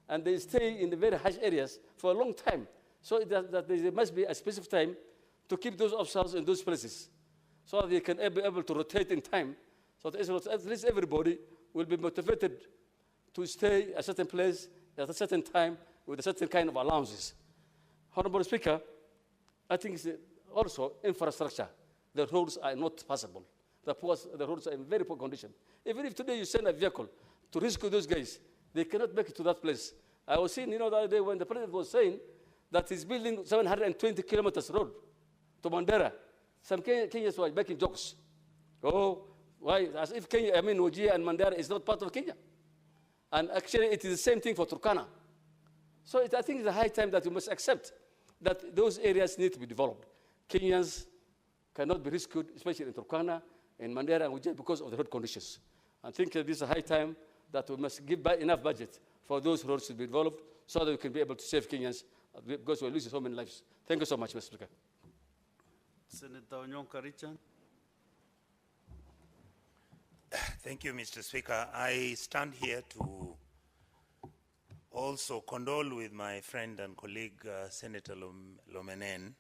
and they stay in the very harsh areas for a long time. So that there must be a specific time to keep those officers in those places so that they can be able to rotate in time. So that at least everybody will be motivated to stay at a certain place at a certain time with a certain kind of allowances. Honorable Speaker, I think it's also infrastructure. The roads are not passable. The roads are in very poor condition. Even if today you send a vehicle to rescue those guys, they cannot make it to that place. I was seeing, the other day when the president was saying that he's building 720 kilometers road to Mandera. Some Kenyans were making jokes. Oh, why? As if Kenya, Wajir and Mandera is not part of Kenya. And actually, it is the same thing for Turkana. So I think it's a high time that we must accept that those areas need to be developed. Kenyans cannot be rescued, especially in Turkana, in Mandera and Wajir, because of the road conditions. I think this is a high time that we must give enough budget for those roads to be developed so that we can be able to save Kenyans because we're losing so many lives. Thank you so much, Mr. Speaker. Senator Onyonka Richard. Thank you, Mr. Speaker. I stand here to also condole with my friend and colleague, Senator Lomenen,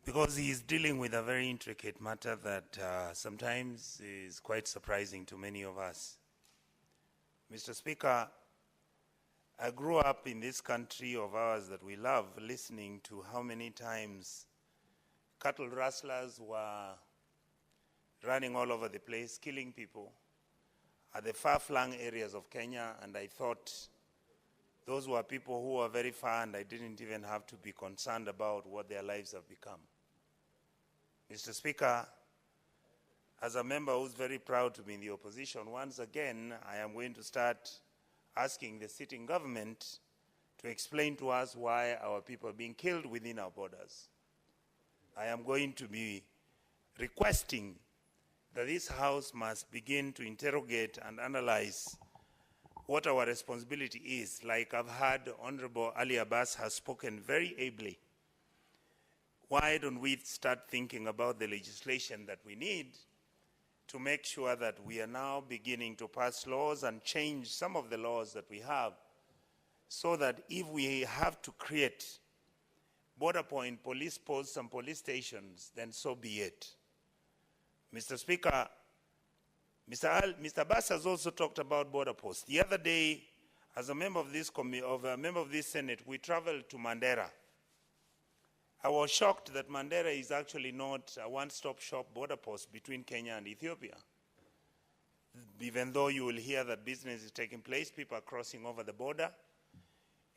because he is dealing with a very intricate matter that sometimes is quite surprising to many of us. Mr. Speaker, I grew up in this country of ours that we love, listening to how many times cattle rustlers were running all over the place, killing people at the far-flung areas of Kenya, and I thought those were people who were very far and I didn't even have to be concerned about what their lives have become. Mr. Speaker, as a member who's very proud to be in the opposition, once again, I am going to start asking the sitting government to explain to us why our people are being killed within our borders. I am going to be requesting that this House must begin to interrogate and analyze what our responsibility is. Like I've heard Honorable Ali Abbas has spoken very ably why don't we start thinking about the legislation that we need to make sure that we are now beginning to pass laws and change some of the laws that we have, so that if we have to create border point police posts and police stations, then so be it. Mr. Speaker, Mr. Bass has also talked about border posts. The other day, as a member of this Senate, we traveled to Mandera. I was shocked that Mandera is actually not a one-stop shop border post between Kenya and Ethiopia. Even though you will hear that business is taking place, people are crossing over the border,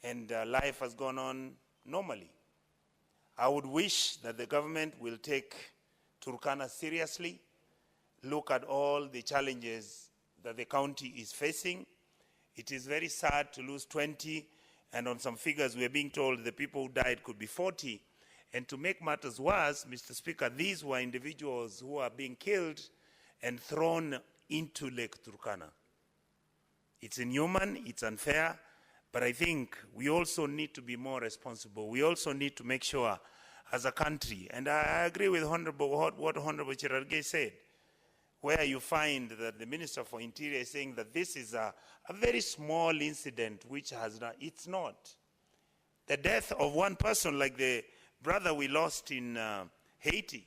and life has gone on normally. I would wish that the government will take Turkana seriously, look at all the challenges that the county is facing. It is very sad to lose 20, and on some figures we are being told the people who died could be 40. And to make matters worse, Mr. Speaker, these were individuals who are being killed and thrown into Lake Turkana. It's inhuman, it's unfair, but I think we also need to be more responsible. We also need to make sure as a country, and I agree with what Honorable Chirarge said, where you find that the Minister for Interior is saying that this is a very small incident which has not, it's not. The death of one person like the brother we lost in Haiti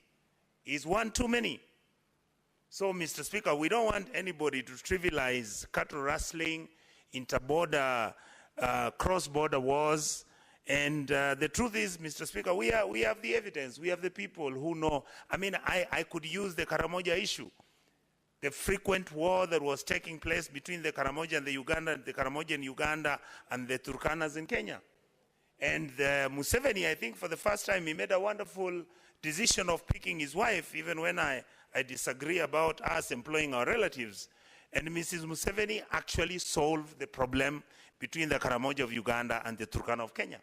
is one too many. So, Mr. Speaker, we don't want anybody to trivialize cattle rustling, interborder, cross-border wars. And the truth is, Mr. Speaker, we have the evidence. We have the people who know. I mean, I could use the Karamoja issue. The frequent war that was taking place between the Karamoja and the Karamoja in Uganda and the Turkanas in Kenya. And Museveni, I think for the first time, he made a wonderful decision of picking his wife, even when I disagree about us employing our relatives. And Mrs. Museveni actually solved the problem between the Karamoja of Uganda and the Turkana of Kenya.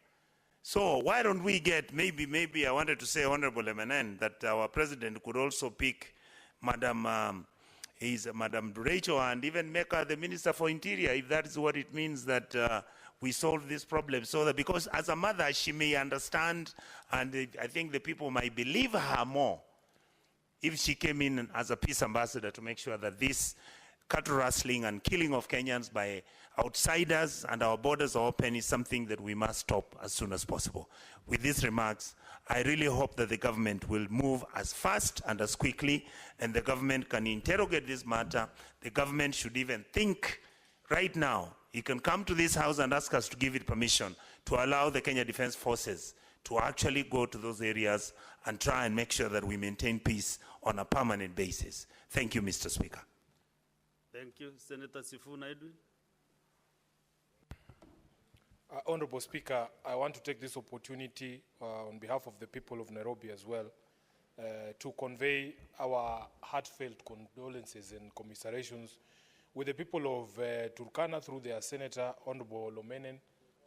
So why don't we get, maybe I wanted to say, Honorable MNN, that our president could also pick Madam Rachel and even make her the Minister for Interior, if that is what it means that we solve this problem. So that, because as a mother, she may understand, and I think the people might believe her more if she came in as a peace ambassador to make sure that this cattle rustling and killing of Kenyans by outsiders and our borders are open is something that we must stop as soon as possible. With these remarks, I really hope that the government will move as fast and as quickly, and the government can interrogate this matter. The government should even think right now. He can come to this house and ask us to give it permission to allow the Kenya Defense Forces to actually go to those areas and try and make sure that we maintain peace on a permanent basis. Thank you, Mr. Speaker. Thank you. Senator Sifuna Edwin. Honorable Speaker, I want to take this opportunity on behalf of the people of Nairobi as well to convey our heartfelt condolences and commiserations with the people of Turkana through their Senator, Honorable Lomenen,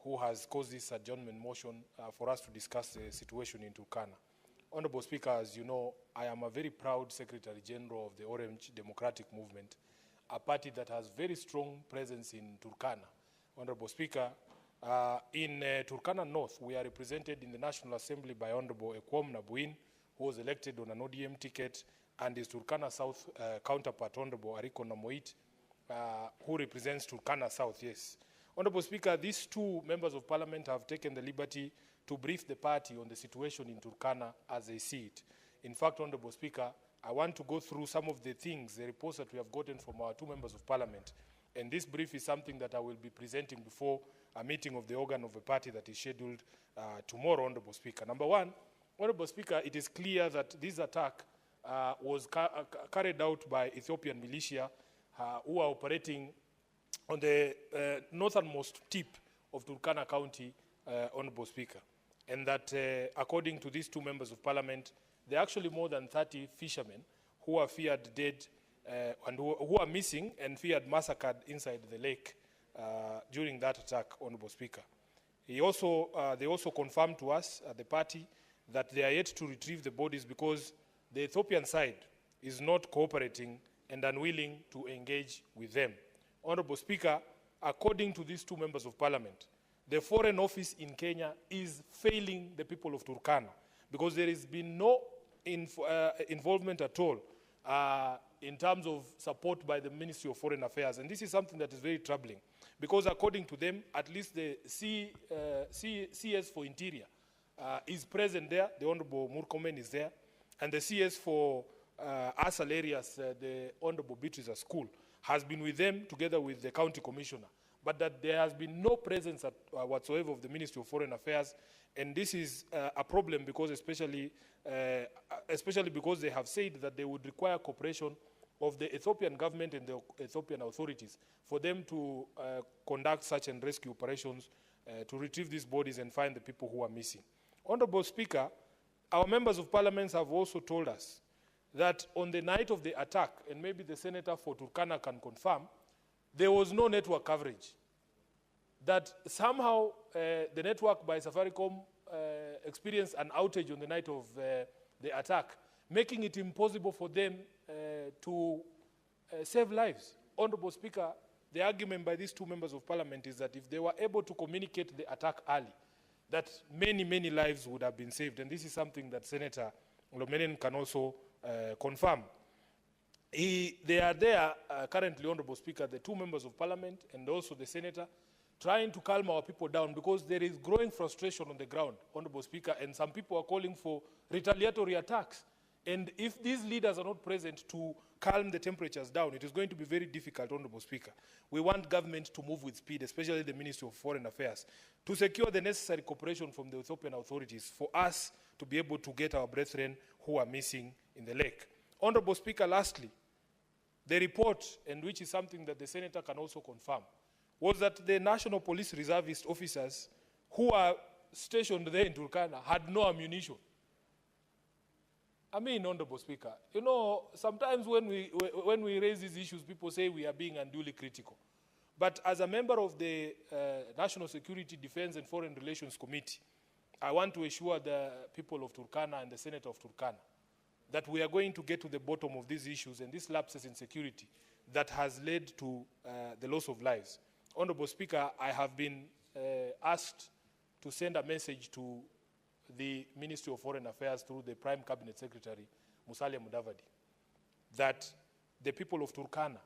who has caused this adjournment motion for us to discuss the situation in Turkana. Honorable Speaker, as you know, I am a very proud Secretary General of the Orange Democratic Movement, a party that has very strong presence in Turkana. Honorable Speaker, in Turkana North, we are represented in the National Assembly by Honorable Ekwom Nabuin, who was elected on an ODM ticket, and his Turkana South counterpart, Honorable Ariko Namoit, who represents Turkana South, yes. Honorable Speaker, these two members of parliament have taken the liberty to brief the party on the situation in Turkana as they see it. In fact, Honorable Speaker, I want to go through some of the things, the reports that we have gotten from our two members of parliament. And this brief is something that I will be presenting before a meeting of the organ of the party that is scheduled tomorrow, Honorable Speaker. Number one, Honorable Speaker, it is clear that this attack was carried out by Ethiopian militia who are operating on the northernmost tip of Turkana County, Honorable Speaker. And that according to these two members of parliament, there are actually more than 30 fishermen who are feared dead and who are missing and feared massacred inside the lake during that attack, Honorable Speaker. They also confirmed to us at the party that they are yet to retrieve the bodies because the Ethiopian side is not cooperating and unwilling to engage with them. Honorable Speaker, according to these two members of parliament, the Foreign Office in Kenya is failing the people of Turkana because there has been no involvement at all in terms of support by the Ministry of Foreign Affairs. And this is something that is very troubling, because according to them, at least the CS for Interior is present there, the Honorable Murkomen is there, and the CS for Asal areas, the Honorable Beatrice School, has been with them together with the County Commissioner, but that there has been no presence whatsoever of the Ministry of Foreign Affairs, and this is a problem because especially because they have said that they would require cooperation of the Ethiopian government and the Ethiopian authorities for them to conduct search and rescue operations to retrieve these bodies and find the people who are missing. Honorable Speaker, our members of parliament have also told us that on the night of the attack, and maybe the senator for Turkana can confirm, there was no network coverage. That somehow the network by Safaricom experienced an outage on the night of the attack, making it impossible for them to save lives. Honorable Speaker, the argument by these two members of parliament is that if they were able to communicate the attack early, that many, many lives would have been saved. And this is something that Senator Lomenen can also confirm. They are there currently, Honorable Speaker, the two members of parliament and also the senator, trying to calm our people down because there is growing frustration on the ground, Honorable Speaker, and some people are calling for retaliatory attacks. And if these leaders are not present to calm the temperatures down, it is going to be very difficult, Honorable Speaker. We want government to move with speed, especially the Ministry of Foreign Affairs, to secure the necessary cooperation from the Ethiopian authorities for us to be able to get our brethren who are missing in the lake. Honorable Speaker, lastly, the report, and which is something that the senator can also confirm, was that the National Police Reservist officers who are stationed there in Turkana had no ammunition. I mean, Honorable Speaker, you know, sometimes when we raise these issues, people say we are being unduly critical. But as a member of the National Security, Defense and Foreign Relations Committee, I want to assure the people of Turkana and the Senator of Turkana that we are going to get to the bottom of these issues and these lapses in security that has led to the loss of lives. Honorable Speaker, I have been asked to send a message to the Ministry of Foreign Affairs through the Prime Cabinet Secretary, Musalia Mudavadi, that the people of Turkana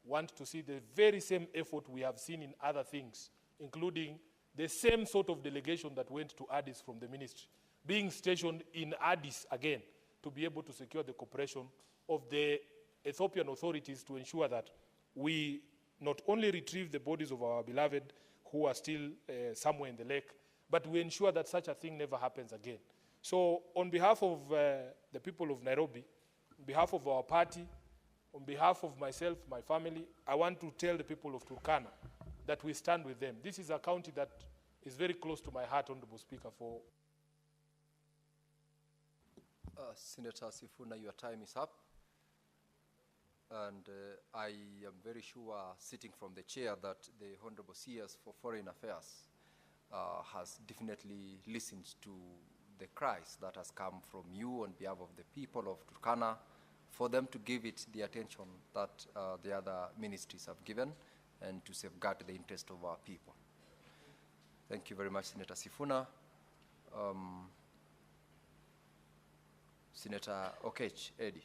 want to see the very same effort we have seen in other things, including the same sort of delegation that went to Addis from the ministry, being stationed in Addis again to be able to secure the cooperation of the Ethiopian authorities to ensure that we not only retrieve the bodies of our beloved who are still somewhere in the lake, but we ensure that such a thing never happens again. So on behalf of the people of Nairobi, on behalf of our party, on behalf of myself, my family, I want to tell the people of Turkana that we stand with them. This is a county that is very close to my heart, Honorable Speaker. Senator Sifuna, your time is up. And I am very sure, sitting from the chair, that the Honorable CS for Foreign Affairs has definitely listened to the cries that has come from you on behalf of the people of Turkana, for them to give it the attention that the other ministries have given and to safeguard the interest of our people. Thank you very much, Senator Sifuna. Senator Okech, Eddie.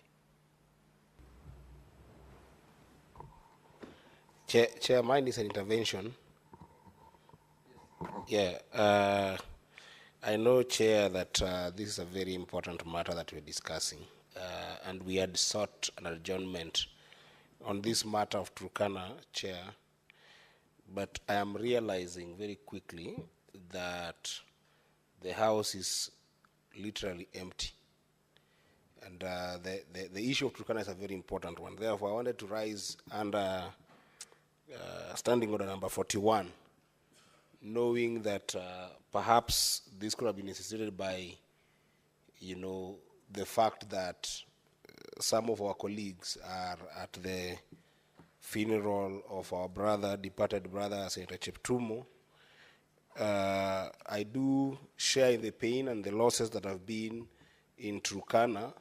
Chair, mine is an intervention. Yeah, I know, Chair, that this is a very important matter that we're discussing, and we had sought an adjournment on this matter of Turkana, Chair, but I am realizing very quickly that the House is literally empty. And the issue of Turkana is a very important one. Therefore, I wanted to rise under Standing Order number 41, knowing that perhaps this could have been necessitated by, you know, the fact that some of our colleagues are at the funeral of our brother, departed brother, Senator Cheptumo. I do share in the pain and the losses that have been in Turkana,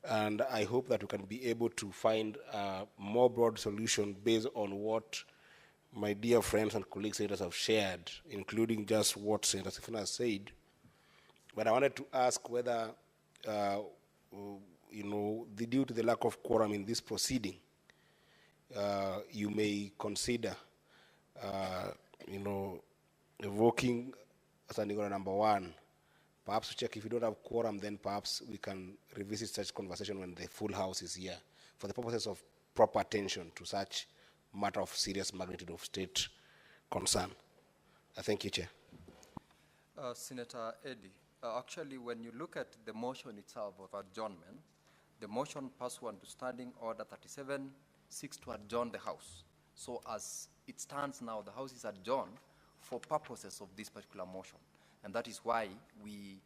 and I hope that we can be able to find a more broad solution based on what my dear friends and colleagues senators have shared, including just what Senator Sifuna said, But I wanted to ask whether, due to the lack of quorum in this proceeding, you may consider, evoking standing order number 1. Perhaps to check if you don't have quorum, then perhaps we can revisit such conversation when the full House is here, for the purposes of proper attention to such matter of serious magnitude of state concern. Thank you, Chair. Senator Eddy, actually, when you look at the motion itself of adjournment, the motion pursuant to Standing Order 37 seeks to adjourn the House. So as it stands now, the House is adjourned for purposes of this particular motion. And that is why we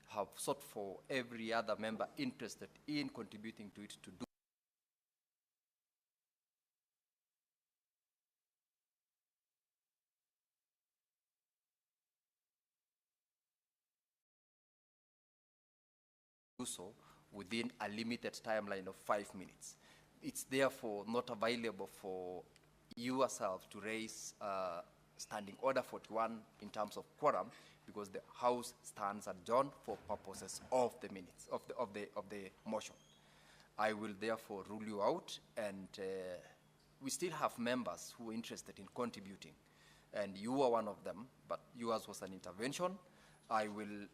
have sought for every other member interested in contributing to it to do so within a limited timeline of 5 minutes. It's therefore not available for you yourself to raise Standing Order 41 in terms of quorum, because the House stands adjourned for purposes of the minutes of the motion. I will therefore rule you out, and we still have members who are interested in contributing, and you are one of them, but yours was an intervention. I will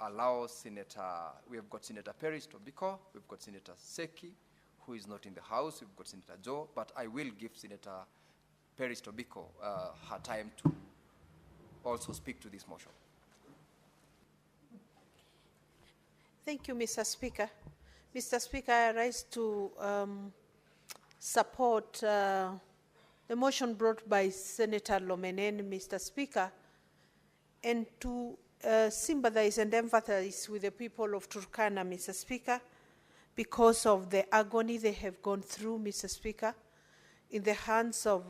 allow we have got Senator Peris Tobiko, we've got Senator Seki, who is not in the House, we've got Senator Joe, but I will give Senator Peris Tobiko her time to also speak to this motion. Thank you, Mr. Speaker. Mr. Speaker, I rise to support the motion brought by Senator Lomenen, Mr. Speaker, and to sympathize and empathize with the people of Turkana, Mr. Speaker, because of the agony they have gone through, Mr. Speaker, in the hands of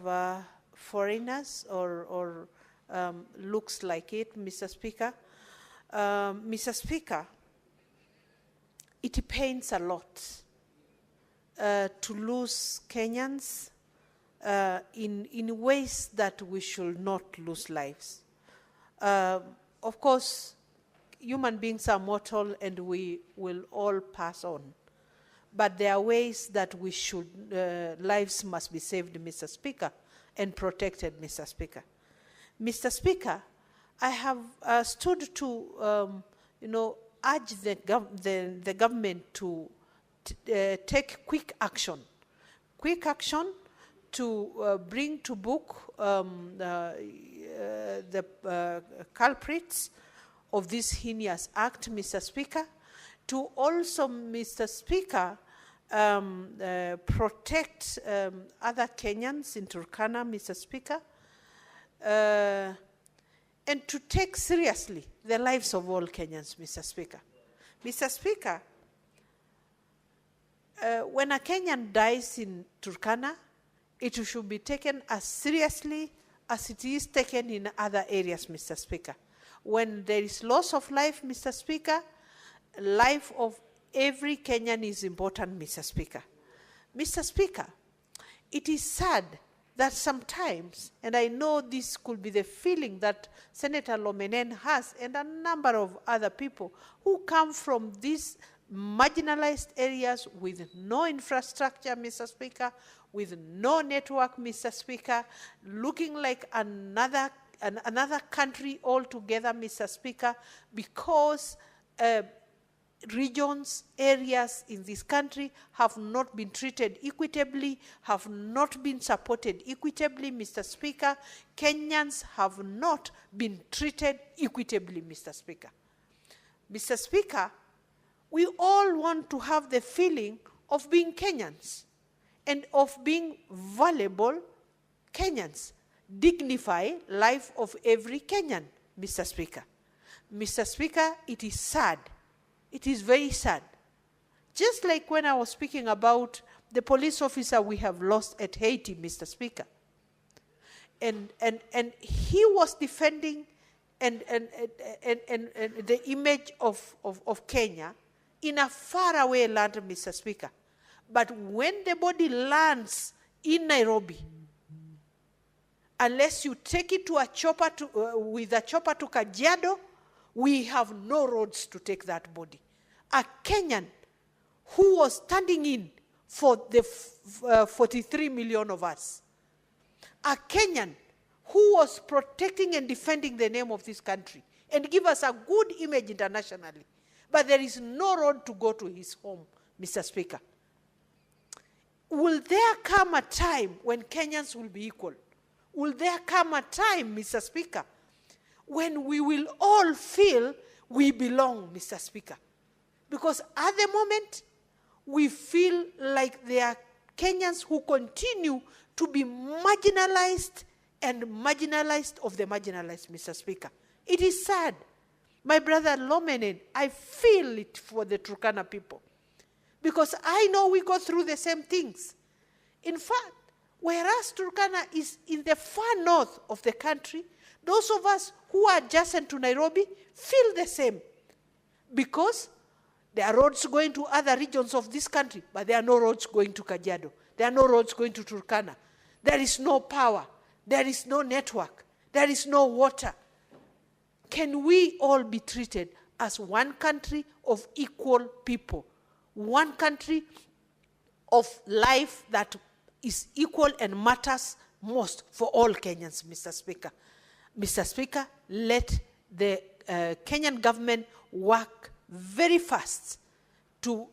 foreigners, or looks like it, Mr. Speaker. Mr. Speaker, it pains a lot to lose Kenyans in ways that we should not lose lives. Of course, human beings are mortal and we will all pass on. But there are ways that we should, lives must be saved, Mr. Speaker, and protected, Mr. Speaker. Mr. Speaker, I have stood to, urge the government to take quick action to bring to book the culprits of this heinous act, Mr. Speaker, to also, Mr. Speaker, protect other Kenyans in Turkana, Mr. Speaker, and to take seriously the lives of all Kenyans, Mr. Speaker. Mr. Speaker, when a Kenyan dies in Turkana, it should be taken as seriously as it is taken in other areas, Mr. Speaker. When there is loss of life, Mr. Speaker, life of every Kenyan is important, Mr. Speaker. Mr. Speaker, it is sad that sometimes, and I know this could be the feeling that Senator Lomenen has and a number of other people who come from these marginalized areas with no infrastructure, Mr. Speaker, with no network, Mr. Speaker, looking like another country altogether, Mr. Speaker, because regions, areas in this country have not been treated equitably, have not been supported equitably, Mr. Speaker. Kenyans have not been treated equitably, Mr. Speaker. Mr. Speaker, we all want to have the feeling of being Kenyans and of being valuable Kenyans. Dignify life of every Kenyan, Mr. Speaker. Mr. Speaker, it is sad. It is very sad. Just like when I was speaking about the police officer we have lost at Haiti, Mr. Speaker. And he was defending and the image of Kenya in a faraway land, Mr. Speaker. But when the body lands in Nairobi, unless you take it to a chopper with a chopper to Kajiado, We have no roads to take that body. A Kenyan who was standing in for the 43 million of us. A Kenyan who was protecting and defending the name of this country and give us a good image internationally. But there is no road to go to his home, Mr. Speaker. Will there come a time when Kenyans will be equal? Will there come a time, Mr. Speaker, when we will all feel we belong, Mr. Speaker? Because at the moment, we feel like there are Kenyans who continue to be marginalized and marginalized of the marginalized, Mr. Speaker. It is sad. My brother Lomenen, I feel it for the Turkana people. Because I know we go through the same things. In fact, whereas Turkana is in the far north of the country, those of us who are adjacent to Nairobi feel the same. Because there are roads going to other regions of this country, but there are no roads going to Kajiado. There are no roads going to Turkana. There is no power. There is no network. There is no water. Can we all be treated as one country of equal people? One country of life that is equal and matters most for all Kenyans, Mr. Speaker. Mr. Speaker, let the Kenyan government work very fast to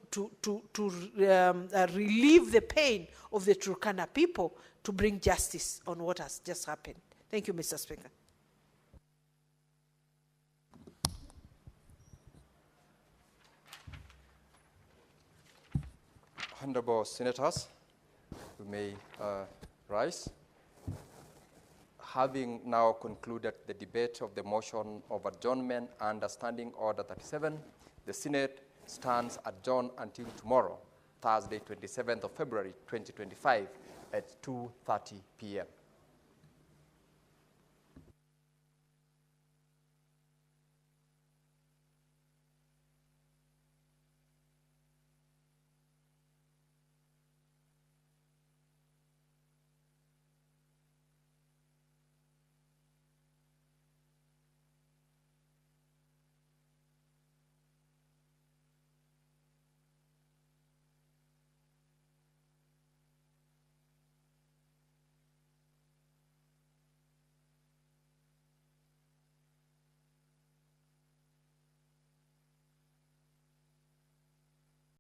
relieve the pain of the Turkana people, to bring justice on what has just happened. Thank you, Mr. Speaker. Honorable Senators, you may rise. Having now concluded the debate of the motion of adjournment under Standing Order 37, the Senate stands adjourned until tomorrow, Thursday, 27th of February, 2025, at 2:30 p.m.